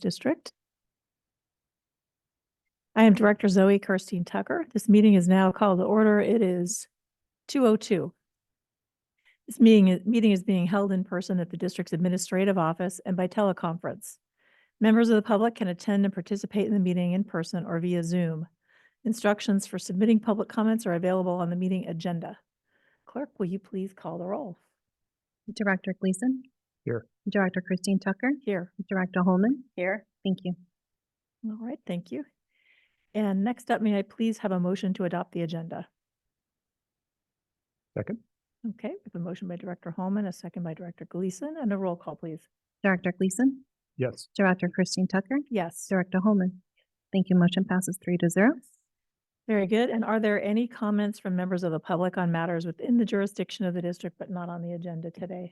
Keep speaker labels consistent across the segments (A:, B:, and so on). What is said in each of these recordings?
A: District. I am Director Zoe Kirstein Tucker. This meeting is now called to order. It is 2:02. This meeting is being held in person at the district's administrative office and by teleconference. Members of the public can attend and participate in the meeting in person or via Zoom. Instructions for submitting public comments are available on the meeting agenda. Clerk, will you please call the roll?
B: Director Gleason.
C: Here.
B: Director Christine Tucker.
A: Here.
B: Director Holman.
A: Here.
B: Thank you.
A: All right, thank you. And next up, may I please have a motion to adopt the agenda?
C: Second.
A: Okay, we have a motion by Director Holman, a second by Director Gleason, and a roll call, please.
B: Director Gleason.
C: Yes.
B: Director Christine Tucker.
A: Yes.
B: Director Holman. Thank you. Motion passes 3-0.
A: Very good. And are there any comments from members of the public on matters within the jurisdiction of the district but not on the agenda today?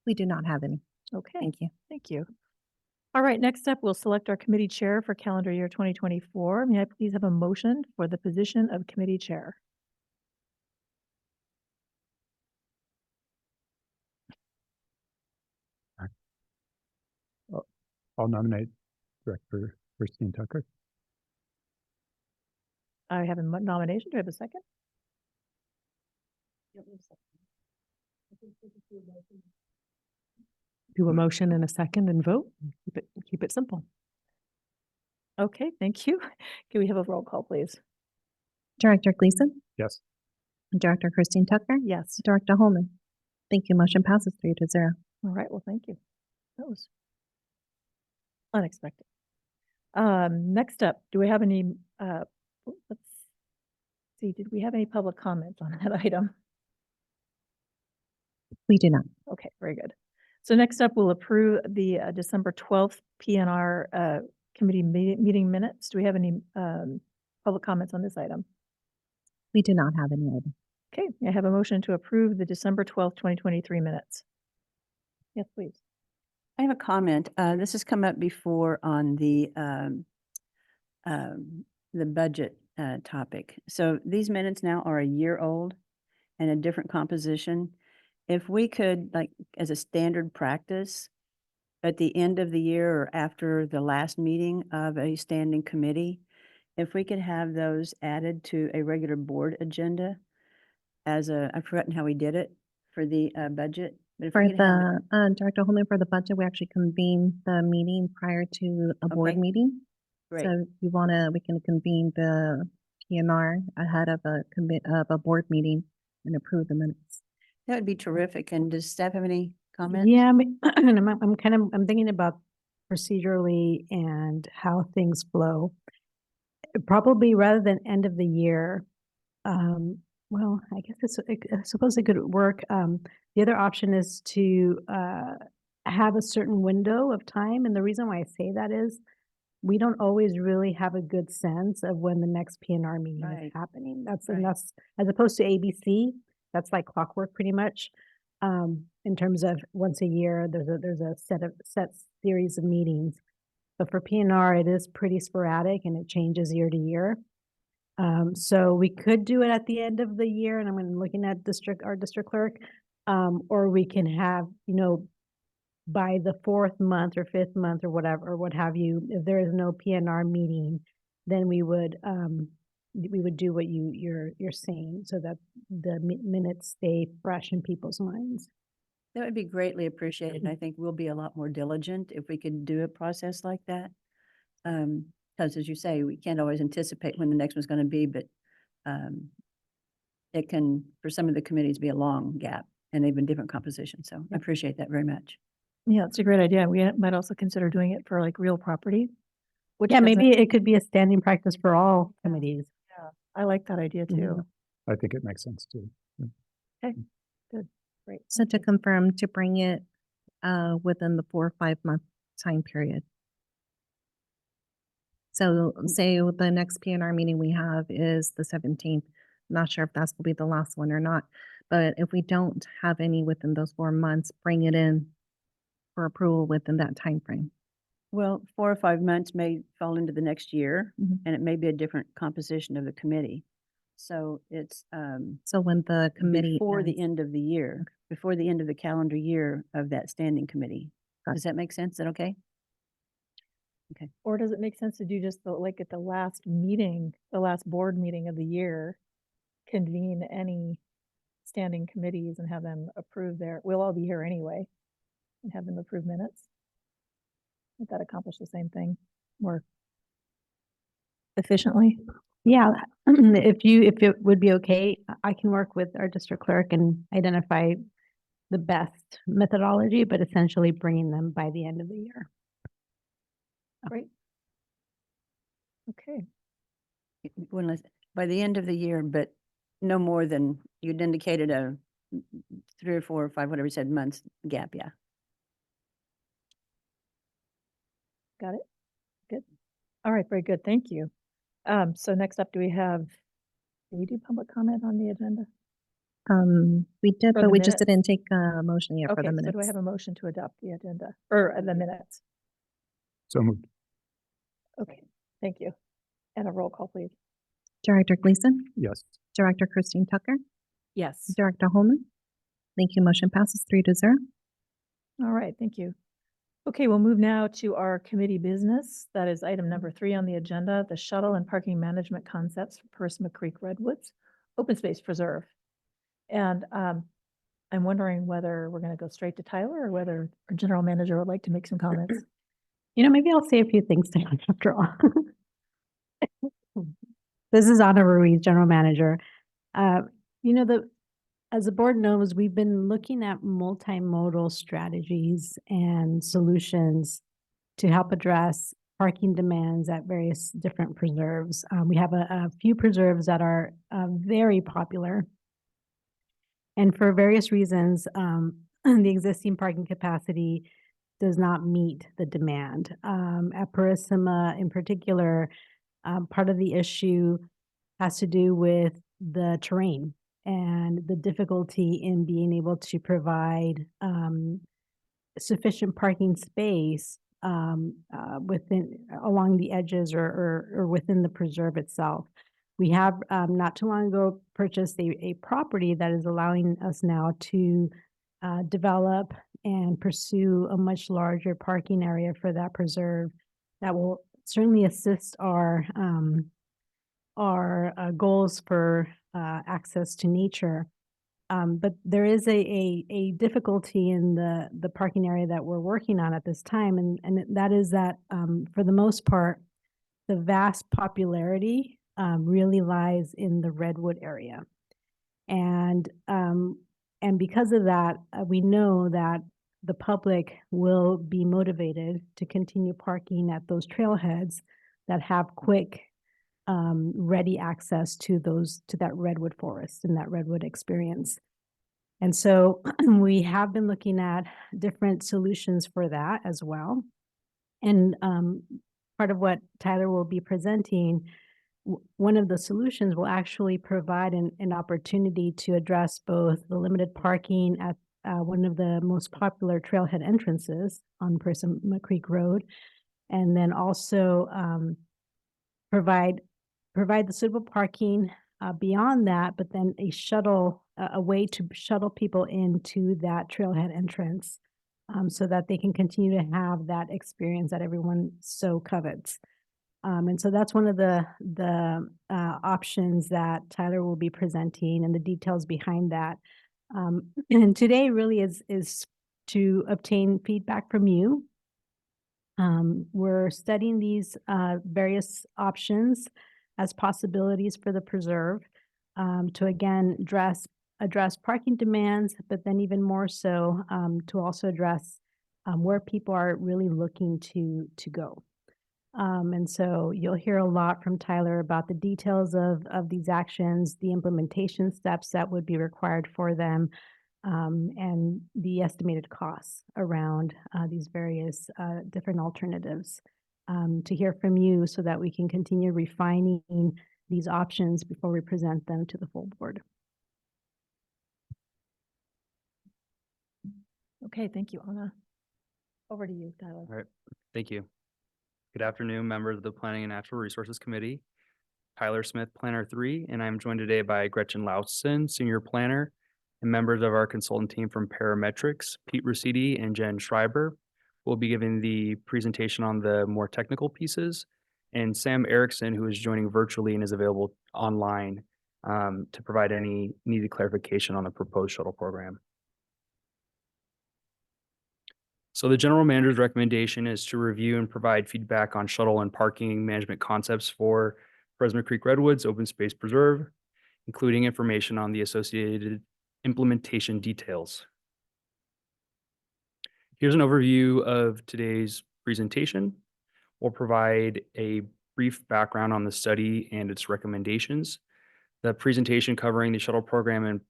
B: We do not have any.
A: Okay.
B: Thank you.
A: Thank you. All right, next up, we'll select our committee chair for calendar year 2024. May I please have a motion for the position of committee chair?
C: I'll nominate Director Christine Tucker.
A: I have a nomination. Do I have a second?
D: Do a motion and a second and vote. Keep it simple.
A: Okay, thank you. Can we have a roll call, please?
B: Director Gleason.
C: Yes.
B: Director Christine Tucker.
A: Yes.
B: Director Holman. Thank you. Motion passes 3-0.
A: All right, well, thank you. That was unexpected. Next up, do we have any, let's see, did we have any public comments on that item?
B: We do not.
A: Okay, very good. So next up, we'll approve the December 12th PNR committee meeting minutes. Do we have any public comments on this item?
B: We do not have any item.
A: Okay, I have a motion to approve the December 12th, 2023 minutes. Yes, please.
E: I have a comment. This has come up before on the budget topic. So these minutes now are a year old and a different composition. If we could, like, as a standard practice, at the end of the year or after the last meeting of a standing committee, if we could have those added to a regular board agenda as I've forgotten how we did it for the budget. But if
B: For
E: we could have
B: the Director Holman, for the budget, we actually convene the meeting prior to a board
E: Okay.
B: meeting.
E: Great.
B: So if you we can convene the PNR ahead of a board meeting and approve the minutes.
E: That would be terrific. And does staff have any comments?
D: Yeah, I'm thinking about procedurally and how things flow. Probably rather than end of the year. Well, I guess I suppose it could work. The other option is to have a certain window of time. And the reason why I say that is we don't always really have a good sense of when the next PNR meeting is
E: Right.
D: happening.
E: Right.
D: And that's as opposed to ABC, that's like clockwork pretty much. In terms of once a year, there's a set series of meetings. But for PNR, it is pretty sporadic and it changes year to year. So we could do it at the end of the year, and I'm looking at our district clerk, or we can have, by the 4th month or 5th month or whatever, or what have you, if there is no PNR meeting, then we would do what you're saying so that the minutes stay fresh in people's minds.
E: That would be greatly appreciated. And I think we'll be a lot more diligent if we could do a process like that. Because as you say, we can't always anticipate when the next one's going to be, but it can, for some of the committees, be a long gap and even different compositions. So I appreciate that very much.
A: Yeah, it's a great idea. We might also consider doing it for like real property. Which
D: Yeah,
A: doesn't-
D: maybe it could be a standing practice for all committees.
A: Yeah, I like that idea too.
D: Mhm.
C: I think it makes sense too.
A: Okay, good, great.
B: So to confirm, to bring it within the 4 or 5 month time period. So say the next PNR meeting we have is the 17th. Not sure if that's will be the last one or not, but if we don't have any within those 4 months, bring it in for approval within that time frame.
E: Well, 4 or 5 months may fall into the next year,
B: Mhm.
E: and it may be a different composition of the committee. So it's,
B: So when the committee
E: before the
B: ends-
E: end of the year, before the end of the calendar year of that standing committee.
B: Got
E: Does that make sense? Is that okay?
A: Or does it make sense to do just the, like at the last meeting, the last board meeting of the year, convene any standing committees and have them approve we'll all be here anyway, and have them approve minutes? Would that accomplish the same thing more efficiently?
D: Yeah, if it would be okay, I can work with our district clerk and identify the best methodology, but essentially bringing them by the end of the year.
A: Great. Okay,
E: By the end of the year, but no more than, you'd indicated a 3 or 4 or 5, whatever you said, months gap, yeah.
A: got it. Good. All right, very good. Thank you. So next up, do we do public comment on the agenda?
B: We did,
A: For
B: but
A: the
B: we just
A: minutes?
B: didn't take a motion yet for
A: Okay,
B: the
A: so do I
B: minutes.
A: have a motion to adopt the agenda or the minutes?
C: So moved.
A: Okay, thank you. And a roll call, please.
B: Director Gleason,
C: Yes.
B: Director Christine Tucker,
A: Yes.
B: Director Holman. Thank you. Motion passes 3-0.
A: All right, thank you. Okay, we'll move now to our committee business. That is item number 3 on the agenda, the shuttle and parking management concepts for Purisima Creek Redwoods Open Space Preserve. And I'm wondering whether we're going to go straight to Tyler or whether our general manager would like to make some comments.
D: Maybe I'll say a few things to him after all. This is Ana Ruiz, General Manager. As the board knows, we've been looking at multimodal strategies and solutions to help address parking demands at various different preserves. We have a few preserves that are very popular. And for various reasons, the existing parking capacity does not meet the demand. At Purisima in particular, part of the issue has to do with the terrain and the difficulty in being able to provide sufficient parking space along the edges or within the preserve itself. We have not too long ago purchased a property that is allowing us now to develop and pursue a much larger parking area for that preserve that will certainly assist our goals for access to nature. But there is a difficulty in the parking area that we're working on at this time, and that is that for the most part, the vast popularity really lies in the Redwood area. And because of that, we know that the public will be motivated to continue parking at those trailheads that have quick, ready access to that redwood forest and that redwood experience. And so we have been looking at different solutions for that as well. And part of what Tyler will be presenting, one of the solutions will actually provide an opportunity to address both the limited parking at one of the most popular trailhead entrances on Purisima Creek Road, and then also provide the suitable parking beyond that, but then a way to shuttle people into that trailhead entrance so that they can continue to have that experience that everyone so covets. And so that's one of the options that Tyler will be presenting and the details behind that. And today really is to obtain feedback from you. We're studying these various options as possibilities for the preserve to again address parking demands, but then even more so to also address where people are really looking to go. And so you'll hear a lot from Tyler about the details of these actions, the implementation steps that would be required for them, and the estimated costs around these various different alternatives to hear from you so that we can continue refining these options before we present them to the full board.
A: Okay, thank you, Anna. Over to you, Tyler.
F: All right, thank you. Good afternoon, members of the Planning and Natural Resources Committee. Tyler Smith, Planner 3, and I'm joined today by Gretchen Lausten, Senior Planner, and members of our consultant team from Parametrics, Pete Rusidi and Jen Schreiber. Will be giving the presentation on the more technical pieces, and Sam Erickson, who is joining virtually and is available online to provide any needed clarification on the proposed shuttle program. So the general manager's recommendation is to review and provide feedback on shuttle and parking management concepts for Fresno Creek Redwoods Open Space Preserve, including information on the associated implementation details. Here's an overview of today's presentation. We'll provide a brief background on the study and its recommendations. The presentation covering the shuttle program and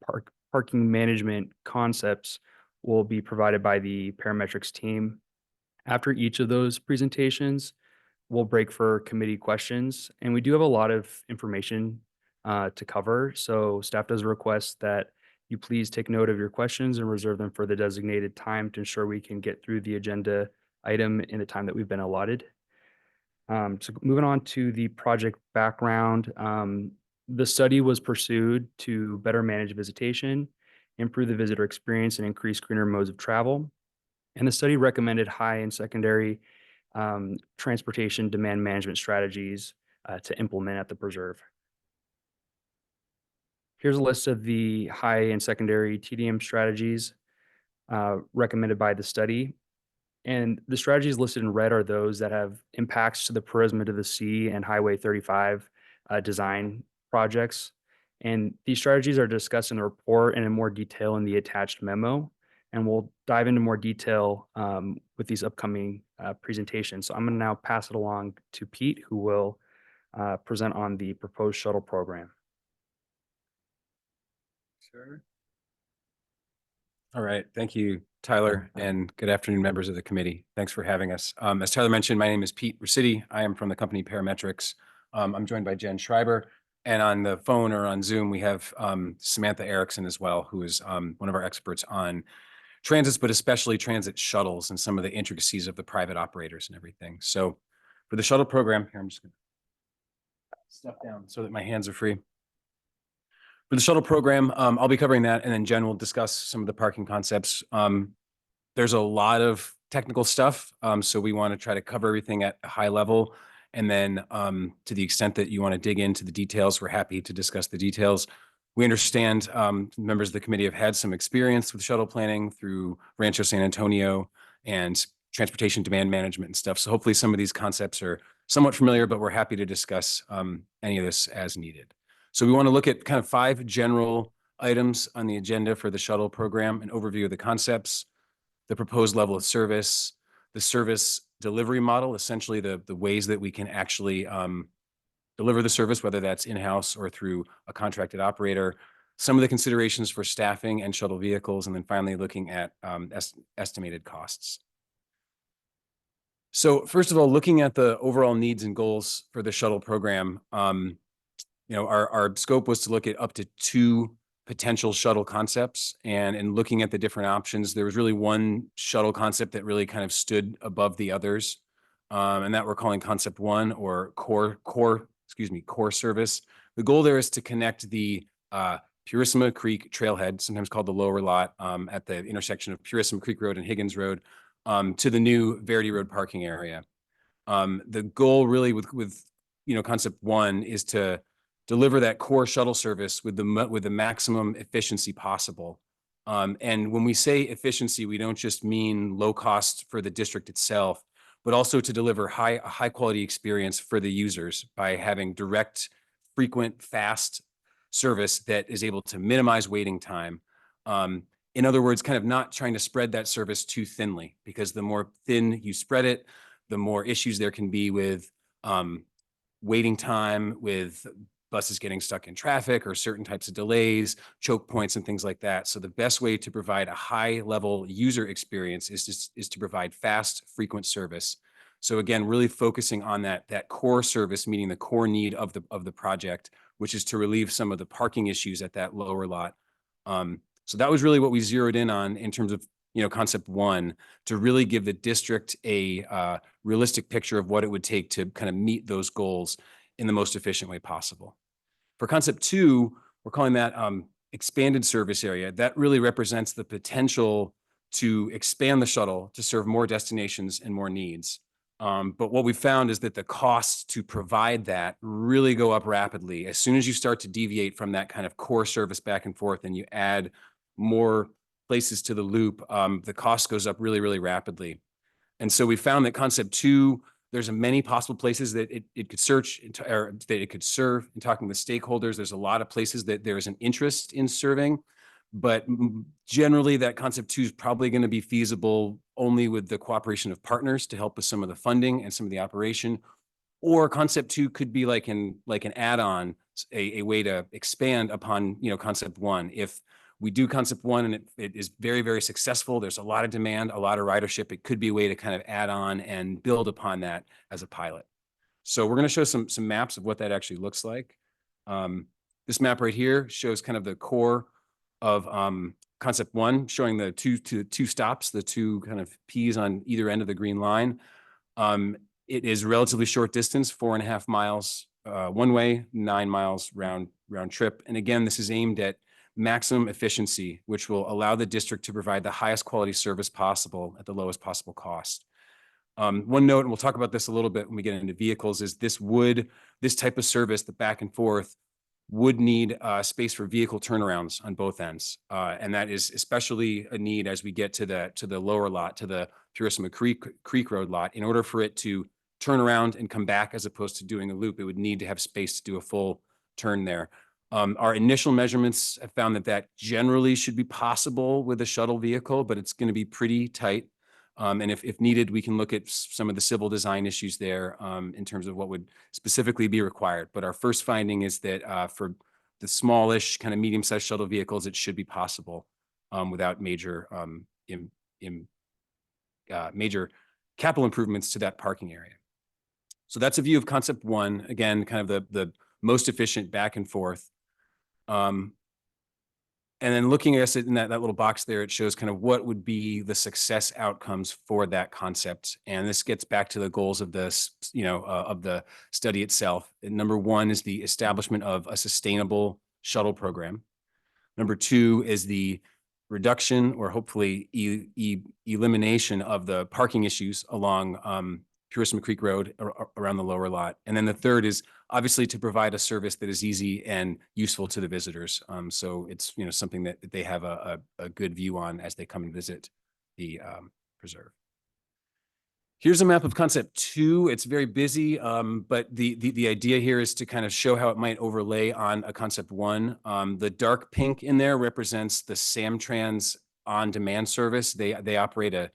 F: parking management concepts will be provided by the Parametrics team. After each of those presentations, we'll break for committee questions, and we do have a lot of information to cover. So staff does request that you please take note of your questions and reserve them for the designated time to ensure we can get through the agenda item in the time that we've been allotted. So moving on to the project background, the study was pursued to better manage visitation, improve the visitor experience, and increase greener modes of travel. And the study recommended high and secondary transportation demand management strategies to implement at the preserve. Here's a list of the high and secondary TDM strategies recommended by the study. And the strategies listed in red are those that have impacts to the Prisma to the Sea and Highway 35 design projects. And these strategies are discussed in the report and in more detail in the attached memo. And we'll dive into more detail with these upcoming presentations. So I'm going to now pass it along to Pete, who will present on the proposed shuttle program.
G: Sure. All right. Thank you, Tyler, and good afternoon, members of the committee. Thanks for having us. As Tyler mentioned, my name is Pete Rusidi. I am from the company Parametrics. I'm joined by Jen Schreiber, and on the phone or on Zoom, we have Samantha Erickson as well, who is one of our experts on transits, but especially transit shuttles and some of the intricacies of the private operators and everything. So for the shuttle program, here, I'm just going to step down so that my hands are free. For the shuttle program, I'll be covering that, and then Jen will discuss some of the parking concepts. There's a lot of technical stuff, so we want to try to cover everything at a high level. And then to the extent that you want to dig into the details, we're happy to discuss the details. We understand members of the committee have had some experience with shuttle planning through Rancho San Antonio and transportation demand management and stuff. So hopefully some of these concepts are somewhat familiar, but we're happy to discuss any of this as needed. So we want to look at kind of 5 general items on the agenda for the shuttle program: an overview of the concepts, the proposed level of service, the service delivery model, essentially the ways that we can actually deliver the service, whether that's in-house or through a contracted operator, some of the considerations for staffing and shuttle vehicles, and then finally looking at estimated costs. So first of all, looking at the overall needs and goals for the shuttle program, our scope was to look at up to 2 potential shuttle concepts, and in looking at the different options, there was really one shuttle concept that really kind of stood above the others, and that we're calling concept 1, or core service. The goal there is to connect the Purissima Creek trailhead, sometimes called the lower lot, at the intersection of Purissima Creek Road and Higgins Road, to the new Verity Road parking area. The goal really with concept 1 is to deliver that core shuttle service with the maximum efficiency possible. And when we say efficiency, we don't just mean low cost for the district itself, but also to deliver a high quality experience for the users by having direct, frequent, fast service that is able to minimize waiting time. In other words, kind of not trying to spread that service too thinly, because the more thin you spread it, the more issues there can be with waiting time, with buses getting stuck in traffic or certain types of delays, choke points, and things like that. So the best way to provide a high level user experience is to provide fast, frequent service. So again, really focusing on that core service, meeting the core need of the project, which is to relieve some of the parking issues at that lower lot. So that was really what we zeroed in on in terms of concept 1, to really give the district a realistic picture of what it would take to kind of meet those goals. in the most efficient way possible. For concept 2, we're calling that expanded service area. That really represents the potential to expand the shuttle to serve more destinations and more needs. But what we found is that the costs to provide that really go up rapidly. As soon as you start to deviate from that kind of core service back and forth and you add more places to the loop, the cost goes up really, really rapidly. And so we found that concept 2, there's many possible places that it could search or that it could serve. In talking with stakeholders, there's a lot of places that there is an interest in serving, but generally that concept 2 is probably going to be feasible only with the cooperation of partners to help with some of the funding and some of the operation. Or concept 2 could be like an add-on, a way to expand upon, concept 1. If we do concept 1 and it is very, very successful, there's a lot of demand, a lot of ridership, it could be a way to kind of add on and build upon that as a pilot. So we're going to show some maps of what that actually looks like. This map right here shows kind of the core of concept 1, showing the two stops, the 2 kind of P's on either end of the green line. It is relatively short distance, 4.5 miles one way, 9 miles round trip. And again, this is aimed at maximum efficiency, which will allow the district to provide the highest quality service possible at the lowest possible cost. One note, and we'll talk about this a little bit when we get into vehicles, is this type of service, the back and forth, would need space for vehicle turnarounds on both ends. And that is especially a need as we get to the lower lot, to the Purissima Creek Road lot. In order for it to turn around and come back as opposed to doing a loop, it would need to have space to do a full turn there. Our initial measurements have found that generally should be possible with a shuttle vehicle, but it's going to be pretty tight. And if needed, we can look at some of the civil design issues there in terms of what would specifically be required. But our first finding is that for the smallish kind of medium-sized shuttle vehicles, it should be possible without major major capital improvements to that parking area. So that's a view of concept 1. Again, kind of the most efficient back and forth. And then looking at it in that little box there, it shows kind of what would be the success outcomes for that concept. And this gets back to the goals of this, of the study itself. And number 1 is the establishment of a sustainable shuttle program. Number 2 is the reduction or hopefully elimination of the parking issues along Purissima Creek Road around the lower lot. And then the third is obviously to provide a service that is easy and useful to the visitors. So it's, something that they have a good view on as they come and visit the preserve. Here's a map of concept 2. It's very busy, but the idea here is to kind of show how it might overlay on a concept 1. The dark pink in there represents the Samtrans on-demand service. They operate a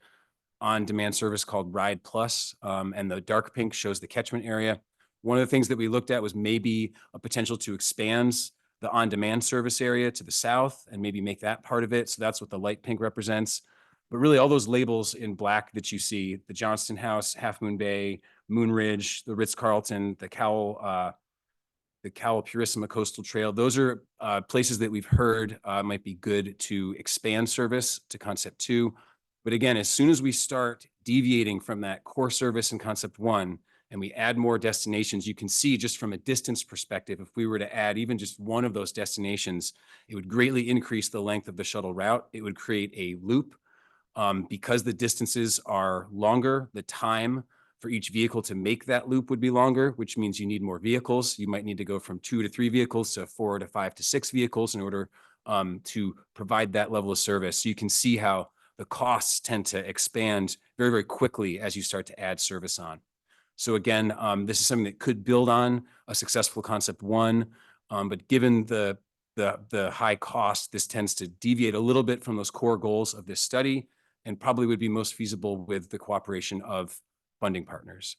G: on-demand service called Ride Plus, and the dark pink shows the catchment area. One of the things that we looked at was maybe a potential to expand the on-demand service area to the south and maybe make that part of it. So that's what the light pink represents. But really all those labels in black that you see, the Johnston House, Half Moon Bay, Moon Ridge, the Ritz-Carlton, the Cowell Purissima Coastal Trail, those are places that we've heard might be good to expand service to concept 2. But again, as soon as we start deviating from that core service in concept 1 and we add more destinations, you can see just from a distance perspective, if we were to add even just one of those destinations, it would greatly increase the length of the shuttle route. It would create a loop. Because the distances are longer, the time for each vehicle to make that loop would be longer, which means you need more vehicles. You might need to go from 2 to 3 vehicles to 4 to 5 to 6 vehicles in order to provide that level of service. So you can see how the costs tend to expand very, very quickly as you start to add service on. So again, this is something that could build on a successful concept 1, but given the high cost, this tends to deviate a little bit from those core goals of this study and probably would be most feasible with the cooperation of funding partners.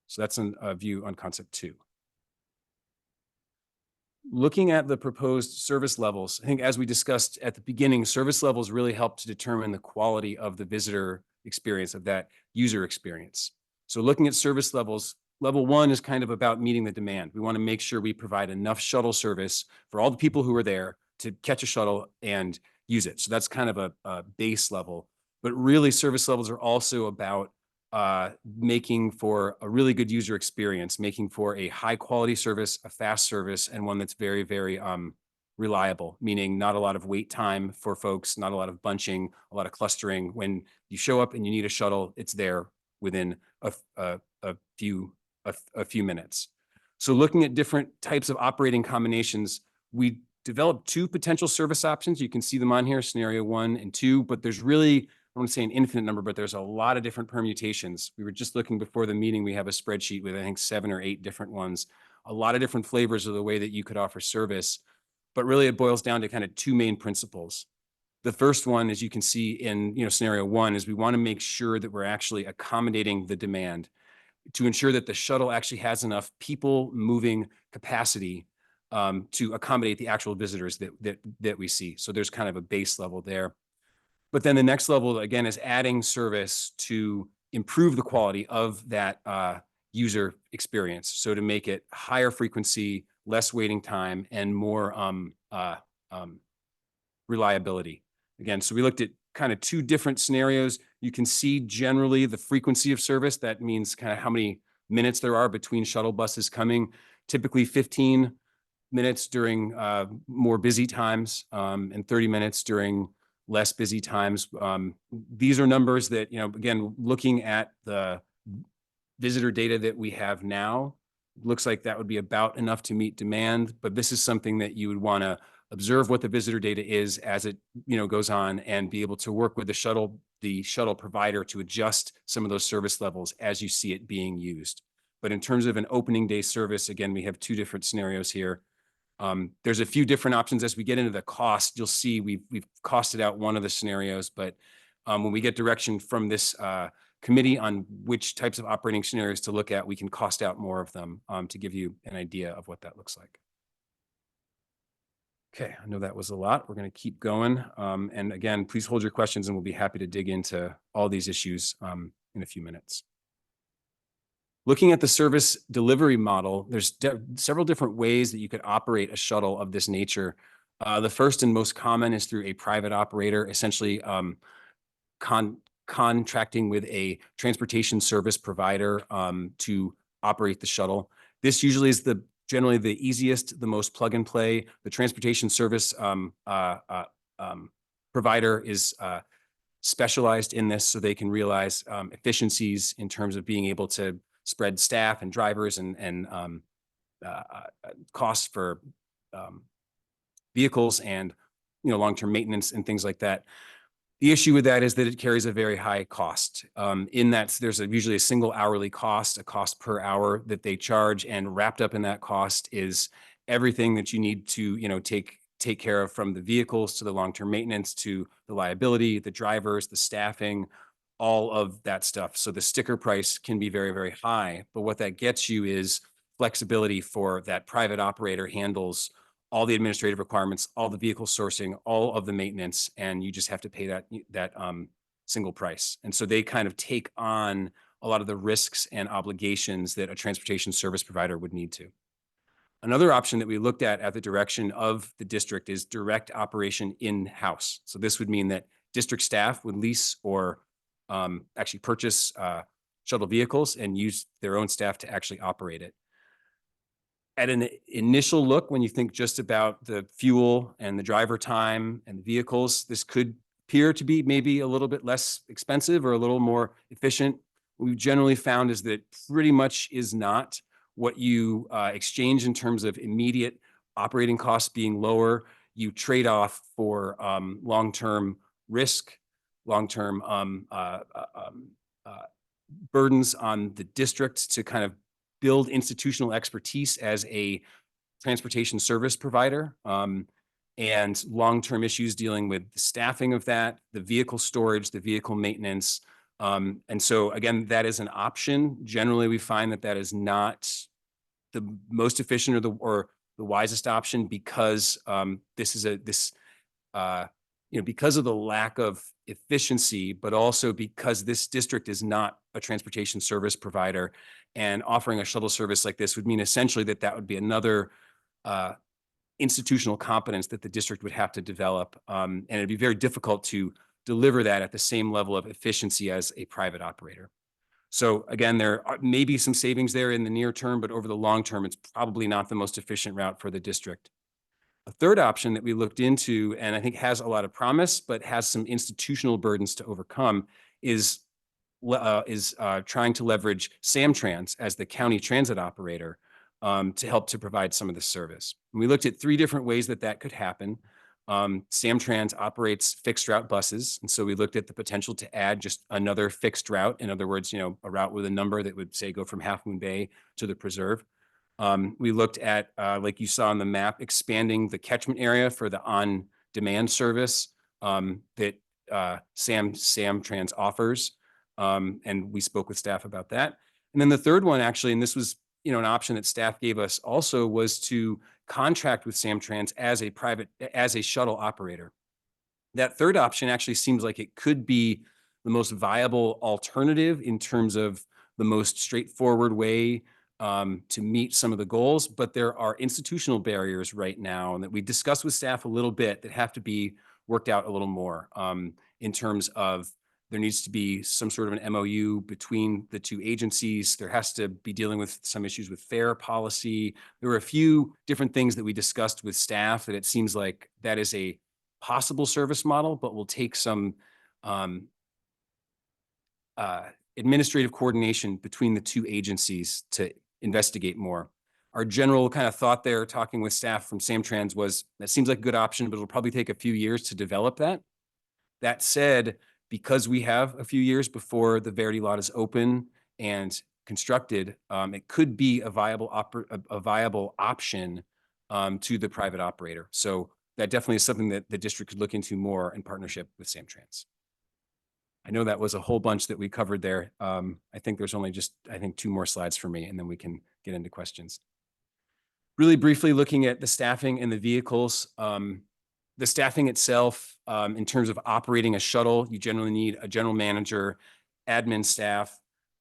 G: So that's a view on concept 2. Looking at the proposed service levels, I think as we discussed at the beginning, service levels really help to determine the quality of the visitor experience, of that user experience. So looking at service levels, level 1 is kind of about meeting the demand. We want to make sure we provide enough shuttle service for all the people who are there to catch a shuttle and use it. So that's kind of a base level. But really, service levels are also about making for a really good user experience, making for a high quality service, a fast service, and one that's very, very reliable, meaning not a lot of wait time for folks, not a lot of bunching, a lot of clustering. When you show up and you need a shuttle, it's there within a few minutes. So looking at different types of operating combinations, we developed 2 potential service options. You can see them on here, scenario 1 and 2, but there's really, I want to say an infinite number, but there's a lot of different permutations. We were just looking before the meeting, we have a spreadsheet with, I think, 7 or 8 different ones, a lot of different flavors of the way that you could offer service. But really it boils down to kind of 2 main principles. The first one, as you can see in scenario 1, is we want to make sure that we're actually accommodating the demand to ensure that the shuttle actually has enough people moving capacity to accommodate the actual visitors that we see. So there's kind of a base level there. But then the next level, again, is adding service to improve the quality of that user experience. So to make it higher frequency, less waiting time, and more reliability. Again, so we looked at kind of 2 different scenarios. You can see generally the frequency of service. That means kind of how many minutes there are between shuttle buses coming. Typically 15 minutes during more busy times and 30 minutes during less busy times. These are numbers that, again, looking at the visitor data that we have now, looks like that would be about enough to meet demand, but this is something that you would want to observe what the visitor data is as it goes on, and be able to work with the shuttle provider to adjust some of those service levels as you see it being used. But in terms of an opening day service, again, we have 2 different scenarios here. There's a few different options. As we get into the cost, you'll see we've costed out one of the scenarios, but when we get direction from this committee on which types of operating scenarios to look at, we can cost out more of them to give you an idea of what that looks like. Okay, I know that was a lot. We're going to keep going. And again, please hold your questions and we'll be happy to dig into all these issues in a few minutes. Looking at the service delivery model, there's several different ways that you could operate a shuttle of this nature. The first and most common is through a private operator, essentially contracting with a transportation service provider to operate the shuttle. This usually is generally the easiest, the most plug and play. The transportation service provider is specialized in this, so they can realize efficiencies in terms of being able to spread staff and drivers and costs for vehicles and long-term maintenance and things like that. The issue with that is that it carries a very high cost. In that there's usually a single hourly cost, a cost per hour that they charge, and wrapped up in that cost is everything that you need to take care of, from the vehicles to the long-term maintenance to the liability, the drivers, the staffing, all of that stuff. So the sticker price can be very, very high, but what that gets you is flexibility for that private operator handles all the administrative requirements, all the vehicle sourcing, all of the maintenance, and you just have to pay that single price. And so they kind of take on a lot of the risks and obligations that a transportation service provider would need to. Another option that we looked at the direction of the district is direct operation in-house. So this would mean that district staff would lease or actually purchase shuttle vehicles and use their own staff to actually operate it. At an initial look, when you think just about the fuel and the driver time and the vehicles, this could appear to be maybe a little bit less expensive or a little more efficient. What we've generally found is that pretty much is not. What you exchange in terms of immediate operating costs being lower, you trade off for long-term risk, long-term burdens on the district to kind of build institutional expertise as a transportation service provider, and long-term issues dealing with the staffing of that, the vehicle storage, the vehicle maintenance. And so again, that is an option. Generally, we find that is not the most efficient or the wisest option, because because of the lack of efficiency, but also because this district is not a transportation service provider, and offering a shuttle service like this would mean essentially that would be another institutional competence that the district would have to develop. And it'd be very difficult to deliver that at the same level of efficiency as a private operator. So again, there may be some savings there in the near term, but over the long term, it's probably not the most efficient route for the district. A third option that we looked into, and I think has a lot of promise, but has some institutional burdens to overcome, is trying to leverage Samtrans as the county transit operator to help to provide some of the service. And we looked at 3 different ways that that could happen. Samtrans operates fixed route buses, and so we looked at the potential to add just another fixed route. In other words, a route with a number that would say go from Half Moon Bay to the Preserve. We looked at, like you saw on the map, expanding the catchment area for the on-demand service that Samtrans offers. And we spoke with staff about that. And then the third one, actually, and this was an option that staff gave us also, was to contract with Samtrans as a shuttle operator. That third option actually seems like it could be the most viable alternative in terms of the most straightforward way to meet some of the goals, but there are institutional barriers right now, and that we discussed with staff a little bit, that have to be worked out a little more in terms of there needs to be some sort of an MOU between the 2 agencies. There has to be dealing with some issues with fare policy. There were a few different things that we discussed with staff that it seems like that is a possible service model, but will take some administrative coordination between the 2 agencies to investigate more. Our general kind of thought there, talking with staff from Samtrans, was that seems like a good option, but it'll probably take a few years to develop that. That said, because we have a few years before the Verity lot is open and constructed, it could be a viable option to the private operator. So that definitely is something that the district could look into more in partnership with Samtrans. I know that was a whole bunch that we covered there. I think there's only just, 2 more slides for me, and then we can get into questions. Really briefly looking at the staffing and the vehicles. The staffing itself, in terms of operating a shuttle, you generally need a general manager, admin staff,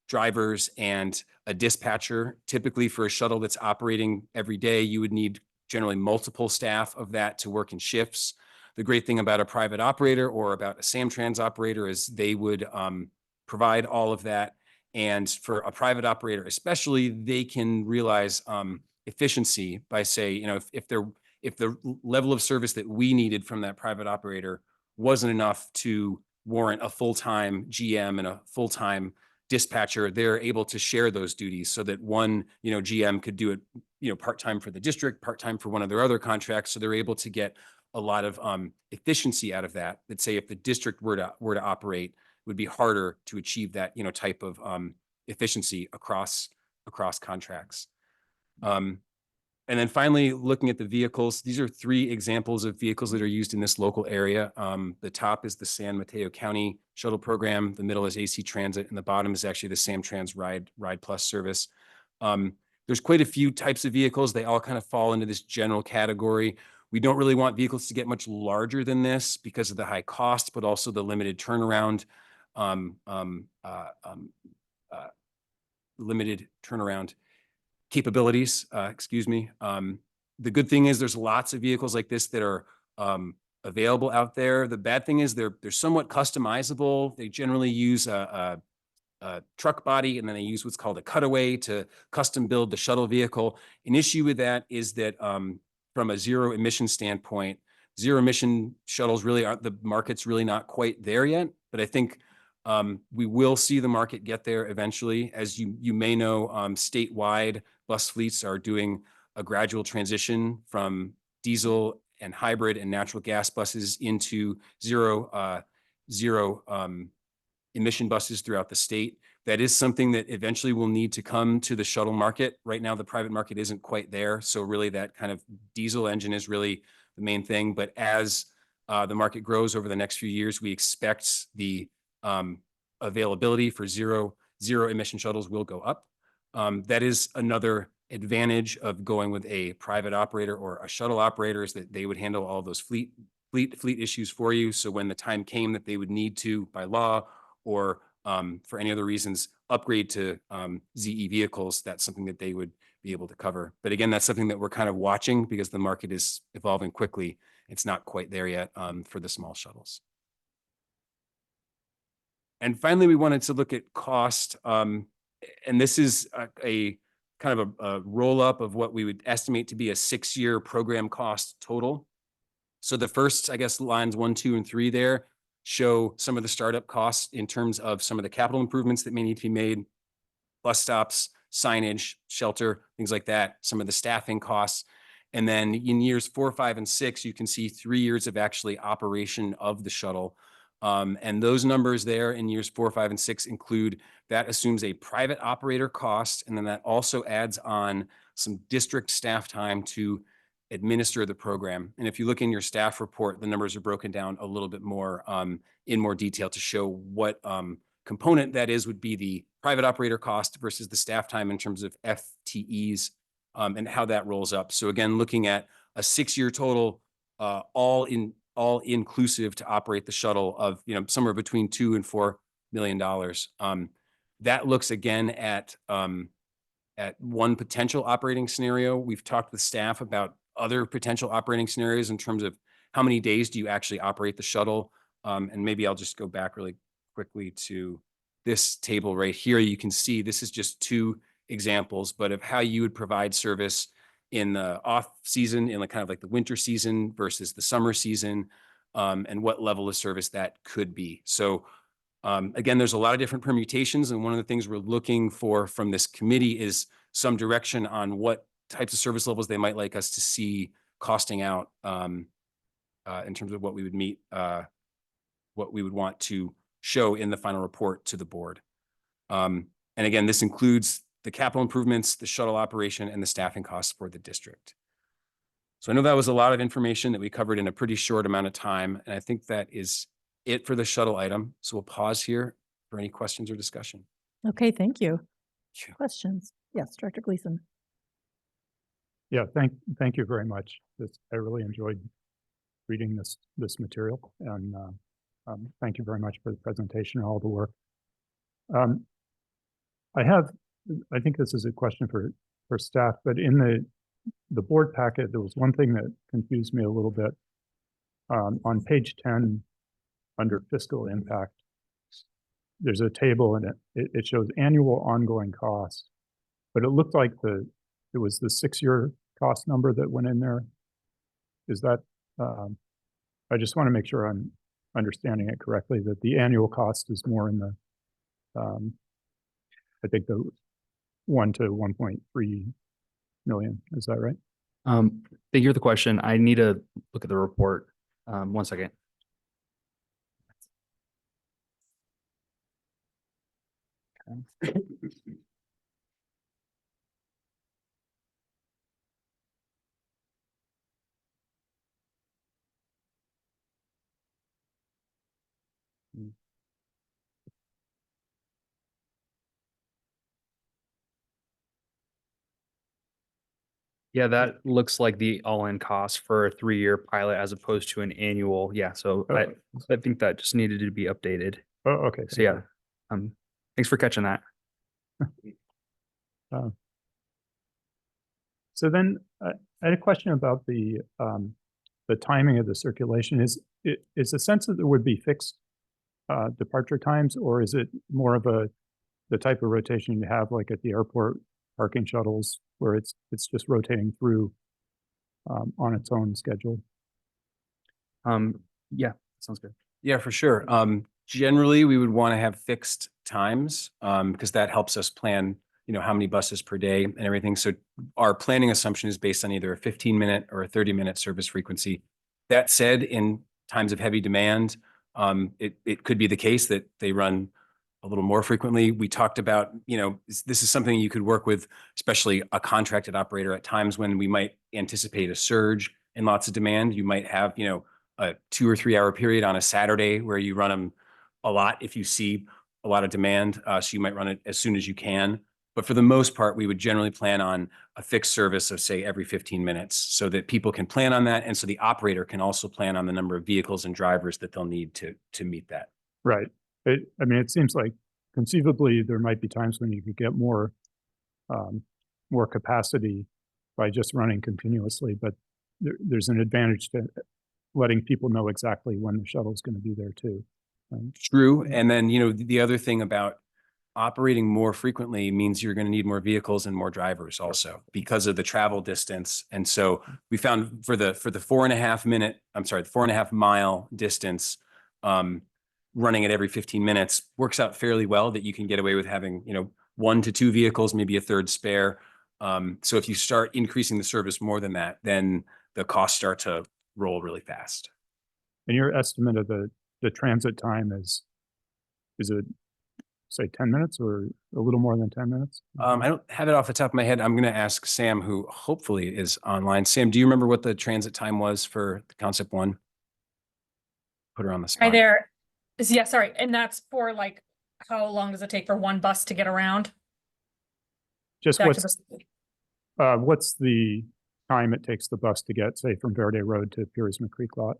G: drivers, and a dispatcher. Typically for a shuttle that's operating every day, you would need generally multiple staff of that to work in shifts. The great thing about a private operator or about a Samtrans operator is they would provide all of that. And for a private operator especially, they can realize efficiency by, say, if the level of service that we needed from that private operator wasn't enough to warrant a full-time GM and a full-time dispatcher, they're able to share those duties so that one, GM could do it, part-time for the district, part-time for one of their other contracts. So they're able to get a lot of efficiency out of that. That, say, if the district were to operate, it would be harder to achieve that, type of efficiency across contracts. And then finally, looking at the vehicles, these are 3 examples of vehicles that are used in this local area. The top is the San Mateo County Shuttle Program, the middle is AC Transit, and the bottom is actually the Samtrans Ride Plus service. There's quite a few types of vehicles. They all kind of fall into this general category. We don't really want vehicles to get much larger than this because of the high cost, but also the limited turnaround, capabilities, The good thing is there's lots of vehicles like this that are available out there. The bad thing is they're somewhat customizable. They generally use a truck body, and then they use what's called a cutaway to custom build the shuttle vehicle. An issue with that is that from a zero emission standpoint, zero emission shuttles really aren't, the market's really not quite there yet, but I think we will see the market get there eventually. As you may know, statewide bus fleets are doing a gradual transition from diesel and hybrid and natural gas buses into zero emission buses throughout the state. That is something that eventually will need to come to the shuttle market. Right now, the private market isn't quite there. So really that kind of diesel engine is really the main thing. But as the market grows over the next few years, we expect the availability for zero emission shuttles will go up. That is another advantage of going with a private operator or a shuttle operator, is that they would handle all those fleet issues for you. So when the time came that they would need to, by law or for any other reasons, upgrade to ZE vehicles, that's something that they would be able to cover. But again, that's something that we're kind of watching because the market is evolving quickly. It's not quite there yet for the small shuttles. And finally, we wanted to look at cost. And this is a kind of a roll up of what we would estimate to be a 6-year program cost total. So the first, I guess, lines 1, 2, and 3 there show some of the startup costs in terms of some of the capital improvements that may need to be made, bus stops, signage, shelter, things like that, some of the staffing costs. And then in years 4, 5, and 6, you can see 3 years of actually operation of the shuttle. And those numbers there in years 4, 5, and 6 include, that assumes a private operator cost, and then that also adds on some district staff time to administer the program. And if you look in your staff report, the numbers are broken down a little bit more in more detail to show what component that is would be the private operator cost versus the staff time in terms of FTEs and how that rolls up. So again, looking at a 6-year total, all inclusive to operate the shuttle of, somewhere between $2 and $4 million. That looks again at one potential operating scenario. We've talked with staff about other potential operating scenarios in terms of how many days do you actually operate the shuttle. And maybe I'll just go back really quickly to this table right here. You can see this is just 2 examples, but of how you would provide service in the off season, in kind of like the winter season versus the summer season, and what level of service that could be. So again, there's a lot of different permutations, and one of the things we're looking for from this committee is some direction on what types of service levels they might like us to see costing out in terms of what we would meet, what we would want to show in the final report to the board. And again, this includes the capital improvements, the shuttle operation, and the staffing costs for the district. So I know that was a lot of information that we covered in a pretty short amount of time, and I think that is it for the shuttle item. So we'll pause here for any questions or discussion.
A: Okay, thank you.
G: Sure.
A: Questions? Yes, Director Gleason.
C: Yeah, thank you very much. I really enjoyed reading this material, and thank you very much for the presentation and all the work. I think this is a question for staff, but in the board packet, there was one thing that confused me a little bit. On page 10, under fiscal impact, there's a table and it shows annual ongoing costs, but it looked like it was the 6-year cost number that went in there. Is that, I just want to make sure I'm understanding it correctly, that the annual cost is more in the, I think the 1 to 1.3 million. Is that right?
F: Thank you for the question. I need to look at the report. 1 second. Yeah, that looks like the all-in cost for a 3-year pilot as opposed to an annual. Yeah, so
C: Okay.
F: I think that just needed to be updated.
C: Oh, okay.
F: So yeah, thanks for catching that.
C: So then I had a question about the timing of the circulation. Is the sense that there would be fixed departure times, or is it more of the type of rotation you have like at the airport parking shuttles where it's just rotating through on its own schedule?
F: Yeah, sounds good.
G: Yeah, for sure. Generally, we would want to have fixed times because that helps us plan, how many buses per day and everything. So our planning assumption is based on either a 15-minute or a 30-minute service frequency. That said, in times of heavy demand, it could be the case that they run a little more frequently. We talked about, this is something you could work with, especially a contracted operator at times when we might anticipate a surge in lots of demand. You might have, a 2 or 3 hour period on a Saturday where you run them a lot if you see a lot of demand. So you might run it as soon as you can. But for the most part, we would generally plan on a fixed service of, say, every 15 minutes so that people can plan on that. And so the operator can also plan on the number of vehicles and drivers that they'll need to meet that.
C: Right. It seems like conceivably there might be times when you could get more capacity by just running continuously, but there's an advantage to letting people know exactly when the shuttle is going to be there too. right?
G: True. And then, you know, the other thing about operating more frequently means you're going to need more vehicles and more drivers also because of the travel distance. And so we found for the 4.5 mile distance, running it every 15 minutes works out fairly well, that you can get away with having, you know, 1 to 2 vehicles, maybe a third spare. So if you start increasing the service more than that, then the costs start to roll really fast.
C: And your estimate of the transit time is it, say, 10 minutes or a little more than 10 minutes?
G: I don't have it off the top of my head. I'm going to ask Sam, who hopefully is online. Sam, do you remember what the transit time was for the Concept 1? Put her on the spot.
H: Hi there. Yeah, sorry. And that's for like, how long does it take for one bus to get around?
C: Just
H: Back to the-
C: what's the time it takes the bus to get, say, from Verde Road to Purisma Creek Lot?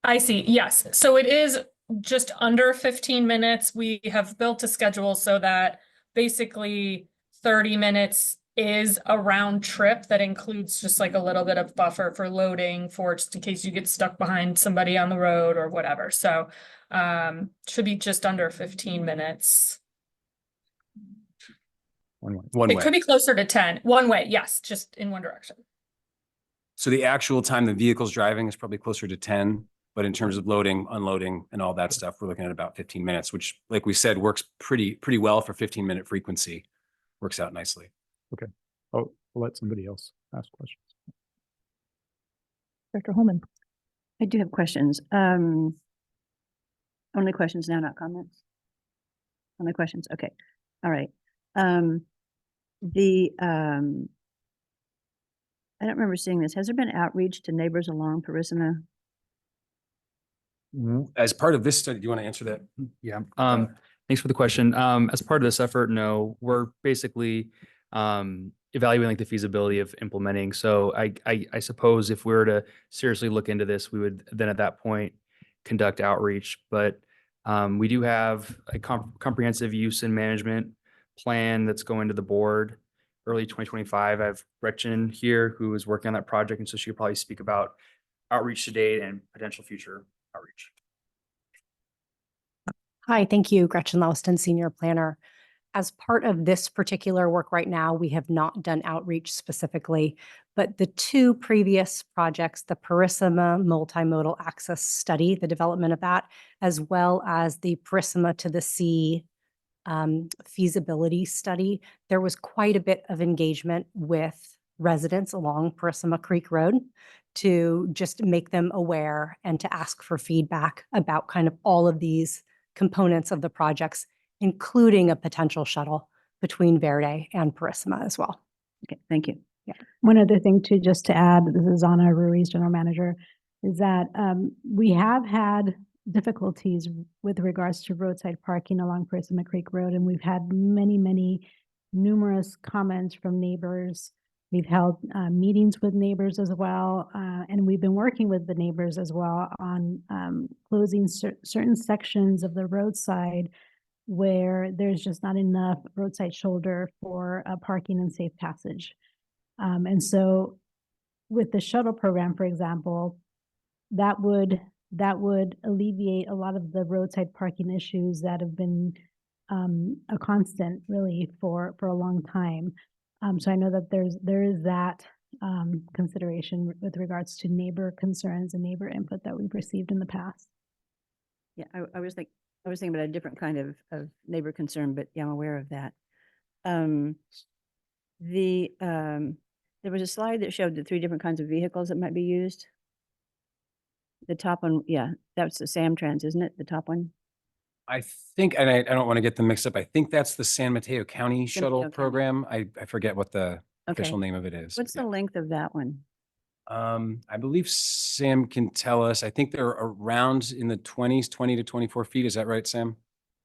H: I see. Yes. So it is just under 15 minutes. We have built a schedule so that basically 30 minutes is a round trip that includes just like a little bit of buffer for loading, for just in case you get stuck behind somebody on the road or whatever. So should be just under 15 minutes.
C: One way.
G: One
H: It
G: way.
H: could be closer to 10. One way, yes, just in one direction.
G: So the actual time the vehicle's driving is probably closer to 10, but in terms of loading, unloading, and all that stuff, we're looking at about 15 minutes, which, like we said, works pretty well for 15-minute frequency. Works out nicely.
C: I'll let somebody else ask questions.
A: Director Holman.
E: I do have questions. Only questions now, not comments? Only questions, okay, all right. I don't remember seeing this. Has there been outreach to neighbors along Purisima?
G: As part of this study, do you want to answer that?
F: Yeah, thanks for the question. As part of this effort, no, we're basically evaluating like the feasibility of implementing. So I suppose if we were to seriously look into this, we would then at that point conduct outreach. But we do have a comprehensive use and management plan that's going to the board early 2025. I have Gretchen here who is working on that project, and so she could probably speak about outreach to date and potential future outreach.
I: Hi, thank you, Gretchen Louston, Senior Planner. As part of this particular work right now, we have not done outreach specifically, but the 2 previous projects, the Purisima Multimodal Access Study, the development of that, as well as the Purisima to the Sea feasibility study, there was quite a bit of engagement with residents along Purisima Creek Road to just make them aware and to ask for feedback about kind of all of these components of the projects, including a potential shuttle between Verde and Purisima as well.
E: Okay, thank you.
D: One other thing too, just to add, this is Anna Ruiz, General Manager, is that we have had difficulties with regards to roadside parking along Purisima Creek Road, and we've had numerous comments from neighbors. We've held meetings with neighbors as well, and we've been working with the neighbors as well on closing certain sections of the roadside where there's just not enough roadside shoulder for parking and safe passage. And so with the shuttle program, for example, that would alleviate a lot of the roadside parking issues that have been a constant really for a long time. So I know that there is that consideration with regards to neighbor concerns and neighbor input that we've received in the past.
E: Yeah, I was thinking about a different kind of neighbor concern, but yeah, I'm aware of that. There was a slide that showed the 3 different kinds of vehicles that might be used. The top one, yeah, that's the Samtrans, isn't it? The top one?
G: I think, and I don't want to get them mixed up. I think that's the San Mateo County
E: San
G: Shuttle
E: Mateo County.
G: Program. I forget what the
E: Okay.
G: official name of it is.
E: What's
G: but
E: the length of that one?
G: I believe Sam can tell us. I think they're around in the 20s, 20 to 24 feet. Is that right, Sam?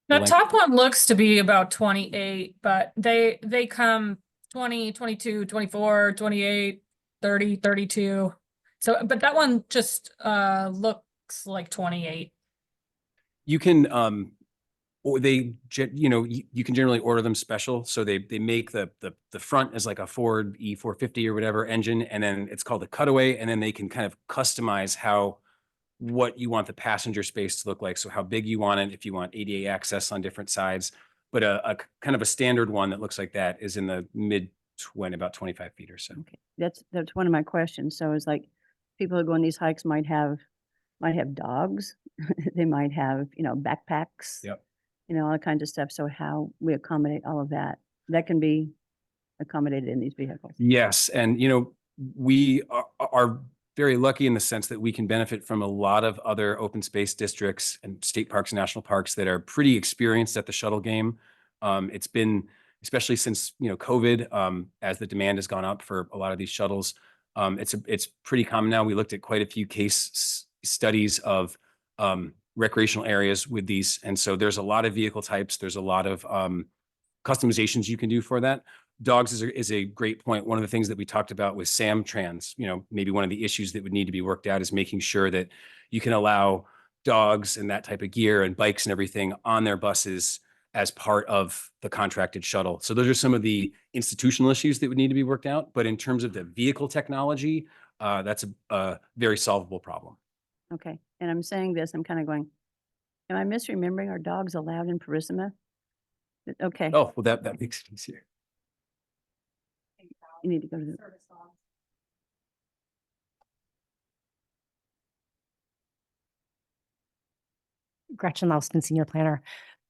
G: The
H: The
G: length?
H: top one looks to be about 28, but they come 20, 22, 24, 28, 30, 32. So, but that one just looks like 28.
G: You can, or you can generally order them special. So they make the front as like a Ford E450 or whatever engine, and then it's called a cutaway, and then they can kind of customize how what you want the passenger space to look like. So how big you want it, if you want ADA access on different sides. But a kind of a standard one that looks like that is in the about 25 feet or so.
E: Okay, that's one of my questions. So it's like people who go on these hikes might have dogs. They might have, backpacks.
G: Yep.
E: All kinds of stuff. So how we accommodate all of that can be accommodated in these vehicles.
G: Yes, and we are very lucky in the sense that we can benefit from a lot of other open space districts and state parks, national parks that are pretty experienced at the shuttle game. It's been, especially since COVID, as the demand has gone up for a lot of these shuttles, it's pretty common now. We looked at quite a few case studies of recreational areas with these, and so there's a lot of vehicle types. There's a lot of customizations you can do for that. Dogs is a great point. One of the things that we talked about with Samtrans, maybe one of the issues that would need to be worked out is making sure that you can allow dogs and that type of gear and bikes and everything on their buses as part of the contracted shuttle. So those are some of the institutional issues that would need to be worked out. But in terms of the vehicle technology, that's a very solvable problem.
E: Okay. And I'm saying this, I'm kind of going, am I misremembering, are dogs allowed in Purissima? Okay.
G: Oh, well, that makes it easier.
E: You need to go to the.
I: Gretchen Lauston, Senior Planner.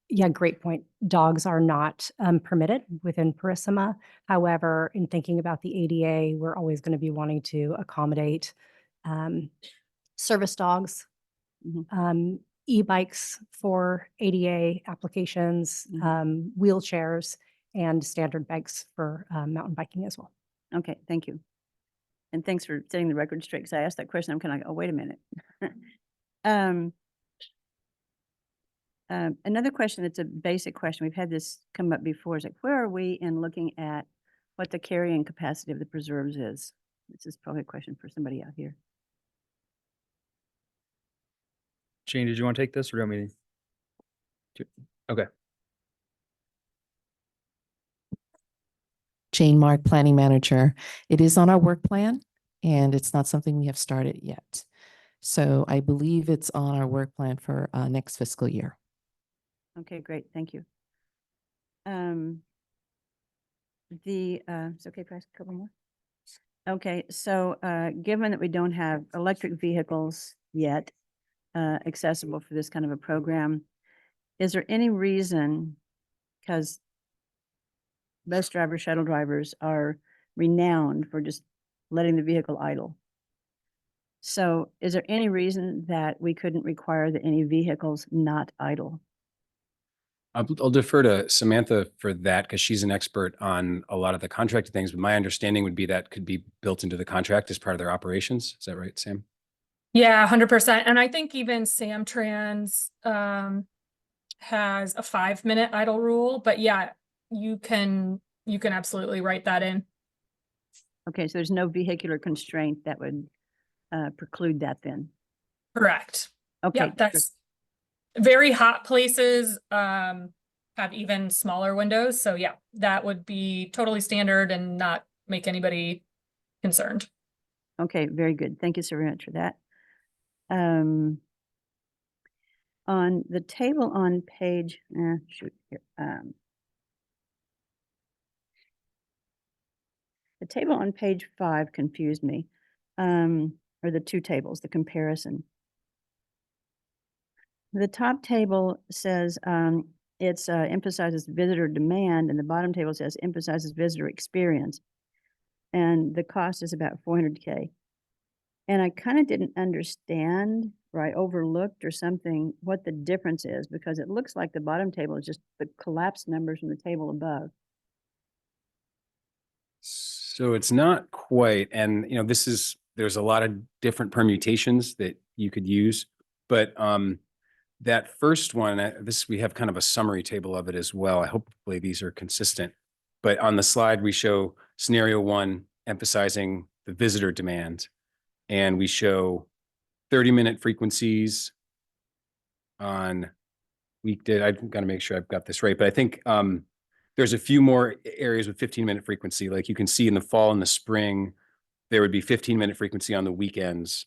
I: Yeah, great point. Dogs are not permitted within Purissima. However, in thinking about the ADA, we're always going to be wanting to accommodate service dogs,
E: Mhm.
I: E-bikes for ADA applications, wheelchairs, and standard bikes for mountain biking as well.
E: Okay, thank you. And thanks for setting the record straight, because I asked that question, I'm kind of like, oh, wait a minute. Another question that's a basic question, we've had this come up before, is like, where are we in looking at what the carrying capacity of the preserves is? This is probably a question for somebody out here.
F: Jane, did you want to take this or do you want me to? Okay.
J: Jane Mark, Planning Manager. It is on our work plan and it's not something we have started yet. So I believe it's on our work plan for next fiscal year.
E: Okay, great, thank you. It's okay if I ask a couple more? Okay, so given that we don't have electric vehicles yet accessible for this kind of a program, is there any reason, because bus drivers, shuttle drivers are renowned for just letting the vehicle idle. So is there any reason that we couldn't require that any vehicles not idle?
G: I'll defer to Samantha for that because she's an expert on a lot of the contracted things. But my understanding would be that could be built into the contract as part of their operations. Is that right, Sam?
H: Yeah, 100%. And I think even Samtrans has a 5-minute idle rule, but yeah, you can absolutely write that in.
E: Okay, so there's no vehicular constraint that would preclude that then?
H: Correct.
E: Okay.
H: Yeah, that's very hot places have even smaller windows. So yeah, that would be totally standard and not make anybody concerned.
E: Okay, very good. Thank you so very much for that. On the table on page, the table on page 5 confused me, or the two tables, the comparison. The top table says it's emphasizes visitor demand, and the bottom table says emphasizes visitor experience. And the cost is about $400K. And I kind of didn't understand, or I overlooked or something, what the difference is, because it looks like the bottom table is just the collapsed numbers from the table above.
G: So it's not quite, and there's a lot of different permutations that you could use, but that first one, we have kind of a summary table of it as well. Hopefully these are consistent, but on the slide we show scenario 1 emphasizing the visitor demand, and we show 30-minute frequencies on weekday. I've got to make sure I've got this right, but I think there's a few more areas with 15-minute frequency. Like you can see in the fall and the spring, there would be 15-minute frequency on the weekends.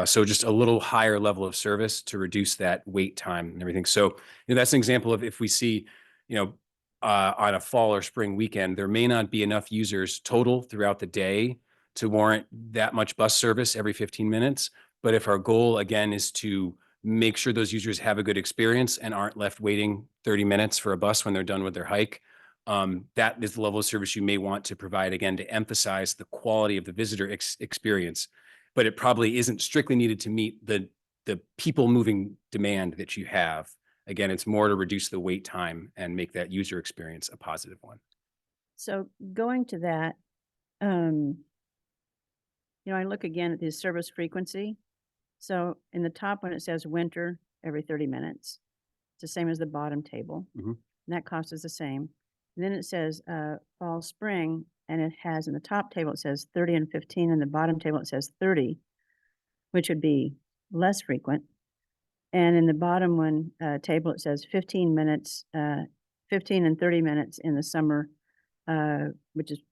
G: So just a little higher level of service to reduce that wait time and everything. So that's an example of if we see, on a fall or spring weekend, there may not be enough users total throughout the day to warrant that much bus service every 15 minutes. But if our goal, again, is to make sure those users have a good experience and aren't left waiting 30 minutes for a bus when they're done with their hike, that is the level of service you may want to provide, again, to emphasize the quality of the visitor experience. But it probably isn't strictly needed to meet the people moving demand that you have. Again, it's more to reduce the wait time and make that user experience a positive one.
E: So going to that, I look again at the service frequency. So in the top one, it says winter every 30 minutes. It's the same as the bottom table.
G: Mhm.
E: And that cost is the same. And then it says fall, spring, and it has in the top table, it says 30 and 15. In the bottom table, it says 30, which would be less frequent. And in the bottom one table, it says 15 minutes, 15 and 30 minutes in the summer, which is,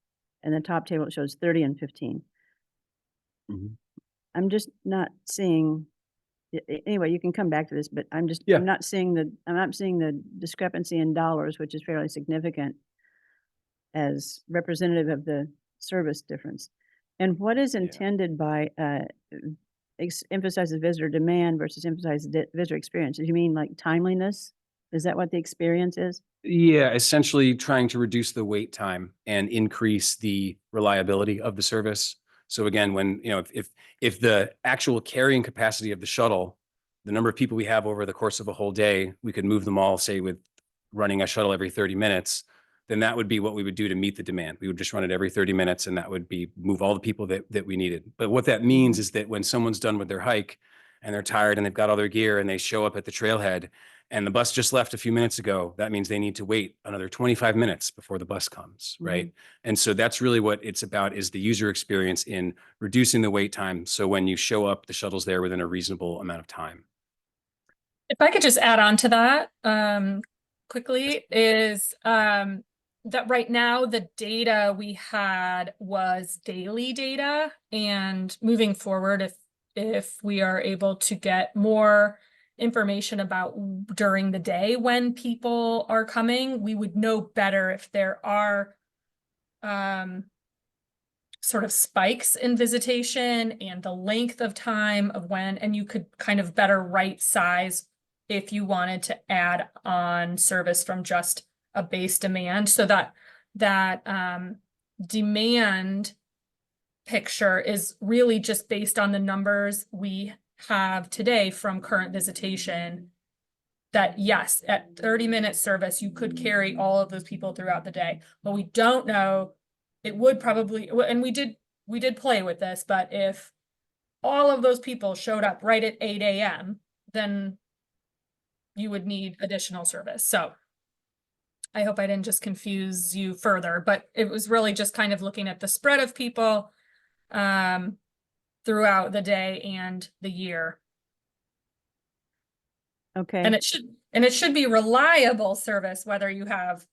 E: in the top table, it shows 30 and 15.
G: Mhm.
E: I'm just not seeing, anyway, you can come back to this, but I'm
G: Yeah.
E: not seeing the discrepancy in dollars, which is fairly significant as representative of the service difference. And what is intended by emphasizes visitor demand versus emphasizes visitor experience? Do you mean like timeliness? Is that what the experience is?
G: Yeah, essentially trying to reduce the wait time and increase the reliability of the service. So again, when, if the actual carrying capacity of the shuttle, the number of people we have over the course of a whole day, we could move them all, say, with running a shuttle every 30 minutes, then that would be what we would do to meet the demand. We would just run it every 30 minutes and that would be move all the people that we needed. But what that means is that when someone's done with their hike and they're tired and they've got all their gear and they show up at the trailhead and the bus just left a few minutes ago, that means they need to wait another 25 minutes before the bus comes, right? And so that's really what it's about, is the user experience in reducing the wait time. So when you show up, the shuttle's there within a reasonable amount of time.
H: If I could just add on to that quickly, is that right now the data we had was daily data, and moving forward, if we are able to get more information about during the day when people are coming, we would know better if there are sort of spikes in visitation and the length of time of when, and you could kind of better right size if you wanted to add on service from just a base demand, so that demand picture is really just based on the numbers we have today from current visitation. That yes, at 30-minute service, you could carry all of those people throughout the day, but we don't know. It would probably, and we did play with this, but if all of those people showed up right at 8 a.m., then you would need additional service. So I hope I didn't just confuse you further, but it was really just kind of looking at the spread of people throughout the day and the year.
E: Okay.
H: And it should be reliable service, whether you have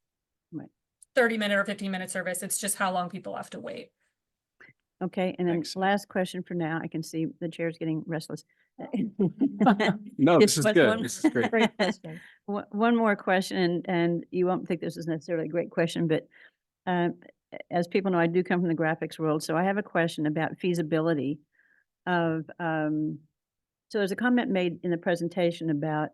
H: 30-minute or 15-minute service. It's just how long people have to wait.
E: Okay, and then
G: Thanks.
E: last question for now. I can see the chair's getting restless.
G: No, this
E: Just
G: is good.
E: one-
G: This is great.
E: One more question, and you won't think this is necessarily a great question, but as people know, I do come from the graphics world, so I have a question about feasibility of, so there's a comment made in the presentation about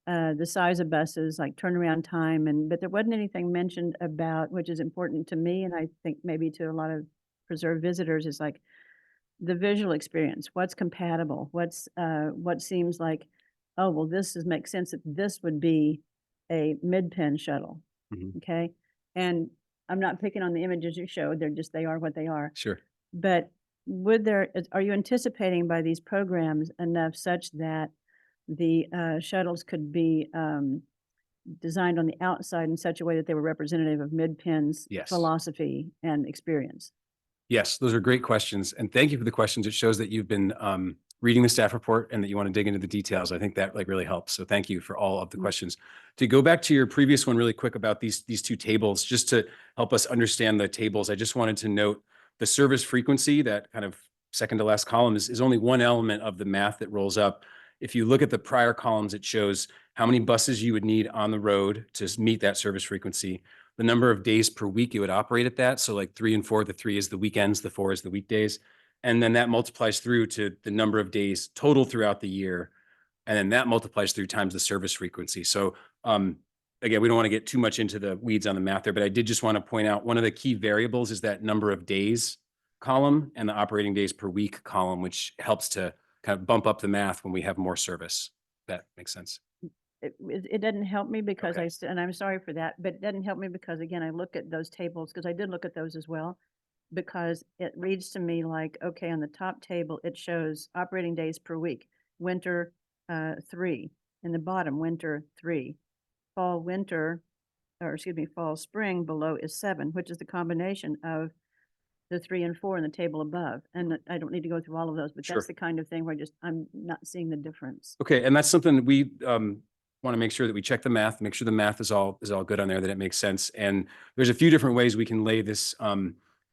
E: the size of buses, like turnaround time, but there wasn't anything mentioned about, which is important to me, and I think maybe to a lot of preserved visitors, is like the visual experience. What's compatible? What seems like, oh, well, makes sense that this would be a Midpen shuttle.
G: Mhm.
E: Okay. And I'm not picking on the images you showed. They are what they are.
G: Sure.
E: But are you anticipating by these programs enough such that the shuttles could be designed on the outside in such a way that they were representative of Midpen's
G: Yes.
E: philosophy and experience?
G: Yes, those are great questions. And thank you for the questions. It shows that you've been reading the staff report and that you want to dig into the details. I think that really helps. So thank you for all of the questions. To go back to your previous one really quick about these two tables, just to help us understand the tables, I just wanted to note the service frequency, that kind of second to last column is only one element of the math that rolls up. If you look at the prior columns, it shows how many buses you would need on the road to meet that service frequency, the number of days per week it would operate at that. So like 3 and 4, the 3 is the weekends, the 4 is the weekdays. And then that multiplies through to the number of days total throughout the year. And then that multiplies through times the service frequency. So again, we don't want to get too much into the weeds on the math there, but I did just want to point out one of the key variables is that number of days column and the operating days per week column, which helps to kind of bump up the math when we have more service. That makes sense.
E: It doesn't help me because
G: Okay.
E: and I'm sorry for that, but it doesn't help me because again, I look at those tables, because I did look at those as well, because it reads to me like, okay, on the top table, it shows operating days per week, winter, 3, in the bottom, winter, 3, fall, winter, or excuse me, fall, spring below is 7, which is the combination of the 3 and 4 in the table above. And I don't need to go through all of those, but
G: Sure.
E: that's the kind of thing where I'm not seeing the difference.
G: Okay, and that's something that we want to make sure that we check the math, make sure the math is all good on there, that it makes sense. And there's a few different ways we can lay this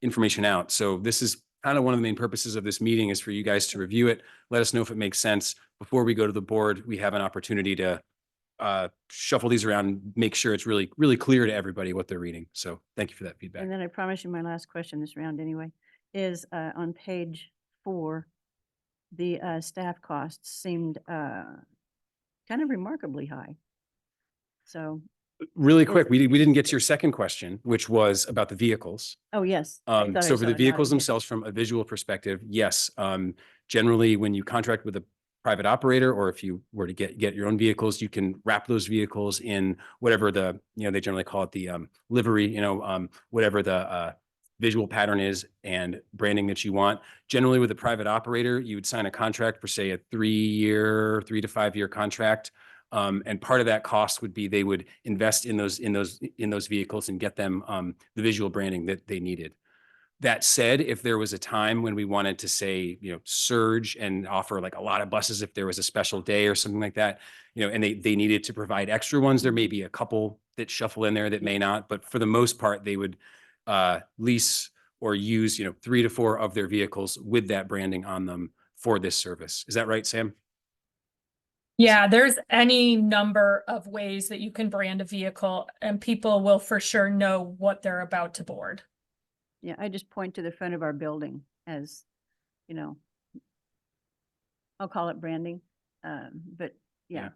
G: information out. So this is kind of one of the main purposes of this meeting is for you guys to review it. Let us know if it makes sense. Before we go to the board, we have an opportunity to shuffle these around and make sure it's really, really clear to everybody what they're reading. So thank you for that feedback.
E: And then I promise you my last question this round anyway, is on page 4, the staff costs seemed kind of remarkably high. So,
G: Really quick, we didn't get to your second question, which was about the vehicles.
E: oh, yes. I thought I
G: So for
E: saw
G: the
E: it. Now I
G: vehicles
E: get it.
G: themselves, from a visual perspective, yes. Generally, when you contract with a private operator, or if you were to get your own vehicles, you can wrap those vehicles in whatever the, they generally call it the livery, whatever the visual pattern is and branding that you want. Generally, with a private operator, you would sign a contract for, say, a 3 to 5 year contract. And part of that cost would be they would invest in those vehicles and get them the visual branding that they needed. That said, if there was a time when we wanted to say, surge and offer like a lot of buses, if there was a special day or something like that, and they needed to provide extra ones, there may be a couple that shuffle in there that may not, but for the most part, they would lease or use, 3 to 4 of their vehicles with that branding on them for this service. Is that right, Sam?
H: Yeah, there's any number of ways that you can brand a vehicle and people will for sure know what they're about to board.
E: Yeah, I just point to the front of our building as, I'll call it branding. But yeah,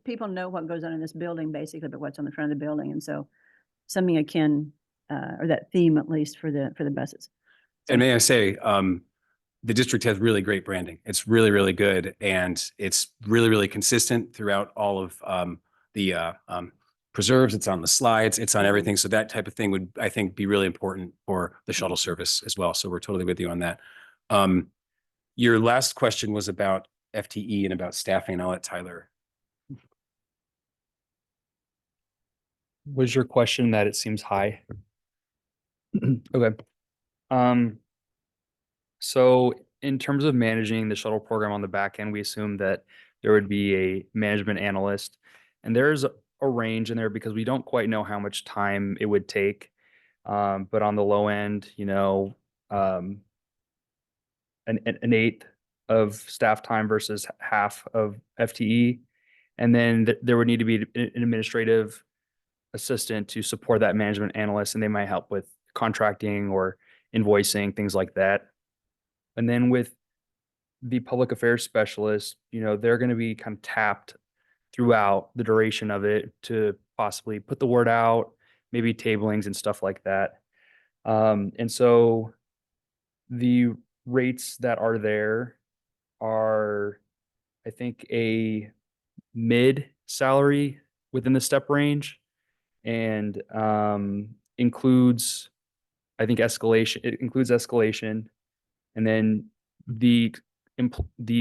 E: people know what goes on in this building basically, but what's on the front of the building. And so something akin, or that theme at least for the buses.
G: And may I say, the district has really great branding. It's really, really good. And it's really, really consistent throughout all of the preserves. It's on the slides. It's on everything. So that type of thing would, I think, be really important for the shuttle service as well. So we're totally with you on that. Your last question was about FTE and about staffing, and I'll let Tyler.
F: Was your question that it seems high? Okay. So in terms of managing the shuttle program on the back end, we assume that there would be a management analyst, and there's a range in there because we don't quite know how much time it would take. But on the low end, an eighth of staff time versus half of FTE. And then there would need to be an administrative assistant to support that management analyst, and they might help with contracting or invoicing, things like that. And then with the public affairs specialist, they're going to be kind of tapped throughout the duration of it to possibly put the word out, maybe tablings and stuff like that. And so the rates that are there are, I think, a mid salary within the step range, and includes, I think, escalation. It includes escalation, and then the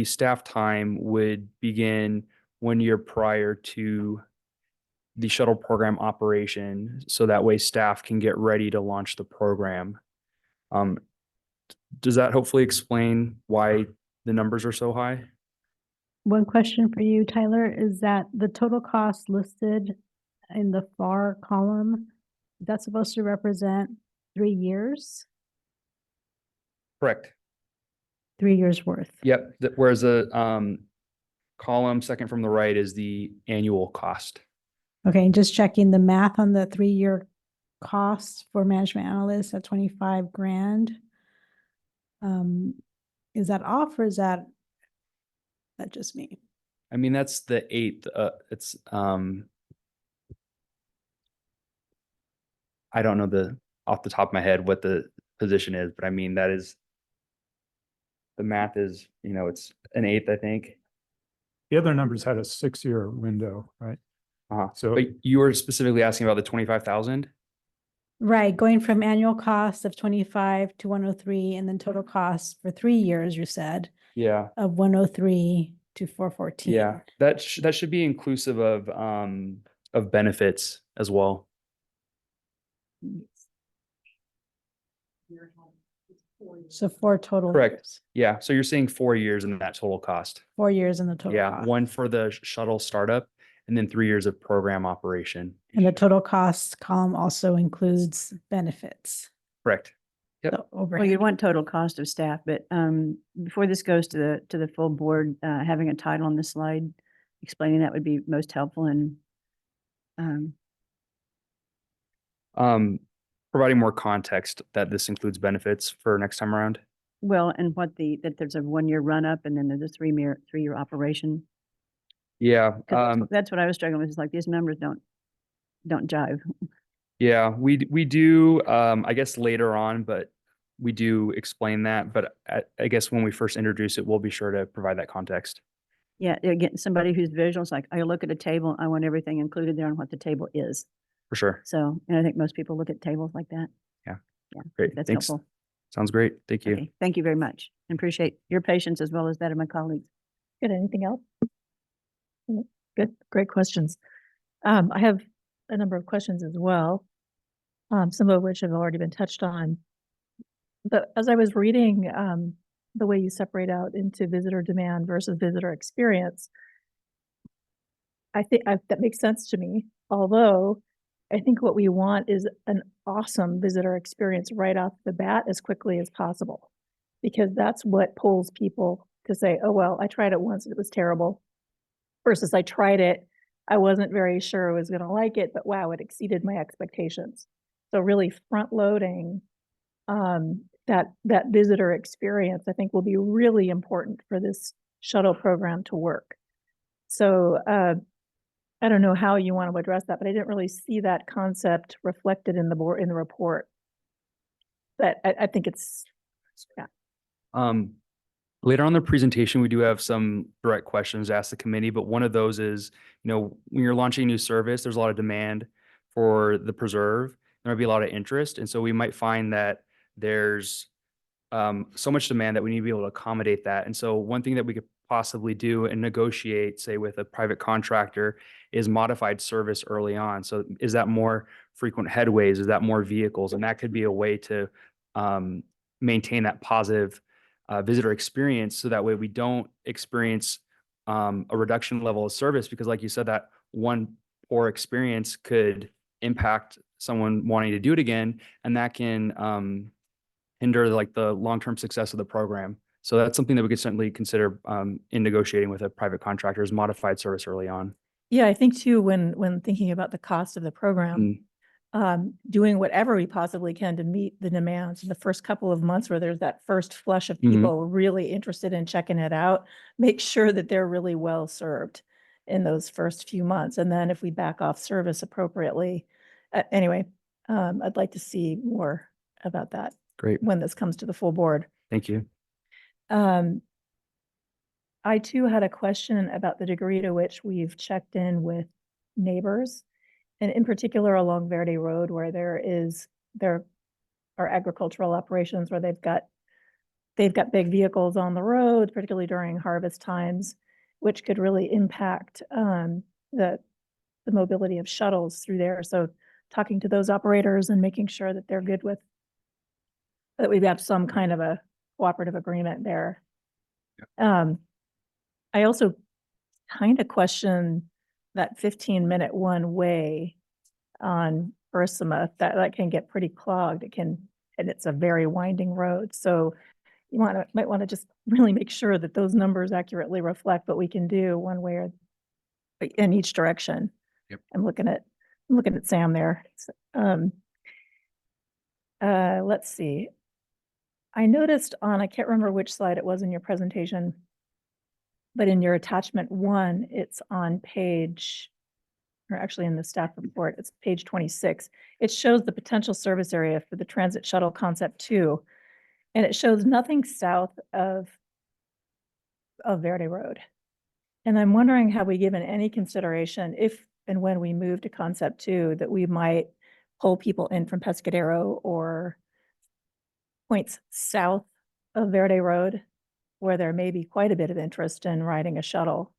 F: staff time would begin 1 year prior to the shuttle program operation, so that way staff can get ready to launch the program. Does that hopefully explain why the numbers are so high?
D: One question for you, Tyler, is that the total cost listed in the far column, that's supposed to represent 3 years?
F: Correct.
D: 3 years worth.
F: Yep, whereas the column second from the right is the annual cost.
D: Okay, and just checking the math on the 3-year costs for management analysts at 25 grand. Is that off or is that just me?
F: I mean, that's the 8th, it's, I don't know off the top of my head what the position is, but I mean, that is, the math is, it's an 8th, I think.
C: The other numbers had a 6-year window, right? So
F: But you were specifically asking about the 25,000?
D: Right, going from annual cost of 25 to 103, and then total cost for 3 years, you said,
F: Yeah,
D: of 103 to 414.
F: yeah, that should be inclusive of benefits as well.
D: So 4 total
F: Correct.
D: years.
F: Yeah, so you're saying 4 years in that total cost.
D: 4 years in the total
F: Yeah,
D: cost.
F: one for the shuttle startup and then 3 years of program operation.
D: And the total cost column also includes benefits.
F: Correct. Yep.
D: the
E: Well,
D: overhead.
E: you'd want total cost of staff, but before this goes to the full board, having a title on the slide explaining that would be most helpful and
F: Providing more context that this includes benefits for next time around.
E: well, and that there's a 1-year run up and then there's a 3-year operation.
F: Yeah,
E: 'Cause that's what I was struggling with. Is like these numbers don't jive.
F: yeah, we do, I guess later on, but we do explain that. But I guess when we first introduce it, we'll be sure to provide that context.
E: Yeah, again, somebody who's visual is like, I look at a table, I want everything included there on what the table is.
F: For sure.
E: So, and I think most people look at tables like that.
F: Yeah.
E: Yeah,
F: Great.
E: that's
F: Thanks.
E: helpful.
F: Sounds great. Thank you.
E: Okay, thank you very much. I appreciate your patience as well as that of my colleagues.
A: Good. Anything else? Good. Great questions. I have a number of questions as well, some of which have already been touched on. But as I was reading the way you separate out into visitor demand versus visitor experience, I think that makes sense to me. Although I think what we want is an awesome visitor experience right off the bat as quickly as possible, because that's what pulls people to say, oh, well, I tried it once, it was terrible, versus I tried it, I wasn't very sure I was going to like it, but wow, it exceeded my expectations. So really front loading that visitor experience, I think, will be really important for this shuttle program to work. So I don't know how you want to address that, but I didn't really see that concept reflected in the report. But I think it's, yeah.
F: Later on in the presentation, we do have some direct questions to ask the committee, but one of those is, when you're launching a new service, there's a lot of demand for the preserve. There might be a lot of interest. And so we might find that there's so much demand that we need to be able to accommodate that. And so one thing that we could possibly do and negotiate, say with a private contractor, is modified service early on. So is that more frequent headways? Is that more vehicles? And that could be a way to maintain that positive visitor experience, so that way we don't experience a reduction level of service, because like you said, that one poor experience could impact someone wanting to do it again, and that can hinder like the long-term success of the program. So that's something that we could certainly consider in negotiating with a private contractor, is modified service early on.
A: Yeah, I think too, when thinking about the cost of the program, doing whatever we possibly can to meet the demands in the first couple of months, where there's that first flush of people really interested in checking it out, make sure that they're really well served in those first few months. And then if we back off service appropriately, anyway, I'd like to see more about that.
F: Great.
A: When this comes to the full board.
F: Thank you.
A: I too had a question about the degree to which we've checked in with neighbors, and in particular along Verde Road, where there are agricultural operations where they've got big vehicles on the road, particularly during harvest times, which could really impact the mobility of shuttles through there. So talking to those operators and making sure that they're good with that, we've got some kind of a cooperative agreement there. I also kind of question that 15-minute one way on Ursima, that can get pretty clogged. And it's a very winding road. So you might want to just really make sure that those numbers accurately reflect what we can do one way or in each direction.
G: Yep.
A: I'm looking at Sam there. Let's see. I noticed I can't remember which slide it was in your presentation, but in your attachment 1, it's on page, or actually in the staff report, it's page 26. It shows the potential service area for the transit shuttle concept 2, and it shows nothing south of Verde Road. And I'm wondering, have we given any consideration if and when we move to concept 2 that we might pull people in from Pescadero or points south of Verde Road, where there may be quite a bit of interest in riding a shuttle?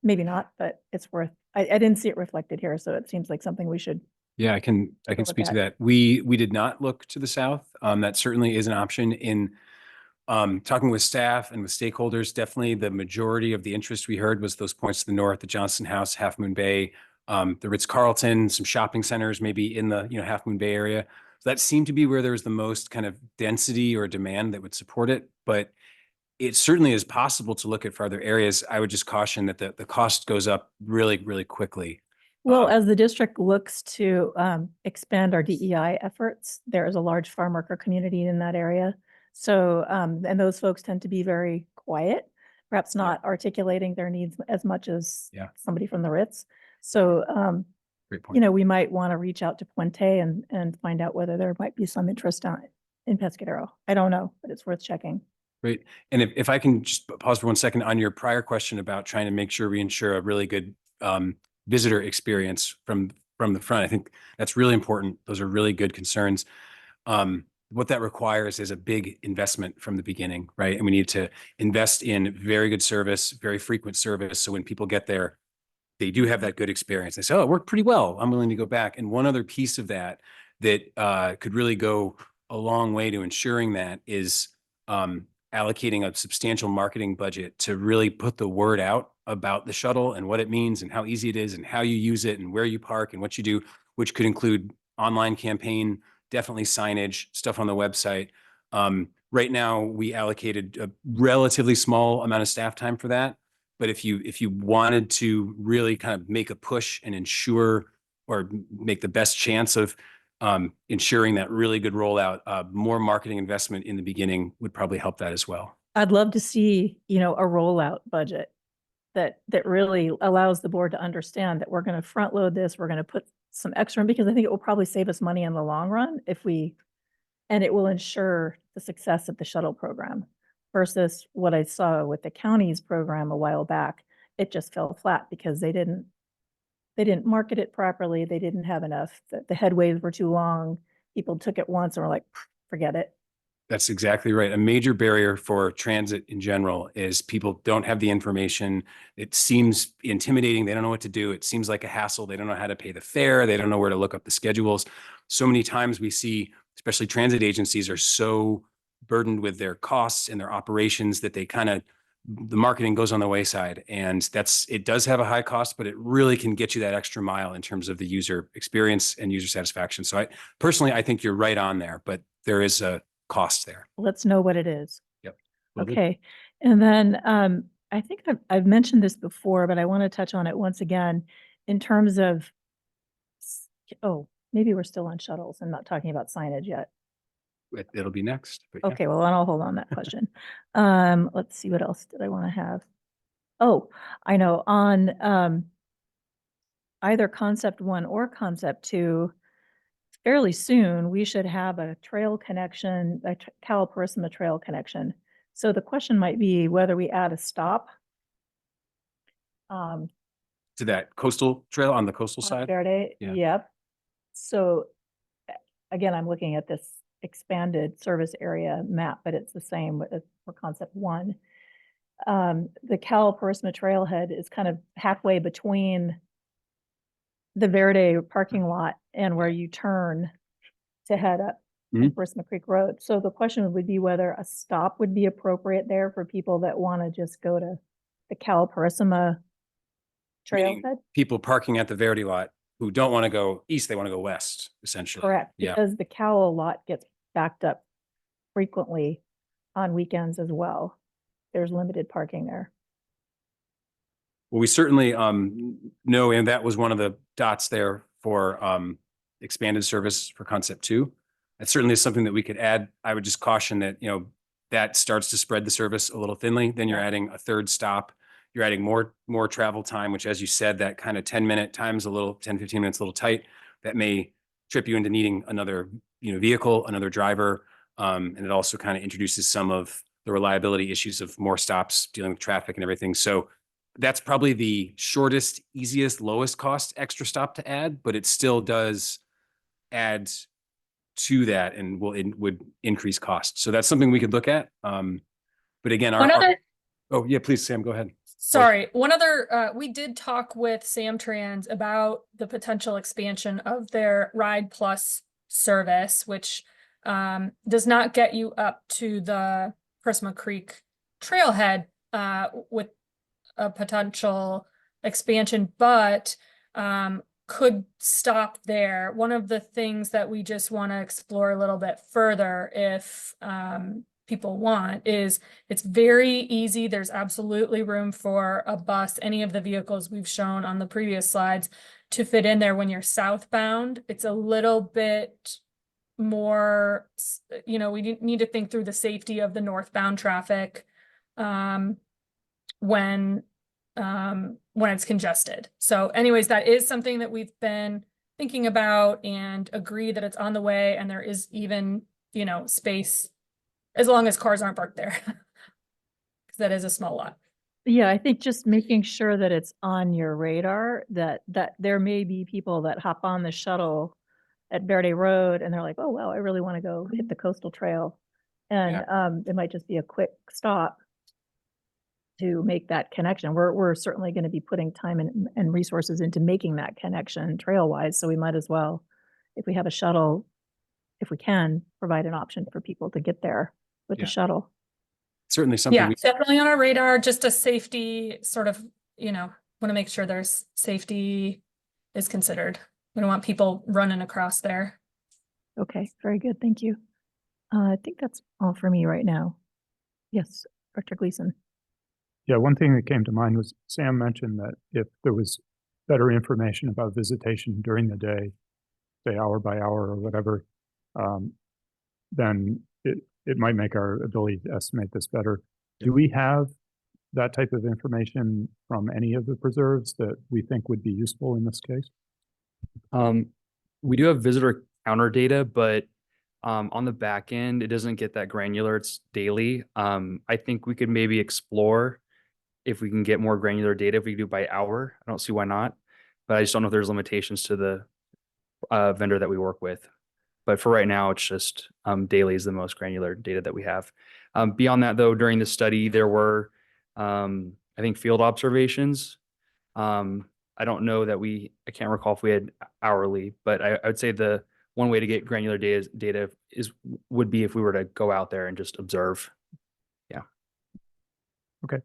A: Maybe not, but it's worth, I didn't see it reflected here, so it seems like something we should.
G: Yeah, I can
A: look
G: speak to
A: at.
G: that. We did not look to the south. That certainly is an option in talking with staff and with stakeholders. Definitely the majority of the interest we heard was those points to the north, the Johnston House, Half Moon Bay, the Ritz-Carlton, some shopping centers, maybe in the, Half Moon Bay area. So that seemed to be where there was the most kind of density or demand that would support it. But it certainly is possible to look at farther areas. I would just caution that the cost goes up really, really quickly.
A: Well, as the district looks to expand our DEI efforts, there is a large farm worker community in that area. So, and those folks tend to be very quiet, perhaps not articulating their needs as much as somebody from the Ritz. So,
G: Great point.
A: we might want to reach out to Puente and find out whether there might be some interest in Pescadero. I don't know, but it's worth checking.
G: Great. And if I can just pause for 1 second on your prior question about trying to make sure we ensure a really good visitor experience from the front, I think that's really important. Those are really good concerns. What that requires is a big investment from the beginning, right? And we need to invest in very good service, very frequent service. So when people get there, they do have that good experience. They say, oh, it worked pretty well. I'm willing to go back. And one other piece of that could really go a long way to ensuring that is allocating a substantial marketing budget to really put the word out about the shuttle and what it means and how easy it is and how you use it and where you park and what you do, which could include online campaign, definitely signage, stuff on the website. Right now, we allocated a relatively small amount of staff time for that. But if you wanted to really kind of make a push and ensure or make the best chance of ensuring that really good rollout, more marketing investment in the beginning would probably help that as well.
A: I'd love to see, a rollout budget that really allows the board to understand that we're going to front load this. We're going to put some extra in, because I think it will probably save us money in the long run and it will ensure the success of the shuttle program versus what I saw with the county's program a while back. It just fell flat because they didn't market it properly. They didn't have enough. The headways were too long. People took it once and were like, forget it.
G: That's exactly right. A major barrier for transit in general is people don't have the information. It seems intimidating. They don't know what to do. It seems like a hassle. They don't know how to pay the fare. They don't know where to look up the schedules. So many times we see, especially transit agencies, are so burdened with their costs and their operations that the marketing goes on the wayside. And it does have a high cost, but it really can get you that extra mile in terms of the user experience and user satisfaction. So I think you're right on there, but there is a cost there.
A: Let's know what it is.
G: Yep.
A: Okay. And then I think I've mentioned this before, but I want to touch on it once again in terms of, maybe we're still on shuttles and not talking about signage yet.
G: It'll be next. But yeah.
A: Okay, well, then I'll hold on that question. Let's see, what else did I want to have? Oh, I know, on either concept 1 or concept 2, fairly soon, we should have a trail connection, a Cal-Purisima trail connection. So the question might be whether we add a stop
G: To that coastal trail on the coastal
A: on
G: side.
A: Verde.
G: Yeah.
A: Yep. So again, I'm looking at this expanded service area map, but it's the same for concept 1. The Cal-Purisima trailhead is kind of halfway between the Verde parking lot and where you turn to head up Purisima Creek Road. So the question would be whether a stop would be appropriate there for people that want to just go to the Cal-Purisima
G: Meaning
A: trailhead.
G: people parking at the Verdi lot who don't want to go east, they want to go west, essentially.
A: Correct,
G: Yeah.
A: because the Cal lot gets backed up frequently on weekends as well. There's limited parking there.
G: Well, we certainly know, and that was one of the dots there for expanded service for concept 2. That certainly is something that we could add. I would just caution that, that starts to spread the service a little thinly. Then you're adding a third stop. You're adding more travel time, which, as you said, that kind of 10-minute time's 10, 15 minutes a little tight. That may trip you into needing another, vehicle, another driver. And it also kind of introduces some of the reliability issues of more stops dealing with traffic and everything. So that's probably the shortest, easiest, lowest cost extra stop to add, but it still does add to that and would increase cost. So that's something we could look at. But again, oh yeah, please, Sam, go ahead.
H: Sorry, one other, we did talk with Samtrans about the potential expansion of their Ride Plus service, which does not get you up to the Prisma Creek trailhead with a potential expansion, but could stop there. One of the things that we just want to explore a little bit further, if people want, is it's very easy. There's absolutely room for a bus, any of the vehicles we've shown on the previous slides, to fit in there when you're southbound. It's a little bit more, we need to think through the safety of the northbound traffic when it's congested. So anyways, that is something that we've been thinking about and agree that it's on the way, and there is even, space as long as cars aren't parked there. Because that is a small lot.
A: Yeah, I think just making sure that it's on your radar, that there may be people that hop on the shuttle at Verde Road and they're like, oh, well, I really want to go hit the coastal trail. And it might just be a quick stop to make that connection. We're certainly going to be putting time and resources into making that connection trail-wise. So we might as well, if we have a shuttle, if we can, provide an option for people to get there with the shuttle.
G: Certainly something.
H: Yeah, definitely on our radar, just a safety sort of, want to make sure there's safety is considered. We don't want people running across there.
A: Okay, very good. Thank you. I think that's all for me right now. Yes, Dr. Gleason.
C: Yeah, one thing that came to mind was Sam mentioned that if there was better information about visitation during the day, say hour by hour or whatever, then it might make our ability to estimate this better. Do we have that type of information from any of the preserves that we think would be useful in this case?
F: We do have visitor counter data, but on the back end, it doesn't get that granular. It's daily. I think we could maybe explore if we can get more granular data, if we do by hour. I don't see why not, but I just don't know if there's limitations to the vendor that we work with. But for right now, it's just daily is the most granular data that we have. Beyond that, though, during the study, there were, I think, field observations. I don't know that I can't recall if we had hourly, but I would say the one way to get granular data would be if we were to go out there and just observe. Yeah.
C: Okay.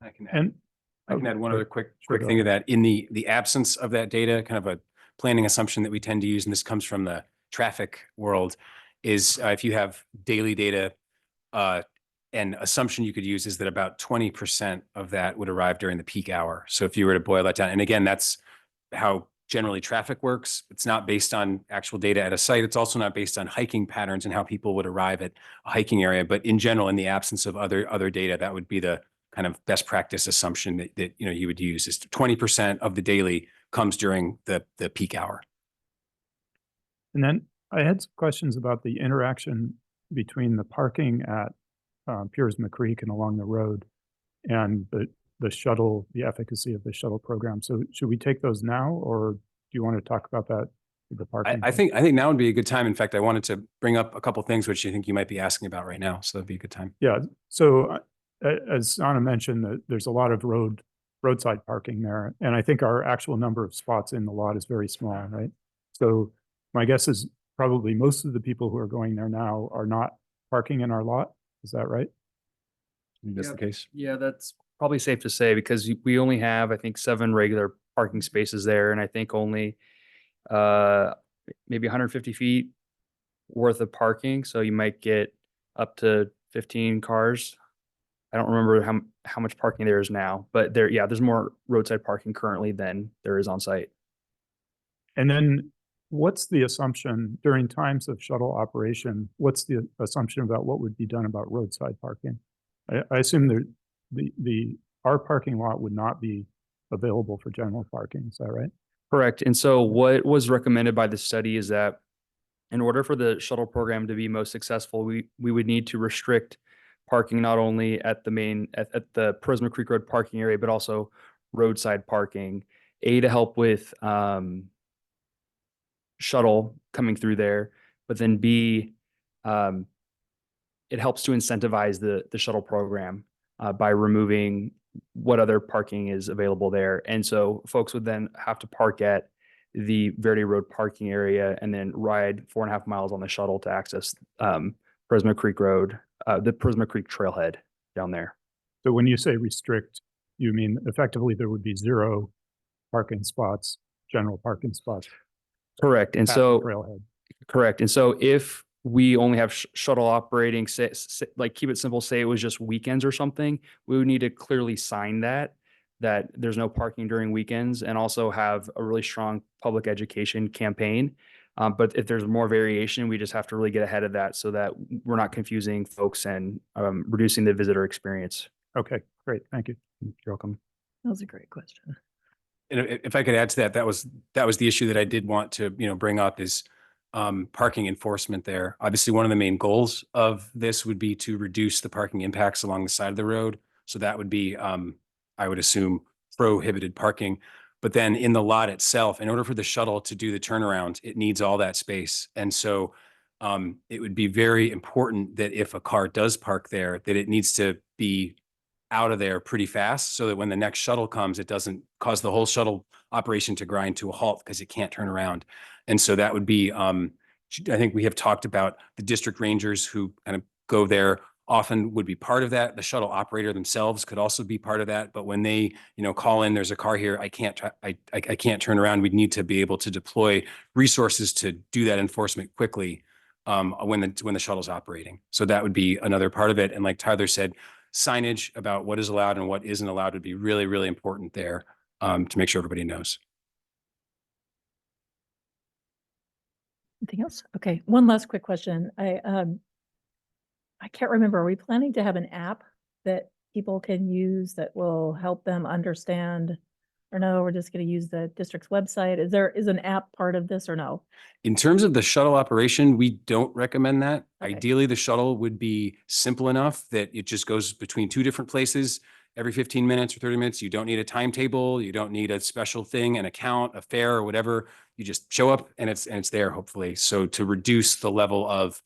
G: I can add one other quick thing to that. In the absence of that data, kind of a planning assumption that we tend to use, and this comes from the traffic world, is if you have daily data, an assumption you could use is that about 20% of that would arrive during the peak hour. So if you were to boil that down, and again, that's how generally traffic works. It's not based on actual data at a site. It's also not based on hiking patterns and how people would arrive at a hiking area. But in general, in the absence of other data, that would be the kind of best practice assumption that you would use, is 20% of the daily comes during the peak hour.
C: And then I had some questions about the interaction between the parking at Piersma Creek and along the road and the shuttle, the efficacy of the shuttle program. So should we take those now, or do you want to talk about that? The parking?
G: I think now would be a good time. In fact, I wanted to bring up a couple of things which I think you might be asking about right now. So that'd be a good time.
C: Yeah. So as Anna mentioned, there's a lot of roadside parking there. And I think our actual number of spots in the lot is very small, right? So my guess is probably most of the people who are going there now are not parking in our lot. Is that right?
G: That's the case.
F: Yeah, that's probably safe to say, because we only have, I think, 7 regular parking spaces there. And I think only maybe 150 feet worth of parking. So you might get up to 15 cars. I don't remember how much parking there is now, but there's more roadside parking currently than there is on site.
C: And then what's the assumption during times of shuttle operation? What's the assumption about what would be done about roadside parking? I assume our parking lot would not be available for general parking. Is that right?
F: Correct. And so what was recommended by the study is that in order for the shuttle program to be most successful, we would need to restrict parking not only at the Prisma Creek Road parking area, but also roadside parking, to help with shuttle coming through there, but then B, it helps to incentivize the shuttle program by removing what other parking is available there. And so folks would then have to park at the Verde Road parking area and then ride 4.5 miles on the shuttle to access Prisma Creek Road, the Prisma Creek trailhead down there.
C: So when you say restrict, you mean effectively there would be 0 parking spots, general parking spots
F: Correct. And
C: at the
F: so
C: trailhead.
F: correct. And so if we only have shuttle operating, like keep it simple, say it was just weekends or something, we would need to clearly sign that there's no parking during weekends, and also have a really strong public education campaign. But if there's more variation, we just have to really get ahead of that so that we're not confusing folks and reducing the visitor experience.
C: Okay, great. Thank you.
F: You're welcome.
A: That was a great question.
G: And if I could add to that, that was the issue that I did want to, bring up is parking enforcement there. Obviously, one of the main goals of this would be to reduce the parking impacts along the side of the road. So that would be, I would assume, prohibited parking. But then in the lot itself, in order for the shuttle to do the turnaround, it needs all that space. And so it would be very important that if a car does park there, that it needs to be out of there pretty fast so that when the next shuttle comes, it doesn't cause the whole shuttle operation to grind to a halt because it can't turn around. And so that would be, I think we have talked about the district rangers who kind of go there often would be part of that. The shuttle operator themselves could also be part of that. But when they, call in, there's a car here, I can't turn around. We'd need to be able to deploy resources to do that enforcement quickly when the shuttle's operating. So that would be another part of it. And like Tyler said, signage about what is allowed and what isn't allowed would be really, really important there to make sure everybody knows.
A: Anything else? Okay, one last quick question. I can't remember, are we planning to have an app that people can use that will help them understand? Or no, we're just going to use the district's website? Is an app part of this or no?
G: In terms of the shuttle operation, we don't recommend that.
A: Okay.
G: Ideally, the shuttle would be simple enough that it just goes between 2 different places every 15 minutes or 30 minutes. You don't need a timetable. You don't need a special thing, an account, a fare or whatever. You just show up and it's there, hopefully. So to reduce the level of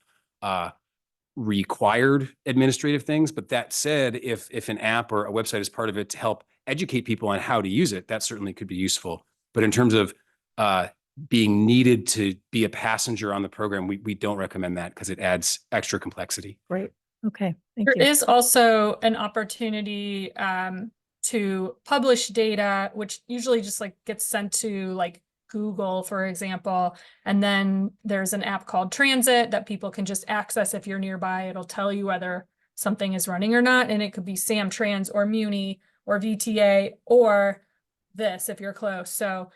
G: required administrative things. But that said, if an app or a website is part of it to help educate people on how to use it, that certainly could be useful. But in terms of being needed to be a passenger on the program, we don't recommend that because it adds extra complexity.
A: Great. Okay, thank
H: There
A: you.
H: is also an opportunity to publish data, which usually just like gets sent to like Google, for example. And then there's an app called Transit that people can just access if you're nearby. It'll tell you whether something is running or not. And it could be Samtrans or Muni or VTA or this if you're close. So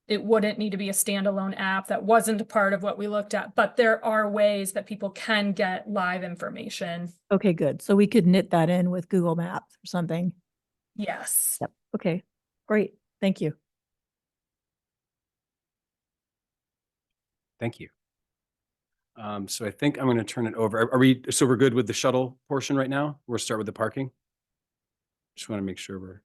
H: it wouldn't need to be a standalone app. That wasn't a part of what we looked at, but there are ways that people can get live information.
A: Okay, good. So we could knit that in with Google Maps or something.
H: Yes.
A: Yep. Okay, great. Thank you.
G: Thank you. So I think I'm going to turn it over. So we're good with the shuttle portion right now? We'll start with the parking. Just want to make sure we're.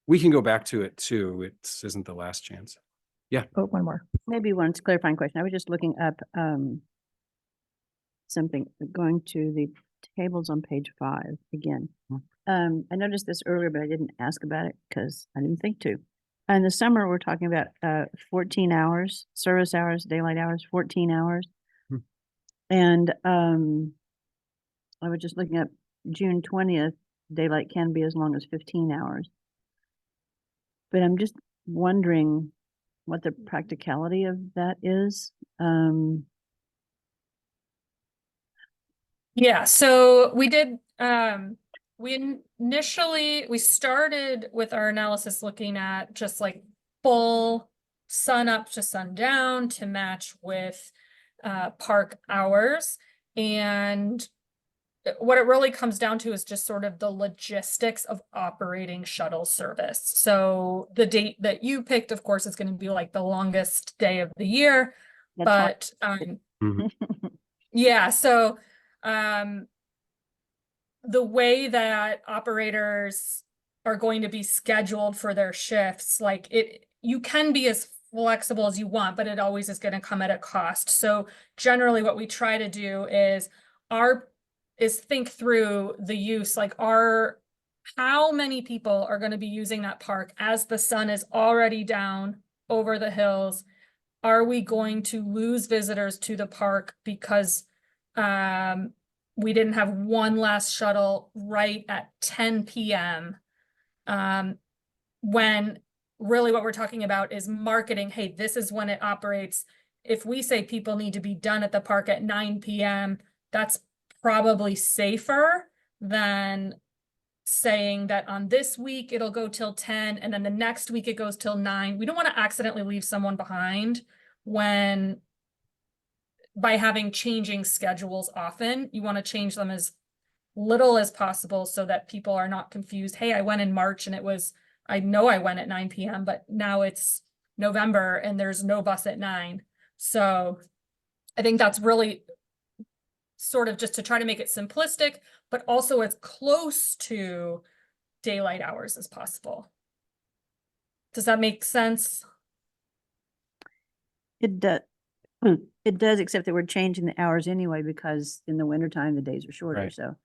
G: We can go back to it too. It isn't the last chance. Yeah.
A: Oh, one more.
E: Maybe one clarifying question. I was just looking up something, going to the tables on page 5 again. I noticed this earlier, but I didn't ask about it because I didn't think to. In the summer, we're talking about 14 hours, service hours, daylight hours, 14 hours. And I was just looking up June 20th, daylight can be as long as 15 hours. But I'm just wondering what the practicality of that is.
H: Yeah, so we did, we started with our analysis looking at just like full sun up to sundown to match with park hours. And what it really comes down to is just sort of the logistics of operating shuttle service. So the date that you picked, of course, is going to be like the longest day of the year,
E: That's
H: but
G: Mhm.
H: yeah, so the way that operators are going to be scheduled for their shifts, like you can be as flexible as you want, but it always is going to come at a cost. So generally what we try to do is think through the use, like how many people are going to be using that park as the sun is already down over the hills. Are we going to lose visitors to the park because we didn't have one last shuttle right at 10 p.m. When really what we're talking about is marketing. Hey, this is when it operates. If we say people need to be done at the park at 9 p.m., that's probably safer than saying that on this week it'll go till 10 and then the next week it goes till 9. We don't want to accidentally leave someone behind by having changing schedules often. You want to change them as little as possible so that people are not confused. Hey, I went in March and I know I went at 9 p.m., but now it's November and there's no bus at 9. So I think that's really sort of just to try to make it simplistic, but also as close to daylight hours as possible. Does that make sense?
E: It does. It does, except that we're changing the hours anyway, because in the wintertime, the days are shorter,
G: Right.
E: so.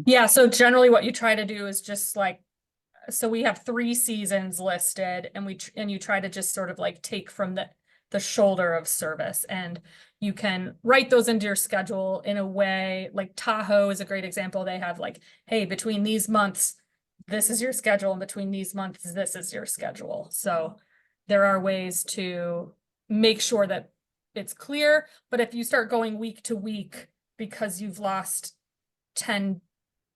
H: Yeah, so generally what you try to do is just like, so we have 3 seasons listed and you try to just sort of like take from the shoulder of service, and you can write those into your schedule in a way, like Tahoe is a great example. They have like, hey, between these months, this is your schedule, and between these months, this is your schedule. So there are ways to make sure that it's clear, but if you start going week to week because you've lost 10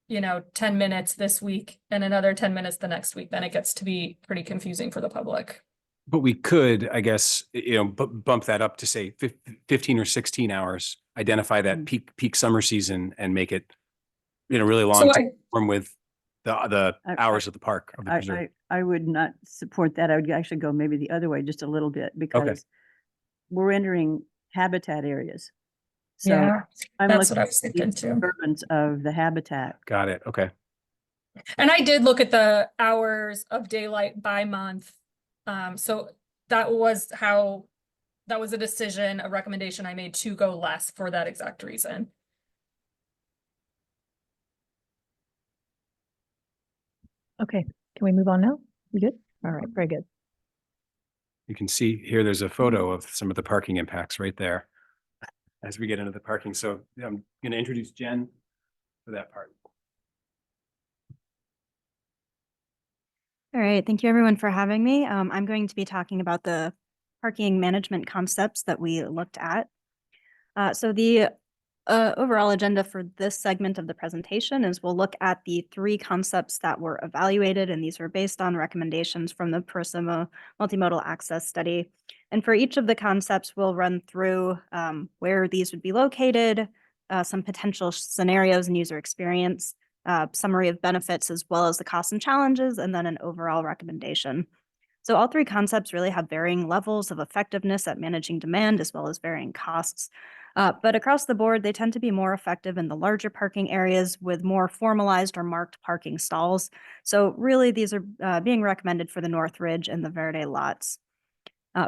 H: minutes this week and another 10 minutes the next week, then it gets to be pretty confusing for the public.
G: But we could, I guess, bump that up to say 15 or 16 hours, identify that peak summer season and make it, really long
H: So
G: to form with the hours of the park. Of the preserve.
E: I would not support that. I would actually go maybe the other way just a little bit, because we're entering habitat areas. So
H: yeah,
E: I'm
H: that's
E: looking
H: what I was
E: at the
H: thinking too.
E: disturbance of the habitat.
G: Got it. Okay.
H: And I did look at the hours of daylight by month. So that was a decision, a recommendation I made to go less for that exact reason.
A: Okay, can we move on now? You good? All right, very good.
G: You can see here, there's a photo of some of the parking impacts right there as we get into the parking. So I'm going to introduce Jen for that part.
K: All right, thank you everyone for having me. I'm going to be talking about the parking management concepts that we looked at. So the overall agenda for this segment of the presentation is we'll look at the 3 concepts that were evaluated, and these were based on recommendations from the Persimmon Multimodal Access Study. And for each of the concepts, we'll run through where these would be located, some potential scenarios and user experience, summary of benefits, as well as the costs and challenges, and then an overall recommendation. So all 3 concepts really have varying levels of effectiveness at managing demand, as well as varying costs. But across the board, they tend to be more effective in the larger parking areas with more formalized or marked parking stalls. So really, these are being recommended for the North Ridge and the Verde lots.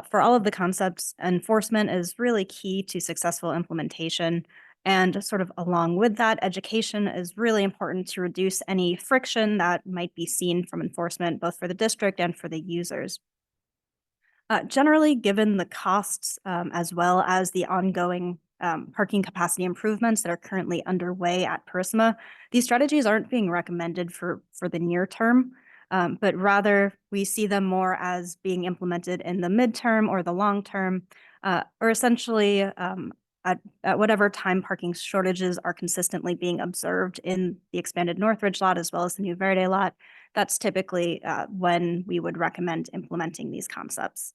K: For all of the concepts, enforcement is really key to successful implementation. And sort of along with that, education is really important to reduce any friction that might be seen from enforcement, both for the district and for the users. Generally, given the costs, as well as the ongoing parking capacity improvements that are currently underway at Persimmon, these strategies aren't being recommended for the near term. but rather we see them more as being implemented in the midterm or the long term, or essentially at whatever time parking shortages are consistently being observed in the expanded Northridge lot as well as the New Verde lot. That's typically when we would recommend implementing these concepts.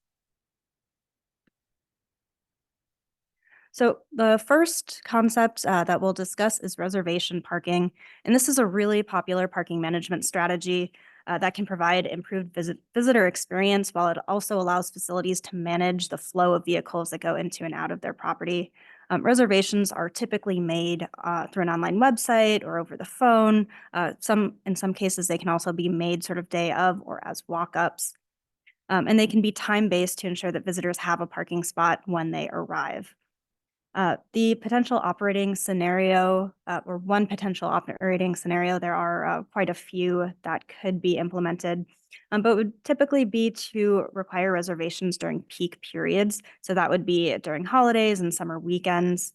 K: So the first concept that we'll discuss is reservation parking. And this is a really popular parking management strategy that can provide improved visitor experience while it also allows facilities to manage the flow of vehicles that go into and out of their property. Reservations are typically made through an online website or over the phone. In some cases, they can also be made sort of day of or as walk-ups. And they can be time-based to ensure that visitors have a parking spot when they arrive. The potential operating scenario, or one potential operating scenario, there are quite a few that could be implemented, but would typically be to require reservations during peak periods. So that would be during holidays and summer weekends.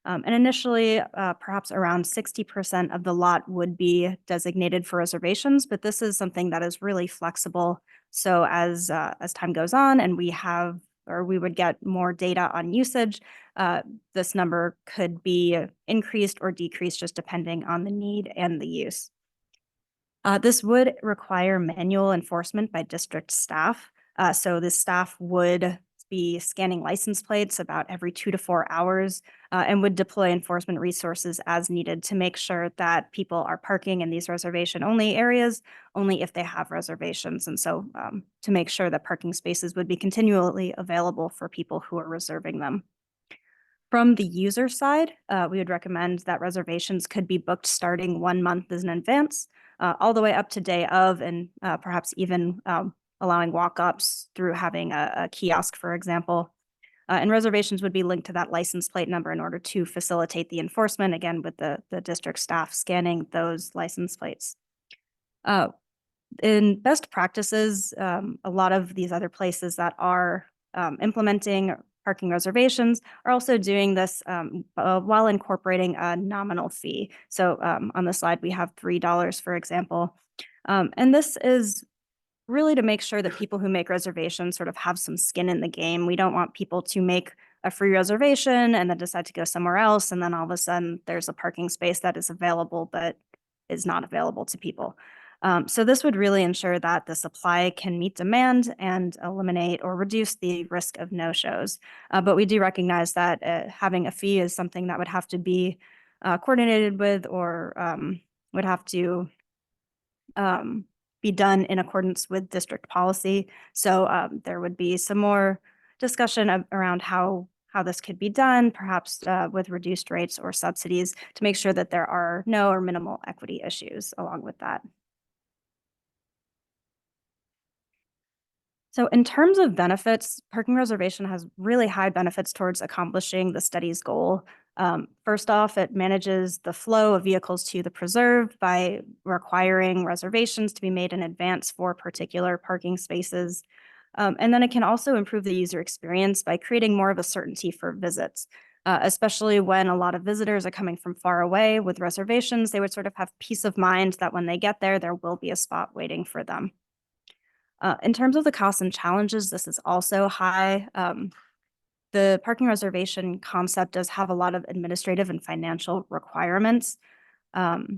K: And initially, perhaps around 60% of the lot would be designated for reservations, but this is something that is really flexible. So as time goes on and we would get more data on usage, this number could be increased or decreased just depending on the need and the use. This would require manual enforcement by district staff. So the staff would be scanning license plates about every 2 to 4 hours and would deploy enforcement resources as needed to make sure that people are parking in these reservation-only areas only if they have reservations. And so to make sure that parking spaces would be continually available for people who are reserving them. From the user side, we would recommend that reservations could be booked starting 1 month in advance, all the way up to day of, and perhaps even allowing walk-ups through having a kiosk, for example. And reservations would be linked to that license plate number in order to facilitate the enforcement, again, with the district staff scanning those license plates. In best practices, a lot of these other places that are implementing parking reservations are also doing this while incorporating a nominal fee. So on the slide, we have $3, for example. And this is really to make sure that people who make reservations sort of have some skin in the game. We don't want people to make a free reservation and then decide to go somewhere else, and then all of a sudden there's a parking space that is available but is not available to people. So this would really ensure that the supply can meet demand and eliminate or reduce the risk of no-shows. But we do recognize that having a fee is something that would have to be coordinated with or would have to be done in accordance with district policy. So there would be some more discussion around how this could be done, perhaps with reduced rates or subsidies to make sure that there are no or minimal equity issues along with that. So in terms of benefits, parking reservation has really high benefits towards accomplishing the study's goal. First off, it manages the flow of vehicles to the preserve by requiring reservations to be made in advance for particular parking spaces. And then it can also improve the user experience by creating more of a certainty for visits, especially when a lot of visitors are coming from far away. With reservations, they would sort of have peace of mind that when they get there will be a spot waiting for them. In terms of the costs and challenges, this is also high. The parking reservation concept does have a lot of administrative and financial requirements. So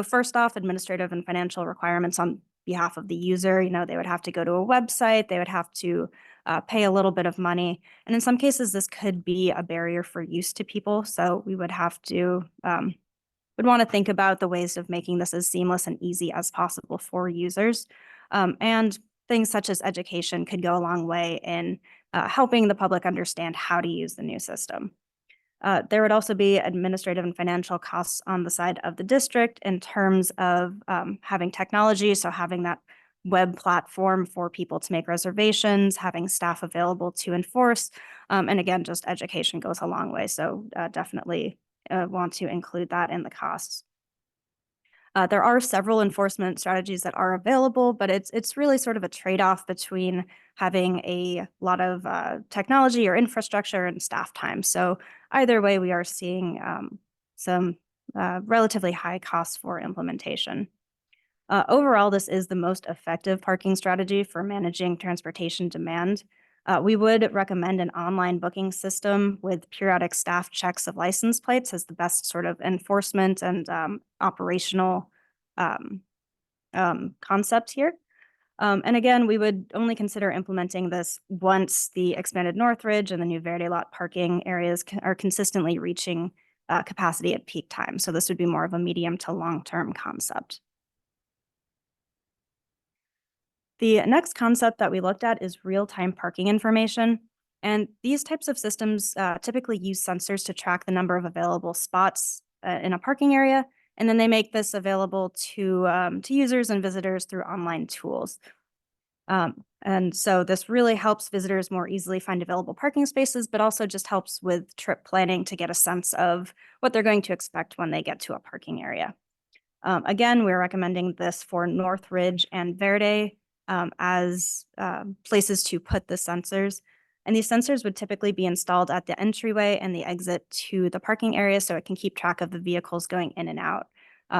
K: first off, administrative and financial requirements on behalf of the user, they would have to go to a website, they would have to pay a little bit of money. And in some cases, this could be a barrier for use to people. So we would have to, would want to think about the ways of making this as seamless and easy as possible for users. And things such as education could go a long way in helping the public understand how to use the new system. There would also be administrative and financial costs on the side of the district in terms of having technology, so having that web platform for people to make reservations, having staff available to enforce, and again, just education goes a long way, so definitely want to include that in the costs. There are several enforcement strategies that are available, but it's really sort of a trade-off between having a lot of technology or infrastructure and staff time. So either way, we are seeing some relatively high costs for implementation. Overall, this is the most effective parking strategy for managing transportation demand. We would recommend an online booking system with periodic staff checks of license plates as the best sort of enforcement and operational concept here. And again, we would only consider implementing this once the expanded Northridge and the new Verde Lot parking areas are consistently reaching capacity at peak time. So this would be more of a medium to long-term concept. The next concept that we looked at is real-time parking information. And these types of systems typically use sensors to track the number of available spots in a parking area. And then they make this available to users and visitors through online tools. And so this really helps visitors more easily find available parking spaces, but also just helps with trip planning to get a sense of what they're going to expect when they get to a parking area. Again, we're recommending this for Northridge and Verde as places to put the sensors. And these sensors would typically be installed at the entryway and the exit to the parking area so it can keep track of the vehicles going in and out.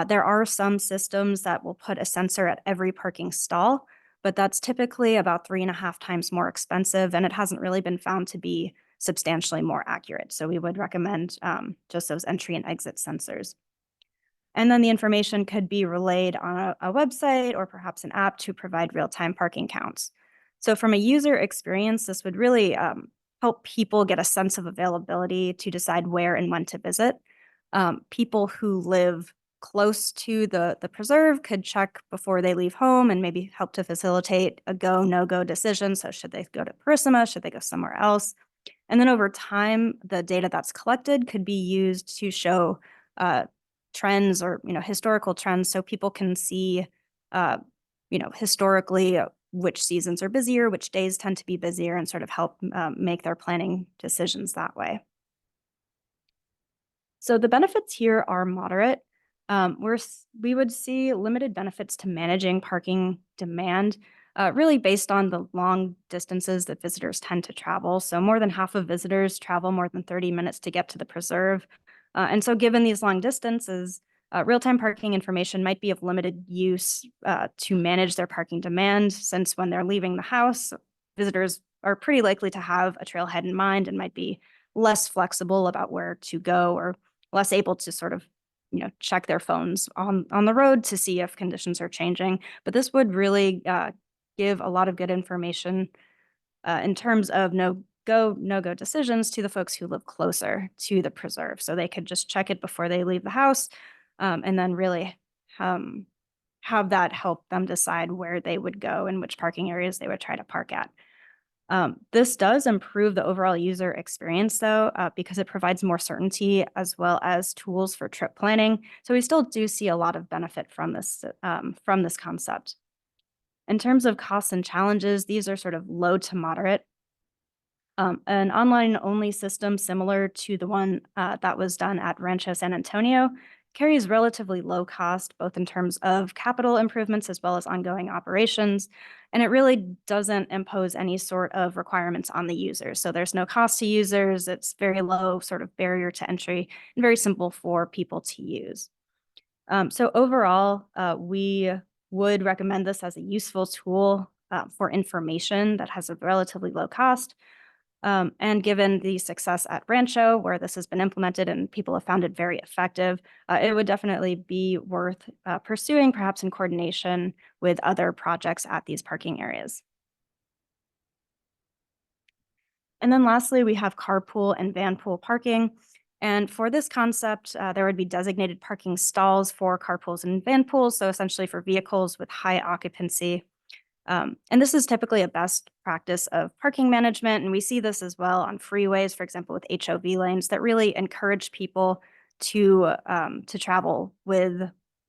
K: There are some systems that will put a sensor at every parking stall, but that's typically about 3.5 times more expensive, and it hasn't really been found to be substantially more accurate. So we would recommend just those entry and exit sensors. And then the information could be relayed on a website or perhaps an app to provide real-time parking counts. So from a user experience, this would really help people get a sense of availability to decide where and when to visit. People who live close to the preserve could check before they leave home and maybe help to facilitate a go, no-go decision. So should they go to Parissima? Should they go somewhere else? And then over time, the data that's collected could be used to show trends or historical trends, so people can see historically which seasons are busier, which days tend to be busier, and sort of help make their planning decisions that way. So the benefits here are moderate. We would see limited benefits to managing parking demand, really based on the long distances that visitors tend to travel. So more than half of visitors travel more than 30 minutes to get to the preserve. And so given these long distances, real-time parking information might be of limited use to manage their parking demand, since when they're leaving the house, visitors are pretty likely to have a trailhead in mind and might be less flexible about where to go, or less able to sort of check their phones on the road to see if conditions are changing. But this would really give a lot of good information in terms of no-go decisions to the folks who live closer to the preserve. So they could just check it before they leave the house, and then really have that help them decide where they would go and which parking areas they would try to park at. This does improve the overall user experience, though, because it provides more certainty as well as tools for trip planning. So we still do see a lot of benefit from this concept. In terms of costs and challenges, these are sort of low to moderate. An online-only system similar to the one that was done at Rancho San Antonio carries relatively low cost, both in terms of capital improvements as well as ongoing operations. And it really doesn't impose any sort of requirements on the users. So there's no cost to users. It's very low sort of barrier to entry and very simple for people to use. So overall, we would recommend this as a useful tool for information that has a relatively low cost. And given the success at Rancho, where this has been implemented and people have found it very effective, it would definitely be worth pursuing, perhaps in coordination with other projects at these parking areas. And then lastly, we have carpool and vanpool parking. And for this concept, there would be designated parking stalls for carpools and vanpools, so essentially for vehicles with high occupancy. And this is typically a best practice of parking management, and we see this as well on freeways, for example, with HOV lanes that really encourage people to travel with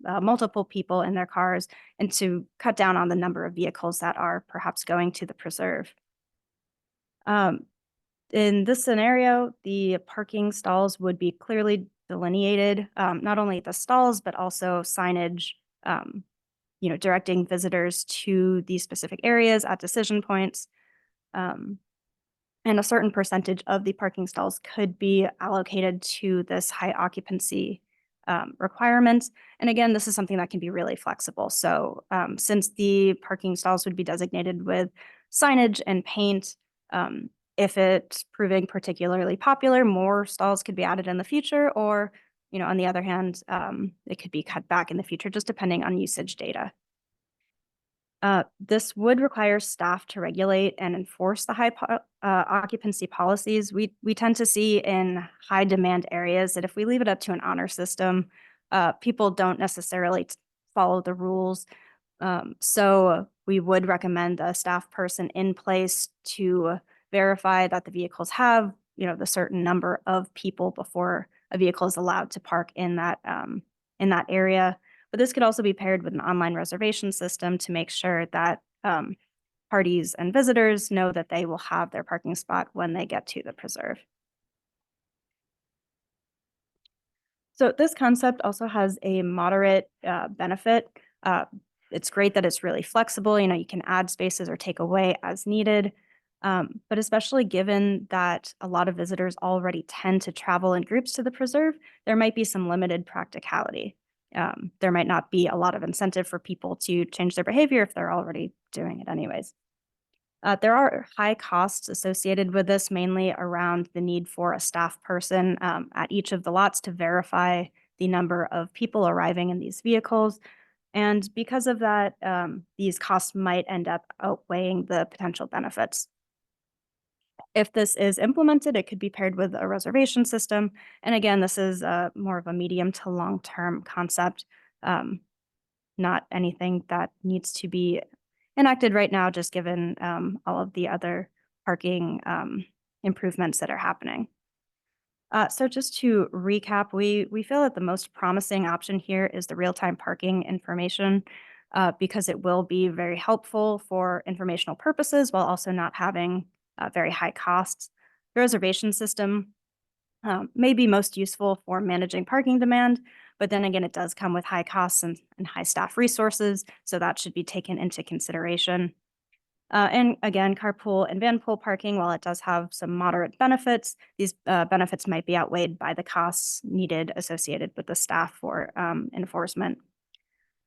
K: multiple people in their cars and to cut down on the number of vehicles that are perhaps going to the preserve. In this scenario, the parking stalls would be clearly delineated, not only the stalls, but also signage directing visitors to these specific areas at decision points. And a certain percentage of the parking stalls could be allocated to this high occupancy requirements. And again, this is something that can be really flexible. So since the parking stalls would be designated with signage and paint, if it's proving particularly popular, more stalls could be added in the future, or, on the other hand, it could be cut back in the future, just depending on usage data. This would require staff to regulate and enforce the high occupancy policies. We tend to see in high demand areas that if we leave it up to an honor system, people don't necessarily follow the rules. So we would recommend a staff person in place to verify that the vehicles have, the certain number of people before a vehicle is allowed to park in that area. But this could also be paired with an online reservation system to make sure that parties and visitors know that they will have their parking spot when they get to the preserve. So this concept also has a moderate benefit. It's great that it's really flexible. You can add spaces or take away as needed. But especially given that a lot of visitors already tend to travel in groups to the preserve, there might be some limited practicality. There might not be a lot of incentive for people to change their behavior if they're already doing it anyways. There are high costs associated with this, mainly around the need for a staff person at each of the lots to verify the number of people arriving in these vehicles. And because of that, these costs might end up outweighing the potential benefits. If this is implemented, it could be paired with a reservation system. And again, this is more of a medium to long-term concept, not anything that needs to be enacted right now, just given all of the other parking improvements that are happening. So just to recap, we feel that the most promising option here is the real-time parking information because it will be very helpful for informational purposes while also not having very high costs. The reservation system may be most useful for managing parking demand, but then again, it does come with high costs and high staff resources, so that should be taken into consideration. And again, carpool and van pool parking, while it does have some moderate benefits, these benefits might be outweighed by the costs needed associated with the staff for enforcement.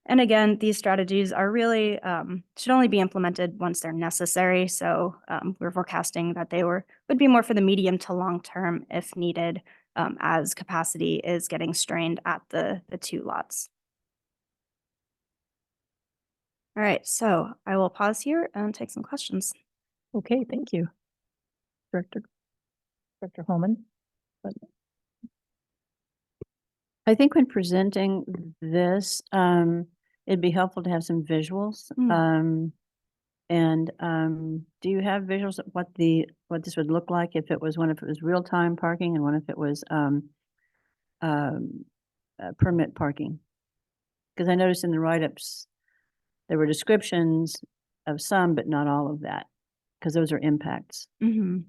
K: And again, these strategies are really, should only be implemented once they're necessary. So we're forecasting that they would be more for the medium to long term if needed, as capacity is getting strained at the two lots. All right, so I will pause here and take some questions.
A: Okay, thank you. Director Holman.
E: I think when presenting this, it'd be helpful to have some visuals. Do you have visuals of what this would look like if it was real-time parking and one if it was permit parking? Because I noticed in the write-ups, there were descriptions of some, but not all of that, because those are impacts.
G: If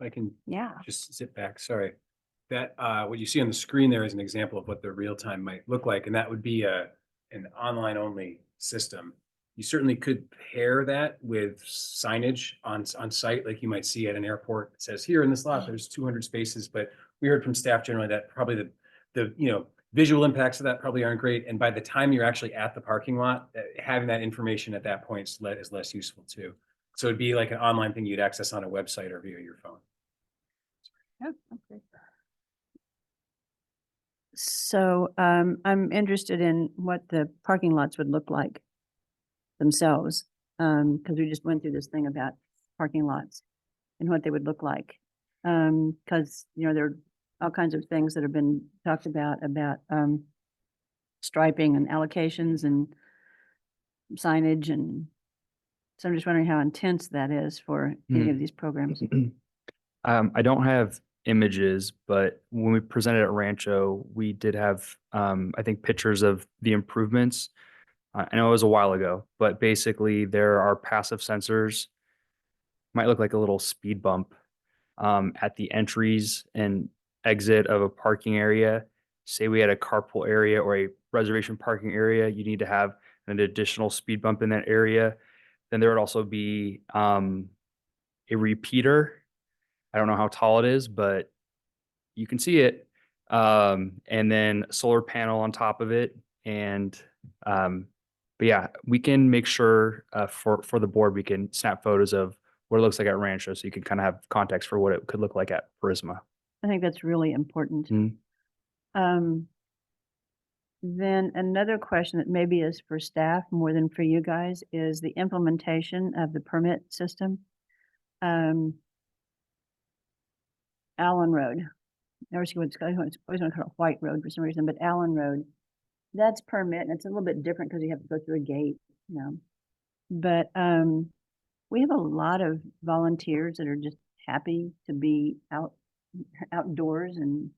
G: I can
K: Yeah.
G: just sit back, sorry. That what you see on the screen there is an example of what the real time might look like, and that would be an online only system. You certainly could pair that with signage on site, like you might see at an airport. It says here in this lot, there's 200 spaces, but we heard from staff generally that probably the visual impacts of that probably aren't great. And by the time you're actually at the parking lot, having that information at that point is less useful too. So it'd be like an online thing you'd access on a website or via your phone.
K: Yeah, okay.
E: So I'm interested in what the parking lots would look like themselves, because we just went through this thing about parking lots and what they would look like. Because there are all kinds of things that have been talked about striping and allocations and signage, and so I'm just wondering how intense that is for any of these programs.
F: I don't have images, but when we presented at Rancho, we did have, I think, pictures of the improvements. I know it was a while ago, but basically there are passive sensors, might look like a little speed bump at the entries and exit of a parking area. Say we had a carpool area or a reservation parking area, you need to have an additional speed bump in that area. Then there would also be a repeater. I don't know how tall it is, but you can see it. and then solar panel on top of it. And, but yeah, we can make sure, for the board, we can snap photos of what it looks like at Rancho, so you can kind of have context for what it could look like at Prisma.
E: I think that's really important.
F: Mhm.
E: Then another question that maybe is for staff more than for you guys is the implementation of the permit system. Allen Road. Never see what's going on. It's always want to call it White Road for some reason, but Allen Road, that's permit, and it's a little bit different because you have to go through a gate, you know. But we have a lot of volunteers that are just happy to be outdoors and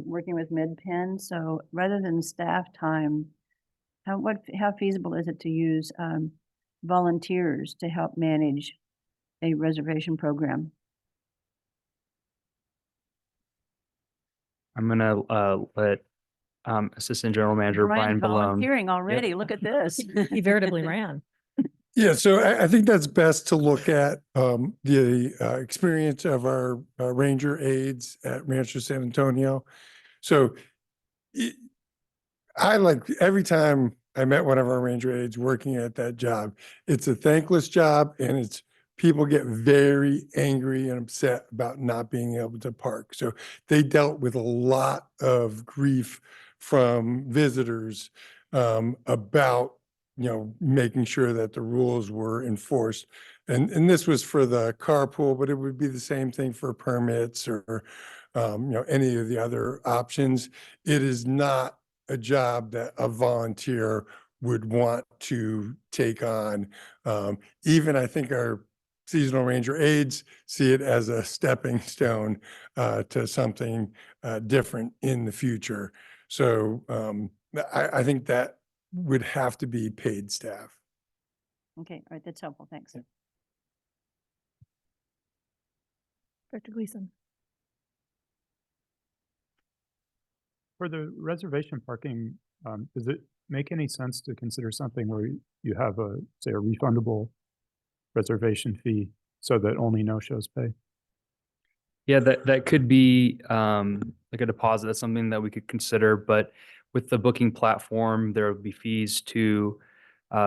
E: working with Midpen. So rather than staff time, how feasible is it to use volunteers to help manage a reservation program?
F: I'm gonna let Assistant General Manager Brian Balone.
E: Volunteering already. Look at this.
A: He veritably ran.
L: Yeah, so I think that's best to look at the experience of our ranger aides at Rancho San Antonio. So I like every time I met one of our ranger aides working at that job, it's a thankless job, and it's people get very angry and upset about not being able to park. So they dealt with a lot of grief from visitors about making sure that the rules were enforced. And this was for the carpool, but it would be the same thing for permits or, any of the other options. It is not a job that a volunteer would want to take on. Even I think our seasonal ranger aides see it as a stepping stone to something different in the future. So I think that would have to be paid staff.
E: Okay, all right, that's helpful. Thanks.
A: Dr. Gleason.
C: For the reservation parking, does it make any sense to consider something where you have say a refundable reservation fee so that only no-shows pay?
F: Yeah, that could be like a deposit. That's something that we could consider, but with the booking platform, there would be fees to, you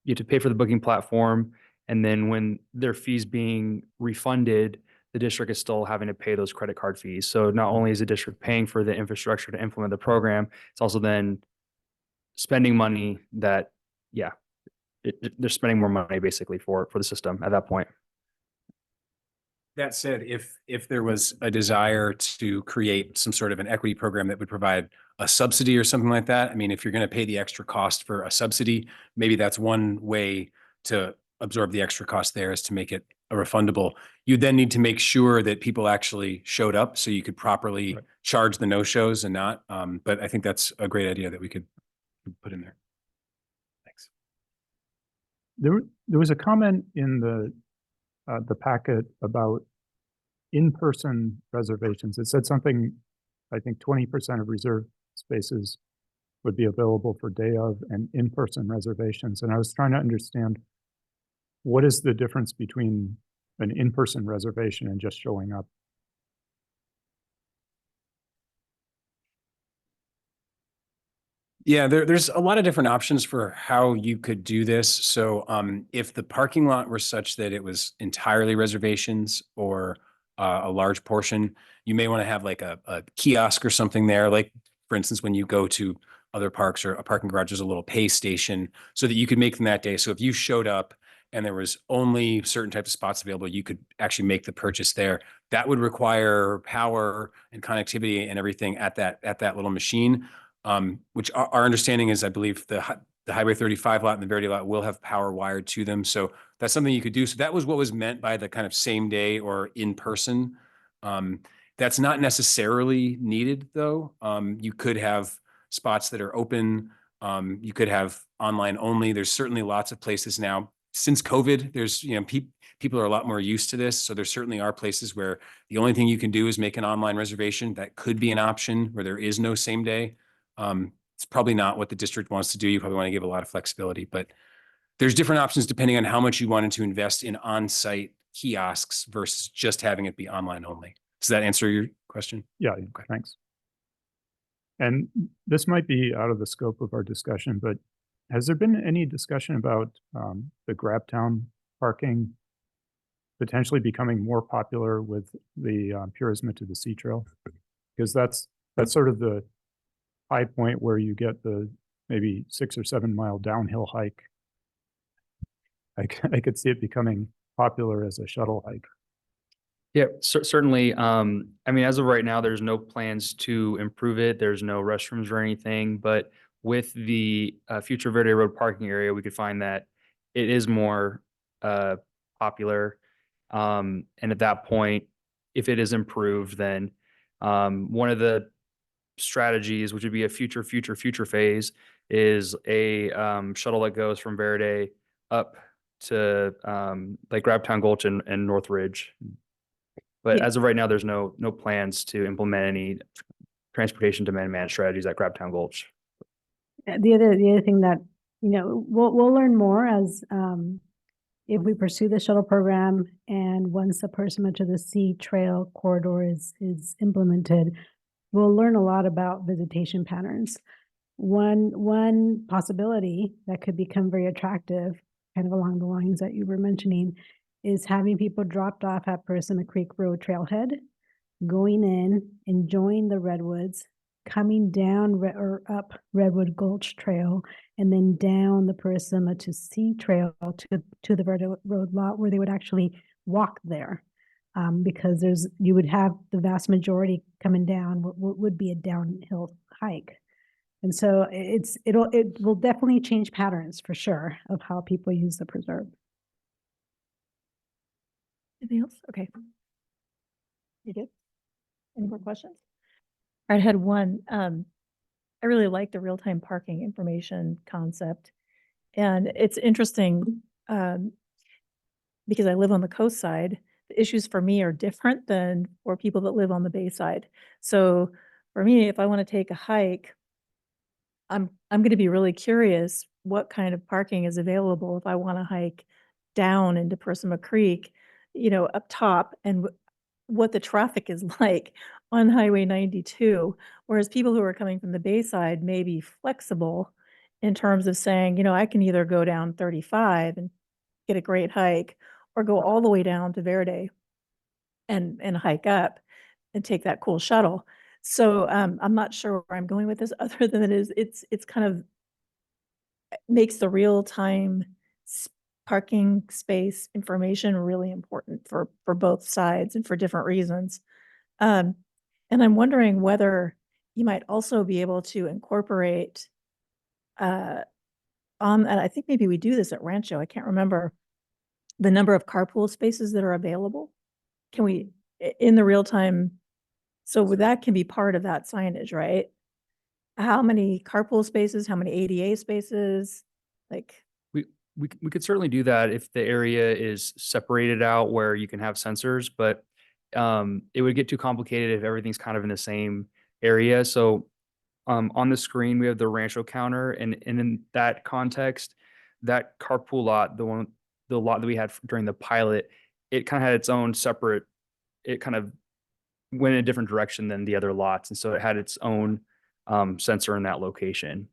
F: have to pay for the booking platform. And then when their fees being refunded, the district is still having to pay those credit card fees. So not only is the district paying for the infrastructure to implement the program, it's also then spending money that, yeah, they're spending more money basically for the system at that point.
G: That said, if there was a desire to create some sort of an equity program that would provide a subsidy or something like that, I mean, if you're going to pay the extra cost for a subsidy, maybe that's one way to absorb the extra cost there, is to make it a refundable. You then need to make sure that people actually showed up so you could properly charge the no-shows and not. But I think that's a great idea that we could put in there. Thanks.
C: There was a comment in the packet about in-person reservations. It said something, I think 20% of reserved spaces would be available for day of and in-person reservations. And I was trying to understand, what is the difference between an in-person reservation and just showing up?
G: Yeah, there's a lot of different options for how you could do this. So if the parking lot were such that it was entirely reservations or a large portion, you may want to have like a kiosk or something there. Like, for instance, when you go to other parks or a parking garage, there's a little pay station so that you could make them that day. So if you showed up and there was only certain types of spots available, you could actually make the purchase there. That would require power and connectivity and everything at that little machine. Which our understanding is, I believe the Highway 35 lot and the Verity lot will have power wired to them. So that's something you could do. So that was what was meant by the kind of same day or in person. That's not necessarily needed though. You could have spots that are open. You could have online only. There's certainly lots of places now. Since COVID, there's, people are a lot more used to this. So there certainly are places where the only thing you can do is make an online reservation. That could be an option where there is no same day. It's probably not what the district wants to do. You probably want to give a lot of flexibility, but there's different options depending on how much you wanted to invest in on-site kiosks versus just having it be online only. Does that answer your question?
C: Yeah, thanks. And this might be out of the scope of our discussion, but has there been any discussion about the Grabtown parking potentially becoming more popular with the Purisma to the Sea Trail? Because that's sort of the high point where you get the maybe 6 or 7 mile downhill hike. I could see it becoming popular as a shuttle hike.
F: Yeah, certainly. I mean, as of right now, there's no plans to improve it. There's no restrooms or anything, but with the future Verde Road parking area, we could find that it is more popular. And at that point, if it is improved, then one of the strategies, which would be a future phase, is a shuttle that goes from Verde up to like Grabtown Gulch and North Ridge. But
D: Yeah.
F: as of right now, there's no plans to implement any transportation demand management strategies at Grabtown Gulch.
D: The other thing that, we'll learn more as, if we pursue the shuttle program and once the Purisma to the Sea Trail corridor is implemented, we'll learn a lot about visitation patterns. One possibility that could become very attractive, kind of along the lines that you were mentioning, is having people dropped off at Purisma Creek Road trailhead, going in, enjoying the redwoods, coming down or up Redwood Gulch Trail, and then down the Purisma to Sea Trail to the Verde Road lot where they would actually walk there. Because you would have the vast majority coming down would be a downhill hike. And so it will definitely change patterns for sure of how people use the preserve.
A: Anything else? Okay. You good? Any more questions? I had one. I really like the real-time parking information concept. And it's interesting because I live on the coast side. The issues for me are different than for people that live on the bay side. So for me, if I want to take a hike, I'm going to be really curious what kind of parking is available if I want to hike down into Purisma Creek, up top, and what the traffic is like on Highway 92. Whereas people who are coming from the Bayside may be flexible in terms of saying, I can either go down 35 and get a great hike or go all the way down to Verde and hike up and take that cool shuttle. So I'm not sure where I'm going with this other than it's kind of makes the real time parking space information really important for both sides and for different reasons. And I'm wondering whether you might also be able to incorporate and I think maybe we do this at Rancho, I can't remember the number of carpool spaces that are available. Can we, in the real time, so that can be part of that signage, right? How many carpool spaces, how many ADA spaces, like.
F: We could certainly do that if the area is separated out where you can have sensors, but it would get too complicated if everything's kind of in the same area. So on the screen, we have the Rancho counter, and in that context, that carpool lot, the lot that we had during the pilot, it kind of had its own separate, it kind of went in a different direction than the other lots. And so it had its own sensor in that location.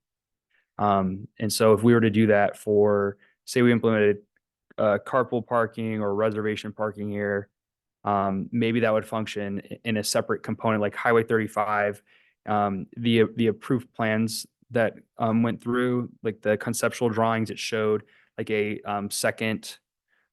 F: And so if we were to do that for, say we implemented carpool parking or reservation parking here, maybe that would function in a separate component like Highway 35. The approved plans that went through, like the conceptual drawings, it showed like a second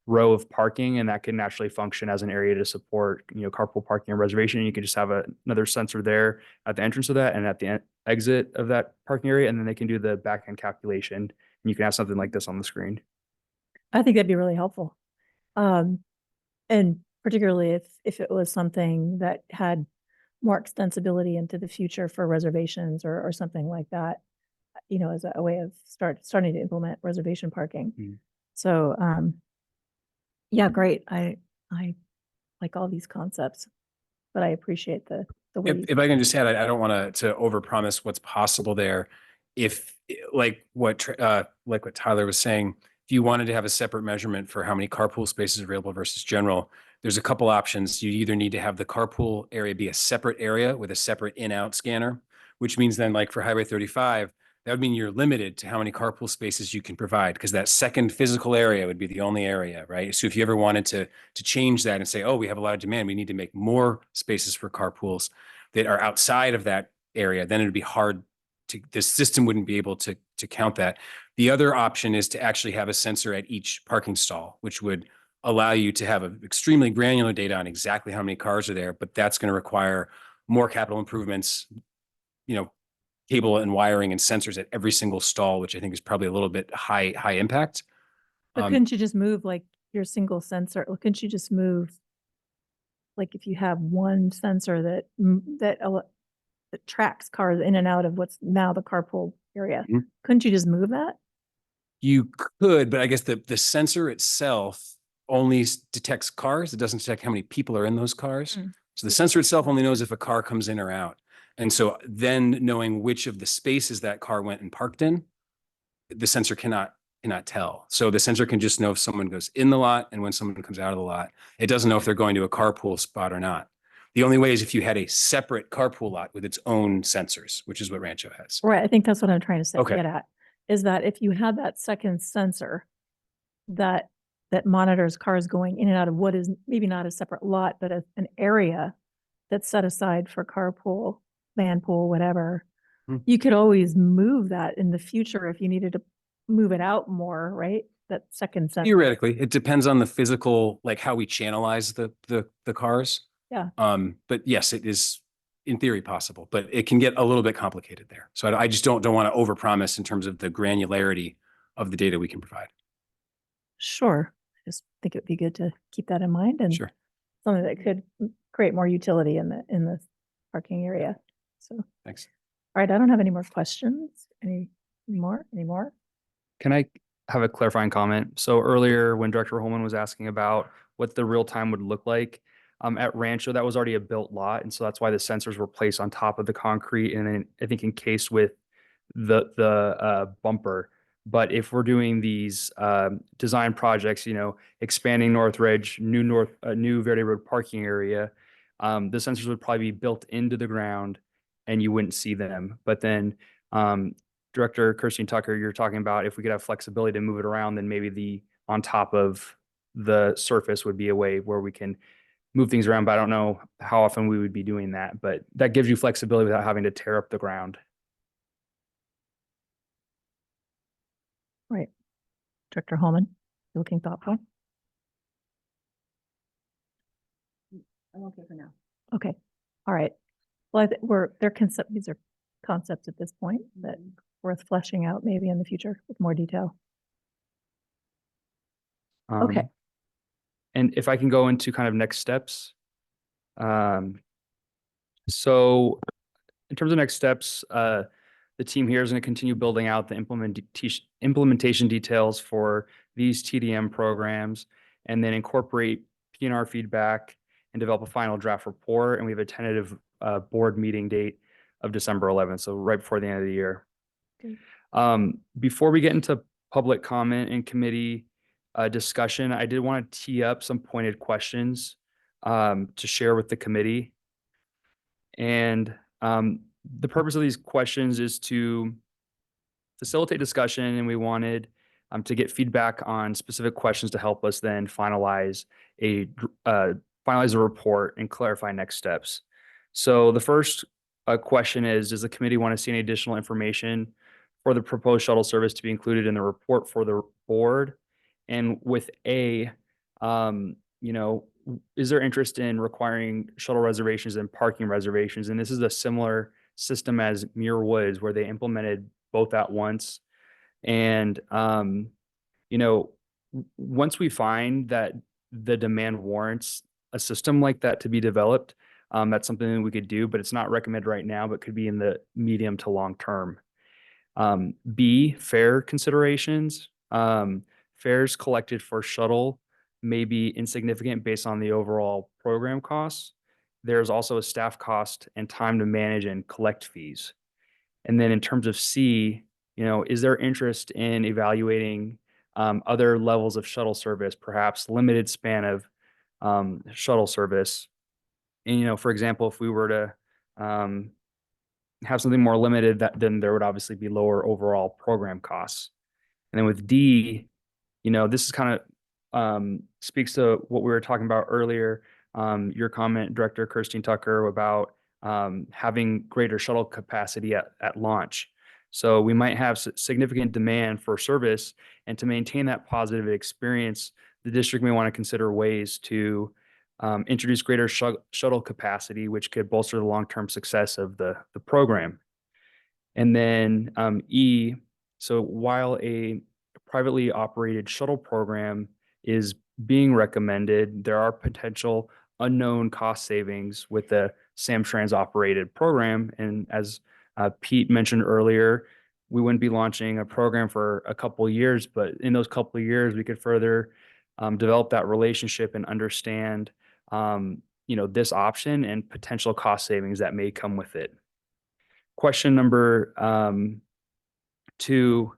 F: row of parking, and that can naturally function as an area to support, carpool parking and reservation. And you could just have another sensor there at the entrance of that and at the exit of that parking area, and then they can do the back end calculation, and you can have something like this on the screen.
A: I think that'd be really helpful. And particularly if it was something that had more extensibility into the future for reservations or something like that, as a way of starting to implement reservation parking.
F: Mm.
A: So, yeah, great. I like all these concepts, but I appreciate the way.
G: If I can just add, I don't want to overpromise what's possible there. If like what Tyler was saying, if you wanted to have a separate measurement for how many carpool spaces are available versus general, there's a couple options. You either need to have the carpool area be a separate area with a separate in-out scanner, which means then like for Highway 35, that would mean you're limited to how many carpool spaces you can provide because that second physical area would be the only area, right? So if you ever wanted to change that and say, oh, we have a lot of demand, we need to make more spaces for carpools that are outside of that area, then it'd be hard to, the system wouldn't be able to count that. The other option is to actually have a sensor at each parking stall, which would allow you to have extremely granular data on exactly how many cars are there, but that's going to require more capital improvements, you know, cable and wiring and sensors at every single stall, which I think is probably a little bit high impact.
A: But couldn't you just move like your single sensor? Or couldn't you just move, like if you have one sensor that tracks cars in and out of what's now the carpool area?
G: Mhm.
A: Couldn't you just move that?
G: You could, but I guess the sensor itself only detects cars. It doesn't detect how many people are in those cars.
A: Mm.
G: So the sensor itself only knows if a car comes in or out. And so then knowing which of the spaces that car went and parked in, the sensor cannot tell. So the sensor can just know if someone goes in the lot and when someone comes out of the lot. It doesn't know if they're going to a carpool spot or not. The only way is if you had a separate carpool lot with its own sensors, which is what Rancho has.
A: Right. I think that's what I'm trying to say,
G: Okay.
A: get at, is that if you had that second sensor that monitors cars going in and out of what is maybe not a separate lot, but an area that's set aside for carpool, van pool, whatever, you could always move that in the future if you needed to move it out more, right? That second sensor.
G: Theoretically, it depends on the physical, like how we channelize the cars.
A: Yeah.
G: But yes, it is in theory possible, but it can get a little bit complicated there. So I just don't want to overpromise in terms of the granularity of the data we can provide.
A: Sure. I just think it'd be good to keep that in mind and
G: Sure.
A: something that could create more utility in the parking area. So, all
G: Thanks.
A: right, I don't have any more questions. Any more?
F: Can I have a clarifying comment? So earlier when Director Holman was asking about what the real time would look like, at Rancho, that was already a built lot. And so that's why the sensors were placed on top of the concrete and then I think encased with the bumper. But if we're doing these design projects, expanding Northridge, new Verde Road parking area, the sensors would probably be built into the ground and you wouldn't see them. But then Director Kirsten Tucker, you're talking about if we could have flexibility to move it around, then maybe the on top of the surface would be a way where we can move things around. But I don't know how often we would be doing that, but that gives you flexibility without having to tear up the ground.
A: Right. Director Holman, you looking thoughtful?
B: I'm okay for now.
A: Okay. All right. Well, these are concepts at this point that worth fleshing out maybe in the future with more detail. Okay.
F: And if I can go into kind of next steps. So in terms of next steps, the team here is going to continue building out the implementation details for these TDM programs and then incorporate P&R feedback and develop a final draft report. And we have a tentative board meeting date of December 11th, so right before the end of the year.
A: Okay.
F: Before we get into public comment and committee discussion, I did want to tee up some pointed questions to share with the committee. And the purpose of these questions is to facilitate discussion, and we wanted to get feedback on specific questions to help us then finalize a report and clarify next steps. So the first question is, does the committee want to see any additional information for the proposed shuttle service to be included in the report for the board? And with A, is there interest in requiring shuttle reservations and parking reservations? And this is a similar system as Muir Woods, where they implemented both at once. And, once we find that the demand warrants a system like that to be developed, that's something that we could do, but it's not recommended right now, but could be in the medium to long term. B, fare considerations. Fares collected for shuttle may be insignificant based on the overall program costs. There's also a staff cost and time to manage and collect fees. And then in terms of C, is there interest in evaluating other levels of shuttle service, perhaps limited span of shuttle service. And, you know, for example, if we were to have something more limited, then there would obviously be lower overall program costs. And then with D, you know, this is kind of speaks to what we were talking about earlier. Your comment, Director Kirstine Tucker, about having greater shuttle capacity at launch. So we might have significant demand for service, and to maintain that positive experience, the district may want to consider ways to introduce greater shuttle capacity, which could bolster the long-term success of the program. And then E, so while a privately operated shuttle program is being recommended, there are potential unknown cost savings with the Samtrans operated program. And as Pete mentioned earlier, we wouldn't be launching a program for a couple of years, but in those couple of years, we could further develop that relationship and understand, you know, this option and potential cost savings that may come with it. Question number 2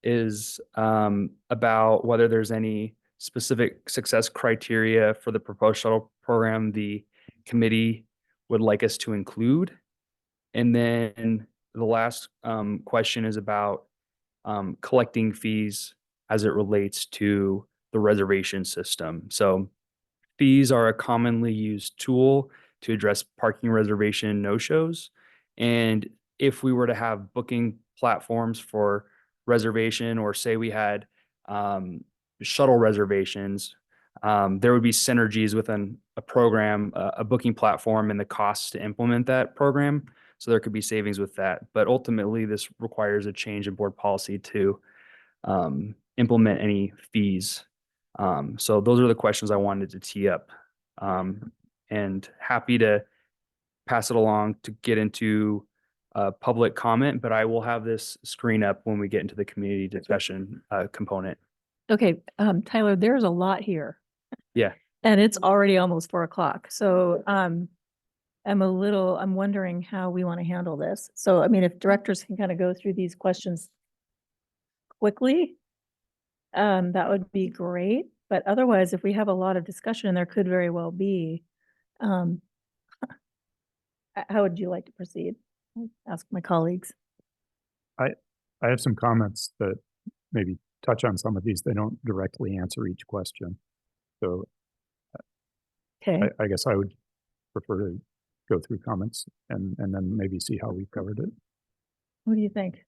F: is about whether there's any specific success criteria for the proposed shuttle program the committee would like us to include. And then the last question is about collecting fees as it relates to the reservation system. So fees are a commonly used tool to address parking reservation no-shows. And if we were to have booking platforms for reservation, or say we had shuttle reservations, there would be synergies within a program, a booking platform, and the costs to implement that program. So there could be savings with that. But ultimately, this requires a change in board policy to implement any fees. So those are the questions I wanted to tee up, and happy to pass it along to get into public comment, but I will have this screen up when we get into the community discussion component.
A: Okay, Tyler, there's a lot here.
F: Yeah.
A: And it's already almost 4 o'clock. So I'm wondering how we want to handle this. So, I mean, if directors can kind of go through these questions quickly, that would be great. But otherwise, if we have a lot of discussion, there could very well be, how would you like to proceed? Ask my colleagues.
C: I have some comments that maybe touch on some of these. They don't directly answer each question. So
A: Okay,
C: I guess I would prefer to go through comments and then maybe see how we've covered it.
A: what do you think?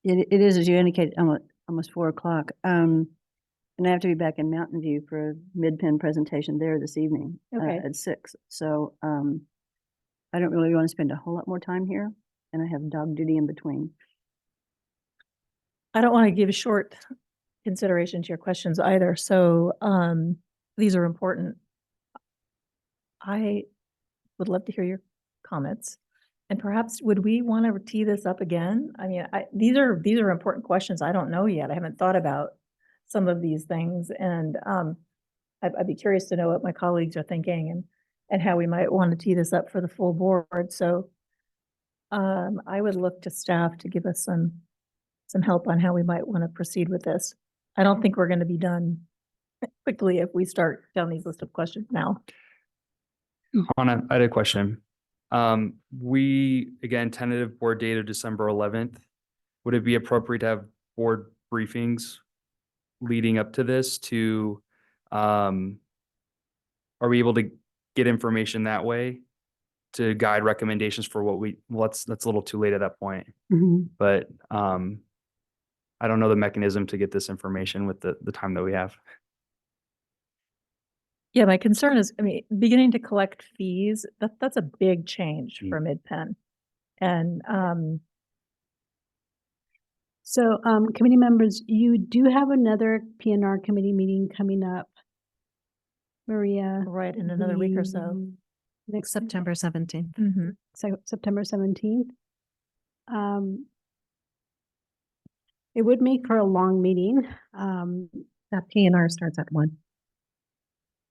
E: It is, as you indicated, almost 4 o'clock. And I have to be back in Mountain View for a Midpen presentation there this evening
A: Okay.
E: at 6. So I don't really want to spend a whole lot more time here, and I have dog duty in between.
A: I don't want to give short consideration to your questions either. So these are important. I would love to hear your comments. And perhaps would we want to tee this up again? I mean, these are important questions. I don't know yet. I haven't thought about some of these things, and I'd be curious to know what my colleagues are thinking and how we might want to tee this up for the full board. So I would look to staff to give us some help on how we might want to proceed with this. I don't think we're going to be done quickly if we start down these list of questions now.
F: Hannah, I had a question. We, again, tentative board date of December 11th. Would it be appropriate to have board briefings leading up to this to, are we able to get information that way to guide recommendations for what that's a little too late at that point. But I don't know the mechanism to get this information with the time that we have.
A: Yeah, my concern is, I mean, beginning to collect fees, that's a big change for Midpen. And
D: So, committee members, you do have another PNR committee meeting coming up, Maria.
A: right, in another week or so.
D: the Next
B: September 17th.
A: Mhm.
D: September 17th. It would make for a long meeting.
B: That PNR starts at 1.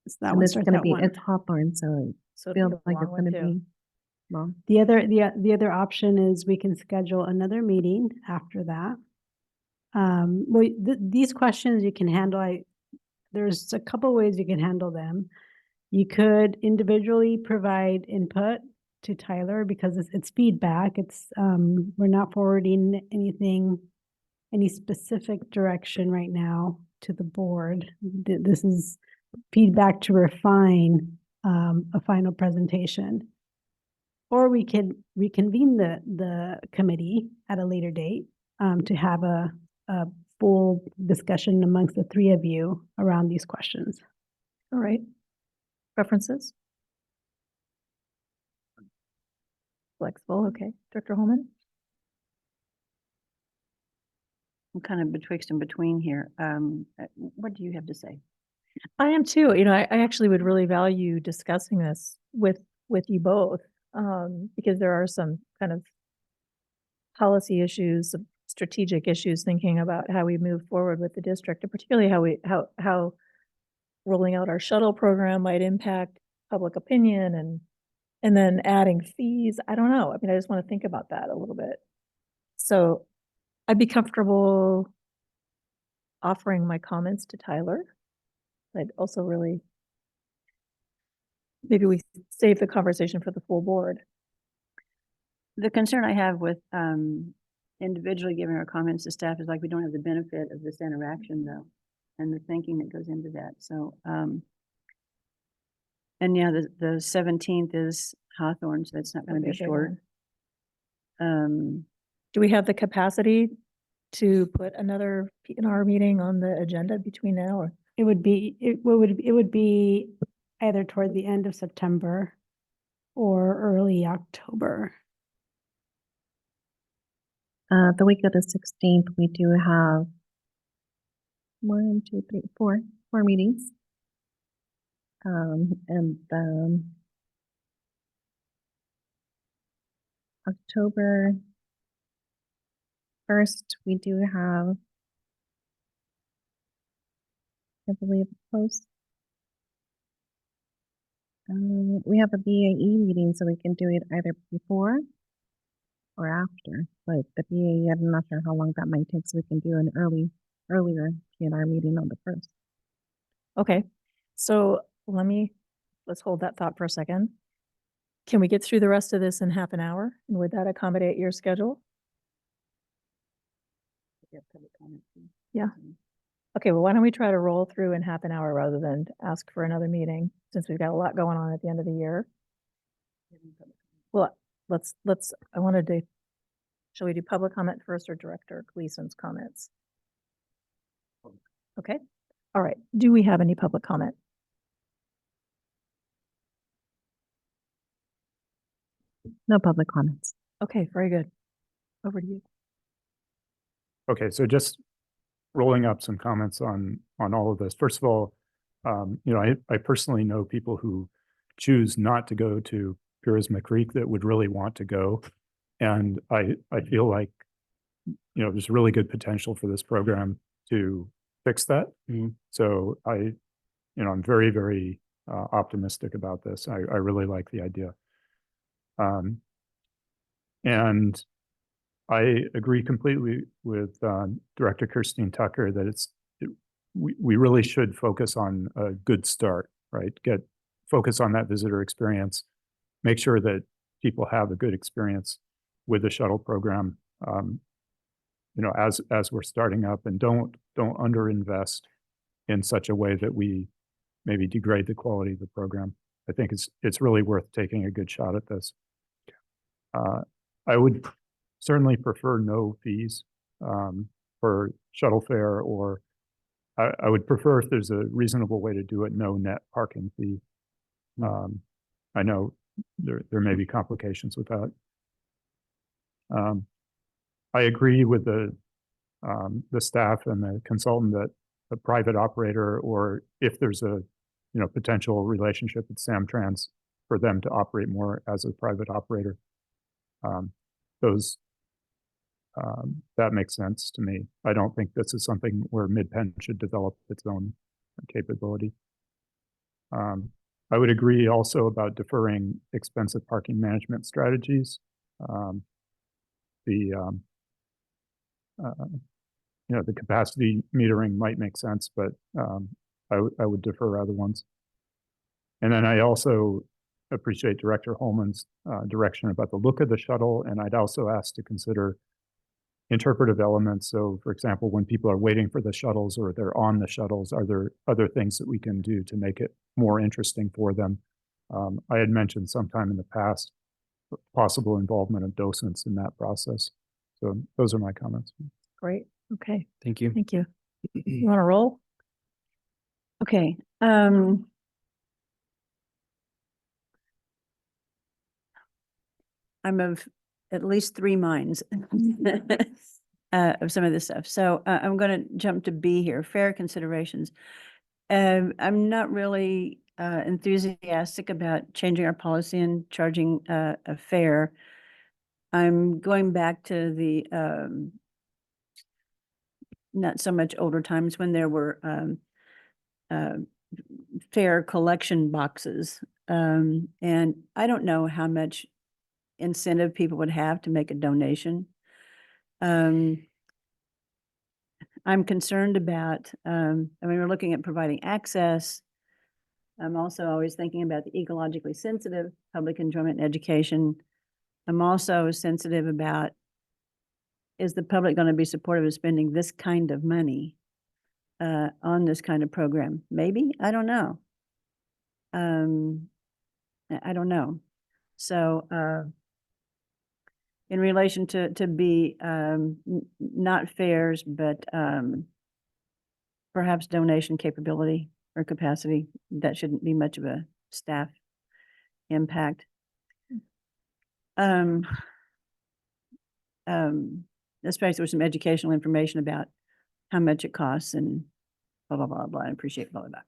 D: So that
B: And
D: one
B: it's
D: starts
B: gonna
D: at
B: be,
D: 1.
B: it's Hawthorne, so
A: So
B: I
A: it'd
B: feel
A: be a
B: like
A: long
B: it's
A: one
B: gonna
A: too.
B: be long.
D: The other option is we can schedule another meeting after that. Well, these questions you can handle. there's a couple ways you can handle them. You could individually provide input to Tyler because it's feedback. It's, we're not forwarding anything, any specific direction right now to the board. This is feedback to refine a final presentation. Or we could reconvene the committee at a later date to have a full discussion amongst the three of you around these questions.
A: All right. Preferences? Flexible, okay. Director Holman?
E: I'm kind of betwixt and between here. What do you have to say?
A: I am too. You know, I actually would really value discussing this with you both, because there are some kind of policy issues, some strategic issues, thinking about how we move forward with the district, and particularly how rolling out our shuttle program might impact public opinion, and then adding fees. I don't know. I mean, I just want to think about that a little bit. So I'd be comfortable offering my comments to Tyler. I'd also really, maybe we save the conversation for the full board.
E: The concern I have with individually giving our comments to staff is like we don't have the benefit of this interaction though, and the thinking that goes into that. So, and yeah, the 17th is Hawthorne, so that's not going to be
A: That'd a big
E: short.
A: one. Do we have the capacity to put another P&R meeting on the agenda between now or?
D: It would be either toward the end of September or early October.
B: The week of the 16th, we do have 4 meetings. And October 1st, we do have, I believe, post. We have a BAE meeting, so we can do it either before or after. But the BAE, I'm not sure how long that might take, so we can do an earlier PNR meeting on the 1st.
A: Okay, so let's hold that thought for a second. Can we get through the rest of this in half an hour? And would that accommodate your schedule? Yeah. Okay, well, why don't we try to roll through in half an hour rather than ask for another meeting, since we've got a lot going on at the end of the year? Well, shall we do public comment first or Director Gleason's comments? Okay, all right. Do we have any public comment?
B: No public comments.
A: Okay, very good. Over to you.
C: Okay, so just rolling up some comments on all of this. First of all, you know, I personally know people who choose not to go to Purisma Creek that would really want to go. And I feel like, you know, there's really good potential for this program to fix that. So I'm very, very optimistic about this. I really like the idea. And I agree completely with Director Kirstine Tucker that we really should focus on a good start, right? Focus on that visitor experience, make sure that people have a good experience with the shuttle program, you know, as we're starting up, and don't underinvest in such a way that we maybe degrade the quality of the program. I think it's really worth taking a good shot at this. I would certainly prefer no fees for shuttle fare, or I would prefer, if there's a reasonable way to do it, no net parking fee. I know there may be complications with that. I agree with the staff and the consultant that a private operator, or if there's a potential relationship with Samtrans, for them to operate more as a private operator. That makes sense to me. I don't think this is something where Midpen should develop its own capability. I would agree also about deferring expensive parking management strategies. The capacity metering might make sense, but I would defer other ones. And then I also appreciate Director Holman's direction about the look of the shuttle, and I'd also ask to consider interpretive elements. So for example, when people are waiting for the shuttles or they're on the shuttles, are there other things that we can do to make it more interesting for them? I had mentioned sometime in the past possible involvement of docents in that process. So those are my comments.
A: Great. Okay.
F: Thank you.
A: Thank you. You want to roll?
E: Okay, I'm of at least three minds of some of this stuff. So I'm going to jump to B here, fair considerations. I'm not really enthusiastic about changing our policy and charging a fare. I'm going back to the not so much older times when there were fare collection boxes. And I don't know how much incentive people would have to make a donation. I'm concerned about, we're looking at providing access. I'm also always thinking about the ecologically sensitive, public enjoyment and education. I'm also sensitive about, is the public going to be supportive of spending this kind of money on this kind of program? Maybe, I don't know. I don't know. So in relation to be not fares, but perhaps donation capability or capacity, that shouldn't be much of a staff impact. Especially with some educational information about how much it costs and blah, blah, blah, blah. I appreciate all of that.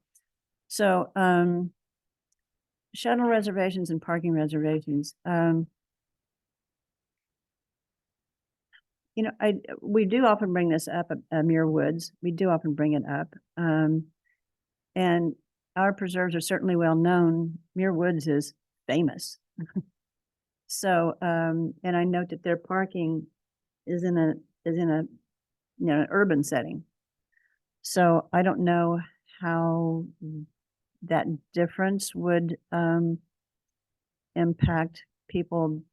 E: So shuttle reservations and parking reservations. You know, we do often bring this up at Muir Woods. We do often bring it up. And our preserves are certainly well known. Muir Woods is famous. So, and I note that their parking is in a you know, an urban setting. So I don't know how that difference would impact people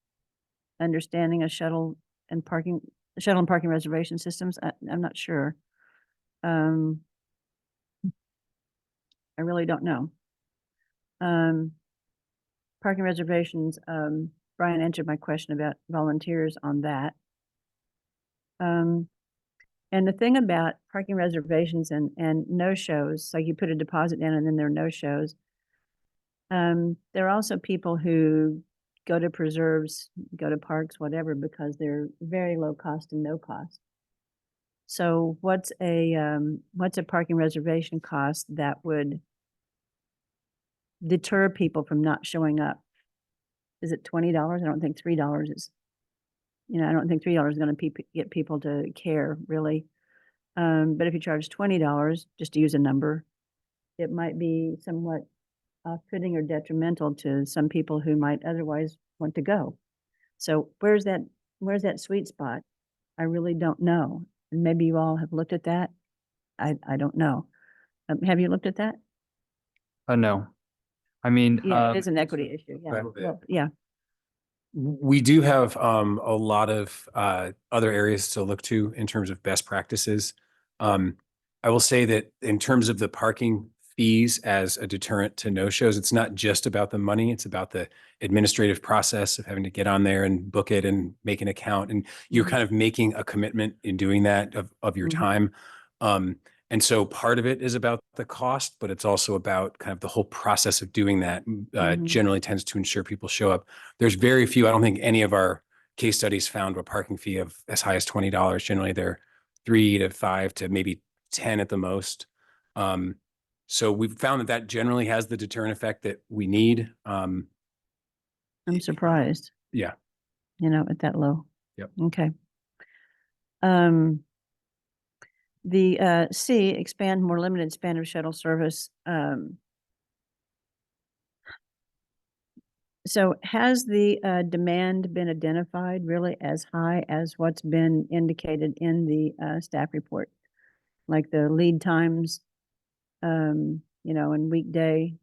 E: understanding a shuttle and parking reservation systems. I'm not sure. I really don't know. Parking reservations, Brian answered my question about volunteers on that. And the thing about parking reservations and no-shows, so you put a deposit in and then there are no-shows. There are also people who go to preserves, go to parks, whatever, because they're very low cost and no cost. So what's a parking reservation cost that would deter people from not showing up? Is it $20? I don't think $3 is, you know, I don't think $3 is going to get people to care really. But if you charge $20, just to use a number, it might be somewhat off-putting or detrimental to some people who might otherwise want to go. So where's that sweet spot? I really don't know. And maybe you all have looked at that. I don't know. Have you looked at that?
F: No. I mean,
E: Yeah, it is an equity issue. Yeah.
G: Right.
E: Well, yeah.
G: We do have a lot of other areas to look to in terms of best practices. I will say that in terms of the parking fees as a deterrent to no-shows, it's not just about the money, it's about the administrative process of having to get on there and book it and make an account. And you're kind of making a commitment in doing that of your time. And so part of it is about the cost, but it's also about kind of the whole process of doing that generally tends to ensure people show up. There's very few, I don't think any of our case studies found a parking fee of as high as $20. Generally, they're $3 to $5 to maybe $10 at the most. So we've found that generally has the deterrent effect that we need.
E: I'm surprised.
G: Yeah.
E: You know, at that low.
G: Yep.
E: Okay. The C, expand more limited span of shuttle service. So has the demand been identified really as high as what's been indicated in the staff report? Like the lead times and weekday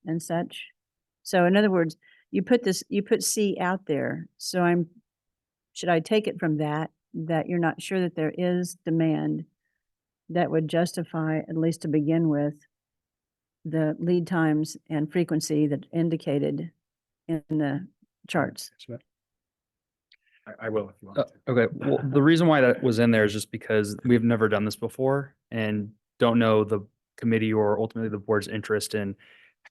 E: and such. So in other words, you put C out there. So should I take it from that you're not sure that there is demand that would justify, at least to begin with, the lead times and frequency that indicated in the charts?
G: I will if you want. to.
F: Okay, well, the reason why that was in there is just because we've never done this before and don't know the committee or ultimately the board's interest in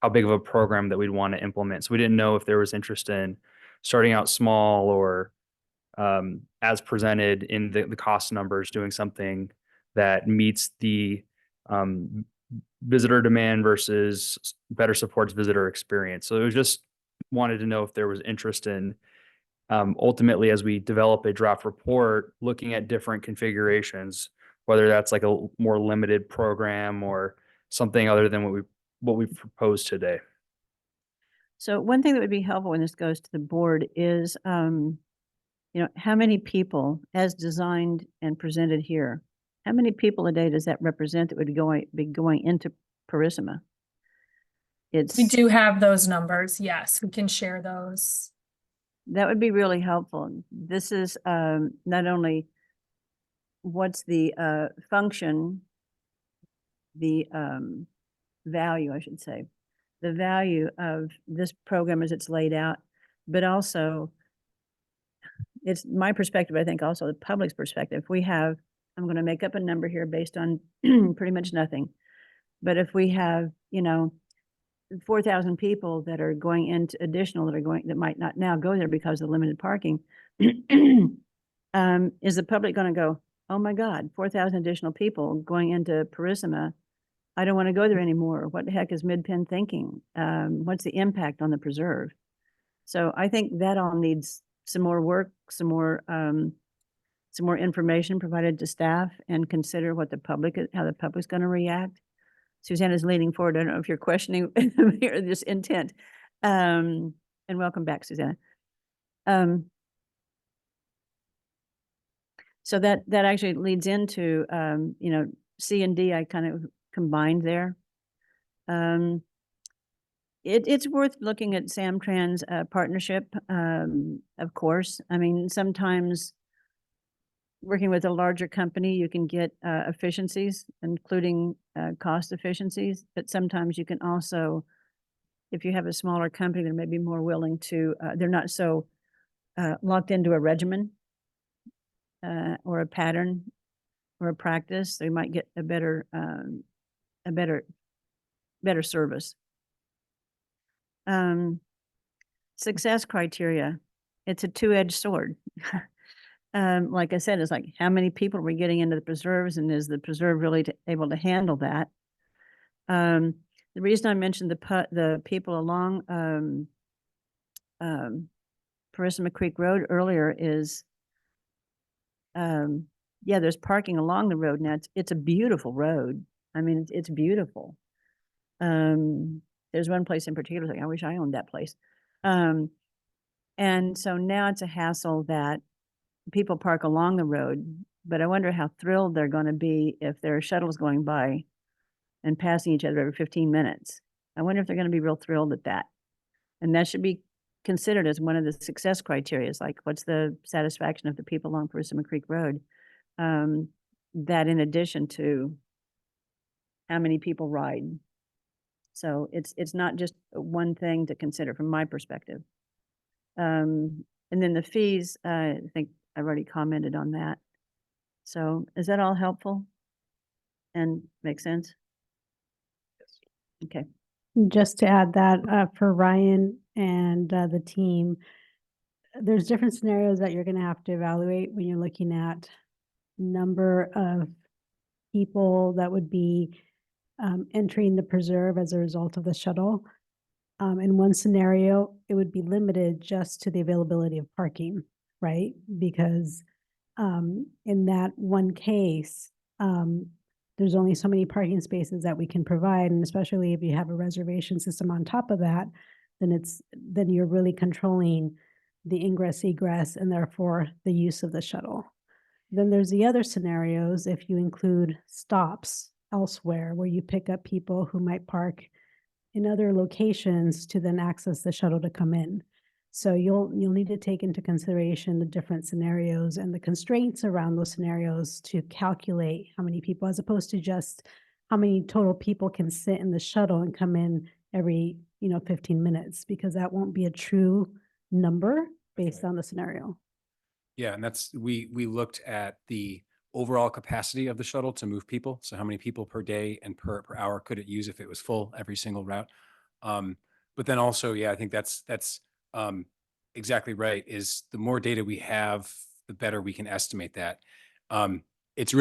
F: how big of a program that we'd want to implement. So we didn't know if there was interest in starting out small or as presented in the cost numbers, doing something that meets the visitor demand versus better supports visitor experience. So it was just wanted to know if there was interest in ultimately, as we develop a draft report, looking at different configurations, whether that's like a more limited program or something other than what we proposed today.
E: So one thing that would be helpful when this goes to the board is, how many people, as designed and presented here, how many people a day does that represent that would be going into Purisima?
H: We
E: It's,
H: do have those numbers. Yes, we can share those.
E: that would be really helpful. This is not only what's the function, the value, I should say, the value of this program as it's laid out, but also it's my perspective, I think also the public's perspective. I'm going to make up a number here based on pretty much nothing. But if we have, 4,000 people that are going into additional that might not now go there because of limited parking, is the public going to go, oh my God, 4,000 additional people going into Purisima? I don't want to go there anymore. What the heck is Midpen thinking? What's the impact on the preserve? So I think that all needs some more work, some more information provided to staff, and consider how the public's going to react. Susanna's leaning forward. I don't know if you're questioning this intent. And welcome back, Susanna. So that actually leads into, C and D I kind of combined there. It's worth looking at Samtrans partnership, of course. I mean, sometimes working with a larger company, you can get efficiencies, including cost efficiencies, but sometimes you can also, if you have a smaller company, they're maybe more willing to, they're not so locked into a regimen or a pattern or a practice. They might get a better service. Success criteria. It's a two-edged sword. Like I said, it's like, how many people are we getting into the preserves, and is the preserve really able to handle that? The reason I mentioned the people along Purisima Creek Road earlier is, there's parking along the road now. It's a beautiful road. I mean, it's beautiful. There's one place in particular, like, I wish I owned that place. And so now it's a hassle that people park along the road, but I wonder how thrilled they're going to be if there are shuttles going by and passing each other every 15 minutes. I wonder if they're going to be real thrilled at that. And that should be considered as one of the success criteria, like what's the satisfaction of the people along Purisima Creek Road? That in addition to how many people ride. So it's not just one thing to consider from my perspective. And then the fees, I think I've already commented on that. So is that all helpful and make sense?
F: Yes.
E: Okay.
D: Just to add that for Ryan and the team, there's different scenarios that you're going to have to evaluate when you're looking at number of people that would be entering the preserve as a result of the shuttle. In one scenario, it would be limited just to the availability of parking, right? Because in that one case, there's only so many parking spaces that we can provide. And especially if you have a reservation system on top of that, then you're really controlling the ingress, egress, and therefore the use of the shuttle. Then there's the other scenarios, if you include stops elsewhere where you pick up people who might park in other locations to then access the shuttle to come in. So you'll need to take into consideration the different scenarios and the constraints around those scenarios to calculate how many people, as opposed to just how many total people can sit in the shuttle and come in every, 15 minutes, because that won't be a true number based on the scenario.
G: Yeah, and we looked at the overall capacity of the shuttle to move people. So how many people per day and per hour could it use if it was full every single route? But then also, yeah, I think that's exactly right, is the more data we have, the better we can estimate that. It's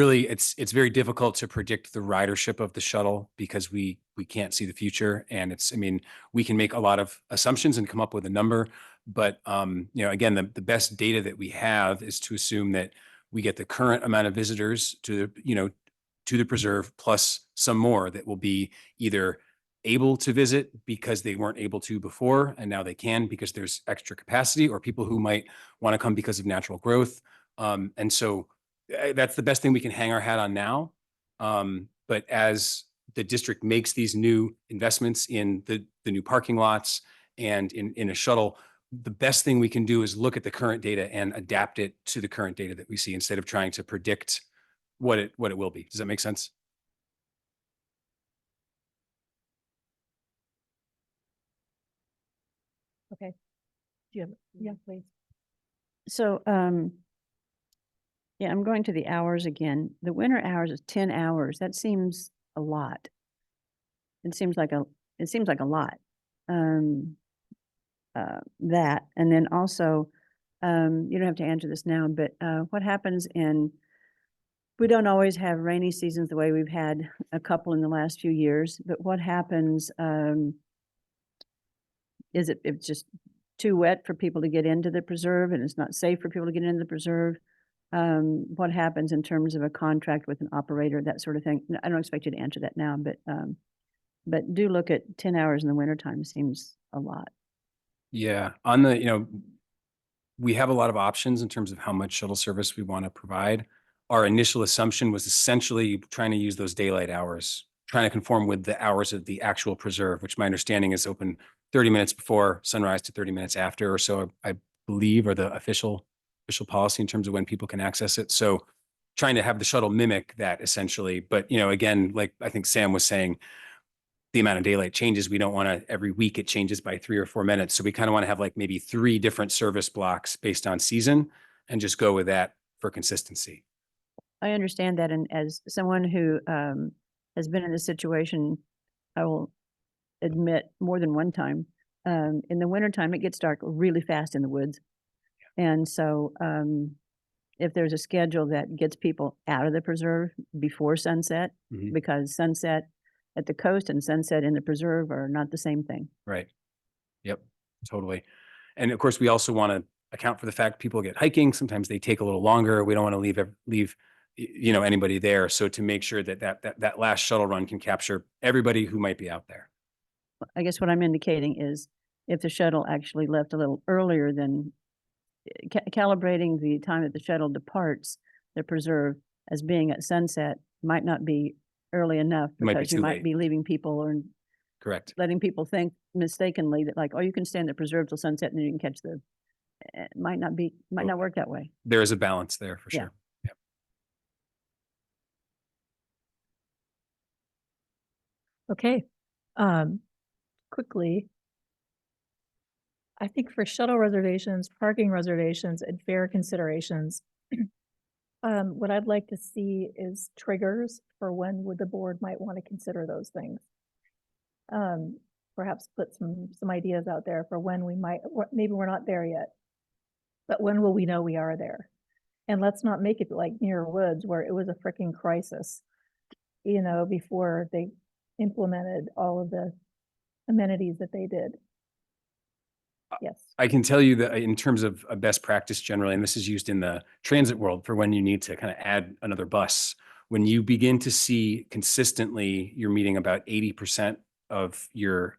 G: very difficult to predict the ridership of the shuttle because we can't see the future. And we can make a lot of assumptions and come up with a number. But, again, the best data that we have is to assume that we get the current amount of visitors to the preserve plus some more that will be either able to visit because they weren't able to before and now they can because there's extra capacity, or people who might want to come because of natural growth. And so that's the best thing we can hang our hat on now. But as the district makes these new investments in the new parking lots and in a shuttle, the best thing we can do is look at the current data and adapt it to the current data that we see instead of trying to predict what it will be. Does that make sense?
A: Okay. Do you have, yeah, please.
E: So, yeah, I'm going to the hours again. The winter hours is 10 hours. That seems a lot. It seems like a lot. That, and then also, you don't have to answer this now, but what happens we don't always have rainy seasons the way we've had a couple in the last few years, but what happens, is it's just too wet for people to get into the preserve and it's not safe for people to get into the preserve? What happens in terms of a contract with an operator, that sort of thing? I don't expect you to answer that now, but do look at 10 hours in the wintertime seems a lot.
G: Yeah, we have a lot of options in terms of how much shuttle service we want to provide. Our initial assumption was essentially trying to use those daylight hours, trying to conform with the hours of the actual preserve, which my understanding is open 30 minutes before sunrise to 30 minutes after, or so I believe, are the official policy in terms of when people can access it. So trying to have the shuttle mimic that essentially. But, again, like I think Sam was saying, the amount of daylight changes. We don't want to, every week it changes by 3 or 4 minutes. So we kind of want to have like maybe 3 different service blocks based on season and just go with that for consistency.
E: I understand that. And as someone who has been in this situation, I will admit more than one time, in the wintertime, it gets dark really fast in the woods. And so if there's a schedule that gets people out of the preserve before sunset, because sunset at the coast and sunset in the preserve are not the same thing.
G: Right. Yep, totally. And of course, we also want to account for the fact people get hiking. Sometimes they take a little longer. We don't want to leave anybody there. So to make sure that last shuttle run can capture everybody who might be out there.
E: I guess what I'm indicating is if the shuttle actually left a little earlier than calibrating the time that the shuttle departs the preserve as being at sunset might not be early enough, because you might be leaving people or
G: correct,
E: letting people think mistakenly that like, oh, you can stay in the preserve till sunset and then you can catch it might not work that way.
G: There is a balance there for
E: Yeah.
G: sure. Yep.
A: Okay. Quickly, I think for shuttle reservations, parking reservations, and fare considerations, what I'd like to see is triggers for when would the board might want to consider those things. Perhaps put some ideas out there for when we might, maybe we're not there yet, but when will we know we are there? And let's not make it like Muir Woods where it was a freaking crisis, before they implemented all of the amenities that they did. Yes.
G: I can tell you that in terms of a best practice generally, and this is used in the transit world for when you need to kind of add another bus, when you begin to see consistently you're meeting about 80% of your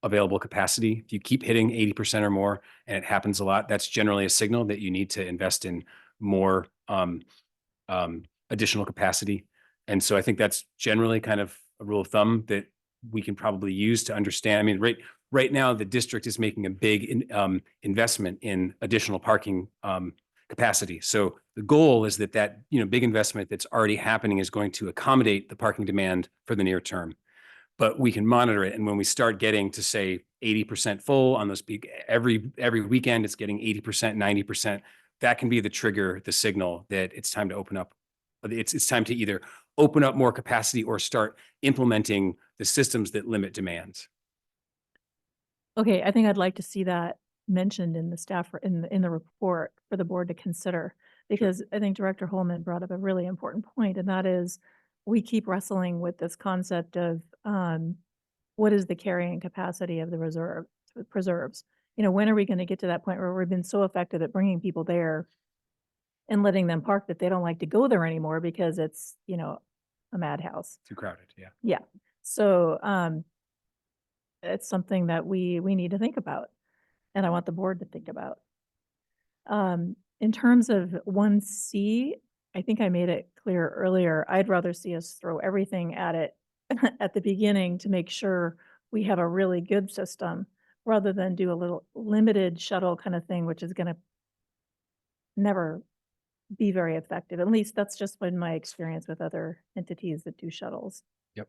G: available capacity, if you keep hitting 80% or more, and it happens a lot, that's generally a signal that you need to invest in more additional capacity. And so I think that's generally kind of a rule of thumb that we can probably use to understand. I mean, right now, the district is making a big investment in additional parking capacity. So the goal is that big investment that's already happening is going to accommodate the parking demand for the near term. But we can monitor it. And when we start getting to, say, 80% full on those peak, every weekend it's getting 80%, 90%, that can be the trigger, the signal that it's time to open up. It's time to either open up more capacity or start implementing the systems that limit demands.
A: Okay, I think I'd like to see that mentioned in the staff, in the report for the board to consider. Because I think Director Holman brought up a really important point, and that is, we keep wrestling with this concept of what is the carrying capacity of the preserves? You know, when are we going to get to that point where we've been so effective at bringing people there and letting them park that they don't like to go there anymore because it's, you know, a madhouse?
G: Too crowded, yeah.
A: Yeah. So it's something that we need to think about, and I want the board to think about. In terms of 1C, I think I made it clear earlier, I'd rather see us throw everything at it at the beginning to make sure we have a really good system, rather than do a little limited shuttle kind of thing, which is going to never be very effective. At least that's just been my experience with other entities that do shuttles.
G: Yep.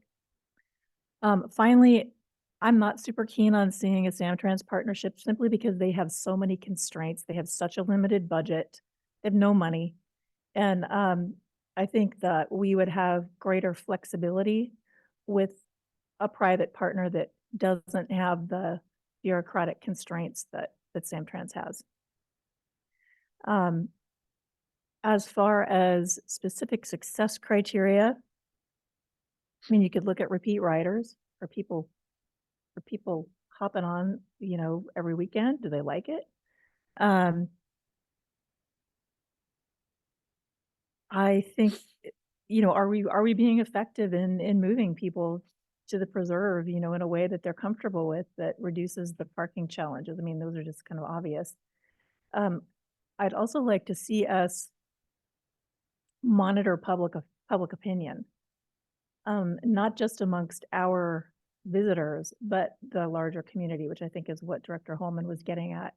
A: Finally, I'm not super keen on seeing a Samtrans partnership simply because they have so many constraints. They have such a limited budget. They have no money. And I think that we would have greater flexibility with a private partner that doesn't have the bureaucratic constraints that Samtrans has. As far as specific success criteria, I mean, you could look at repeat riders or people hopping on, you know, every weekend. Do they like it? I think, you know, are we being effective in moving people to the preserve, you know, in a way that they're comfortable with, that reduces the parking challenges? I mean, those are just kind of obvious. I'd also like to see us monitor public opinion, not just amongst our visitors, but the larger community, which I think is what Director Holman was getting at.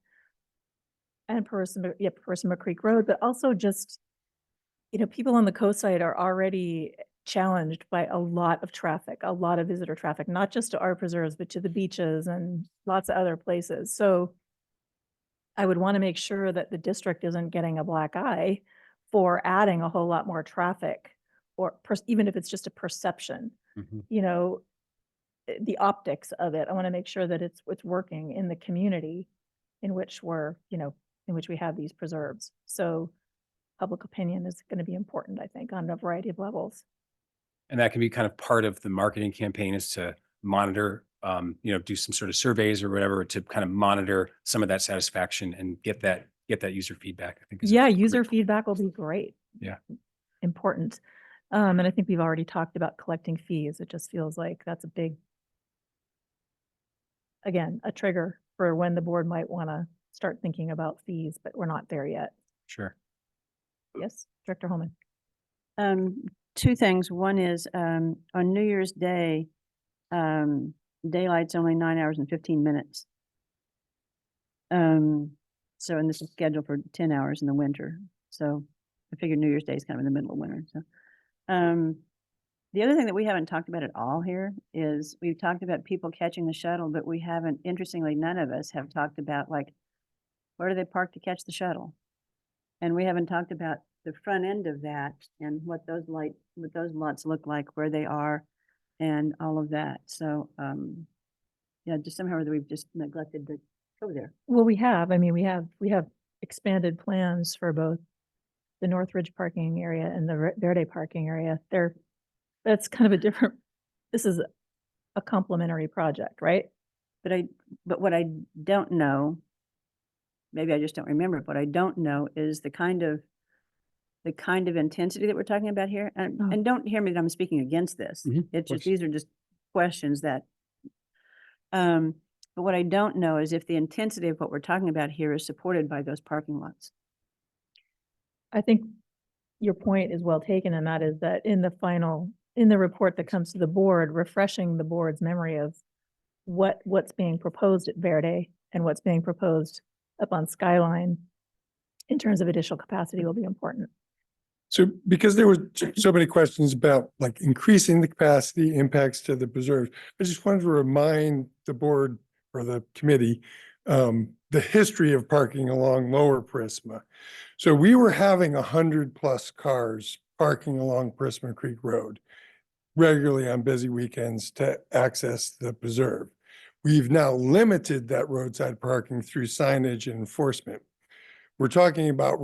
A: And Percival Creek Road, but also just, you know, people on the coast side are already challenged by a lot of traffic, a lot of visitor traffic, not just to our preserves, but to the beaches and lots of other places. So I would want to make sure that the district isn't getting a black eye for adding a whole lot more traffic, or even if it's just a perception, you know, the optics of it. I want to make sure that it's working in the community in which we're, you know, in which we have these preserves. So public opinion is going to be important, I think, on a variety of levels.
G: And that can be kind of part of the marketing campaign, is to monitor, you know, do some sort of surveys or whatever to kind of monitor some of that satisfaction and get that user feedback. I think.
A: Yeah, user feedback will be great.
G: Yeah.
A: Important. And I think we've already talked about collecting fees. It just feels like that's a big, again, a trigger for when the board might want to start thinking about fees, but we're not there yet.
G: Sure.
A: Yes, Director Holman.
E: Two things. One is on New Year's Day, daylight's only 9 hours and 15 minutes. So, and this is scheduled for 10 hours in the winter. So I figured New Year's Day is kind of in the middle of winter. So, the other thing that we haven't talked about at all here is we've talked about people catching the shuttle, but we haven't, interestingly, none of us have talked about, like, where do they park to catch the shuttle? And we haven't talked about the front end of that and what those lots look like, where they are, and all of that. So, yeah, just somehow or other we've just neglected to go there.
A: Well, we have. I mean, we have expanded plans for both the Northridge parking area and the Verde parking area. That's kind of a different. This is a complementary project, right?
E: But what I don't know, maybe I just don't remember, what I don't know is the kind of intensity that we're talking about here. And don't hear me that I'm speaking against this. It's just, these are just questions that, but what I don't know is if the intensity of what we're talking about here is supported by those parking lots.
A: I think your point is well taken, and that is that in the report that comes to the board, refreshing the board's memory of what's being proposed at Verde and what's being proposed up on Skyline in terms of additional capacity will be important.
L: So because there were so many questions about like increasing the capacity, impacts to the preserve, I just wanted to remind the board or the committee the history of parking along Lower Prisma. So we were having 100+ cars parking along Prisma Creek Road regularly on busy weekends to access the preserve. We've now limited that roadside parking through signage and enforcement. We're talking about,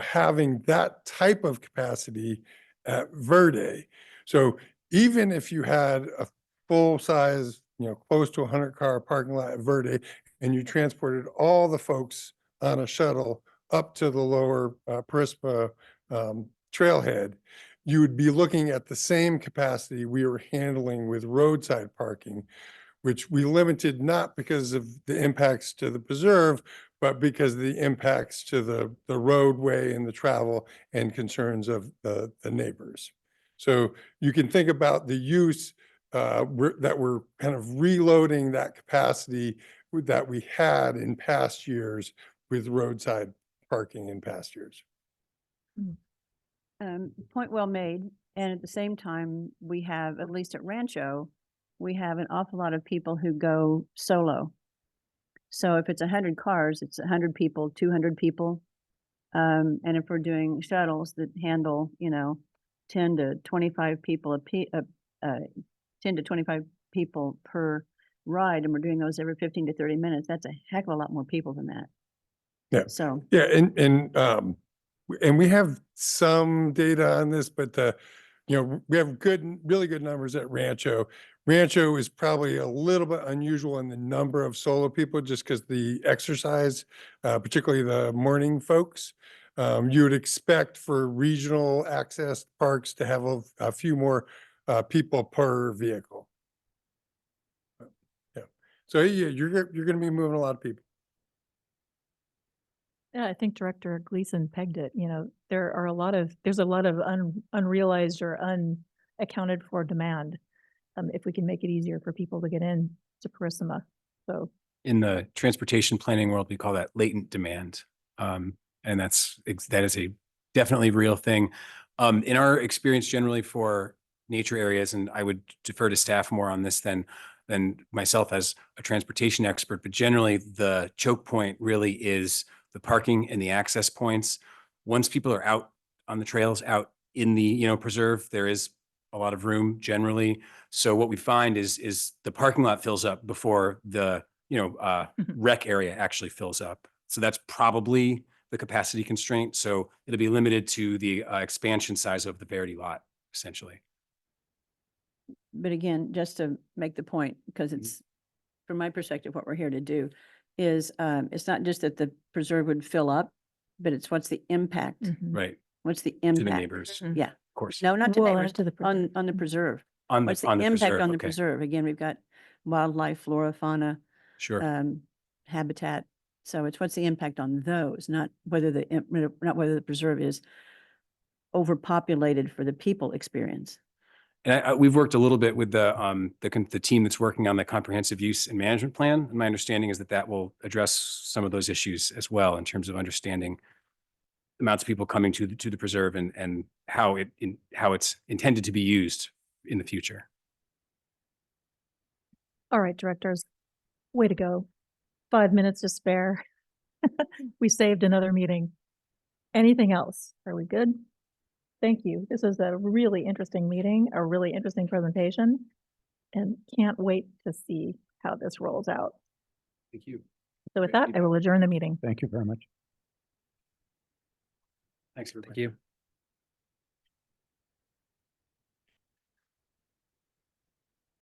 L: having that type of capacity at Verde. So even if you had a full size, close to 100-car parking lot at Verde, and you transported all the folks on a shuttle up to the Lower Prisma trailhead, you would be looking at the same capacity we were handling with roadside parking, which we limited not because of the impacts to the preserve, but because of the impacts to the roadway and the travel and concerns of the neighbors. So you can think about the use that we're kind of reloading that capacity that we had in past years with roadside parking in past years.
E: Point well made. And at the same time, we have, at least at Rancho, we have an awful lot of people who go solo. So if it's 100 cars, it's 100 people, 200 people. And if we're doing shuttles that handle, 10 to 25 people 10 to 25 people per ride, and we're doing those every 15 to 30 minutes, that's a heck of a lot more people than that.
L: Yeah.
E: So.
L: Yeah, and we have some data on this, but we have really good numbers at Rancho. Rancho is probably a little bit unusual in the number of solo people just because the exercise, particularly the morning folks. You would expect for regional access parks to have a few more people per vehicle. Yeah. So yeah, you're going to be moving a lot of people.
A: Yeah, I think Director Gleason pegged it. There's a lot of unrealized or unaccounted for demand. If we can make it easier for people to get in to Carissima. So
G: In the transportation planning world, we call that latent demand. And that is a definitely real thing. In our experience generally for nature areas, and I would defer to staff more on this than myself as a transportation expert, but generally the choke point really is the parking and the access points. Once people are out on the trails, out in the preserve, there is a lot of room generally. So what we find is the parking lot fills up before the rec area actually fills up. So that's probably the capacity constraint. So it'll be limited to the expansion size of the Verity lot, essentially.
E: But again, just to make the point, because it's, from my perspective, what we're here to do is, it's not just that the preserve would fill up, but it's what's the impact?
G: Right.
E: What's the
G: To
E: impact?
G: the neighbors, of
E: Yeah.
G: course.
E: No, not to
A: Well, and
E: neighbors,
A: to the
E: on the preserve.
G: On
E: What's the
G: on
E: impact
G: preserve,
E: on the
G: okay.
E: preserve? Again, we've got wildlife, flora, fauna,
G: Sure.
E: habitat. So it's what's the impact on those, not whether the preserve is overpopulated for the people experience.
G: And we've worked a little bit with the team that's working on the comprehensive use and management plan. And my understanding is that will address some of those issues as well in terms of understanding amounts of people coming to the preserve and how it's intended to be used in the future.
A: all right, directors, way to go. 5 minutes to spare. We saved another meeting. Anything else? Are we good? Thank you. This was a really interesting meeting, a really interesting presentation, and can't wait to see how this rolls out.
G: Thank you.
A: So with that, I will adjourn the meeting.
C: Thank you very much.
G: Thanks, everybody.
F: Thank you.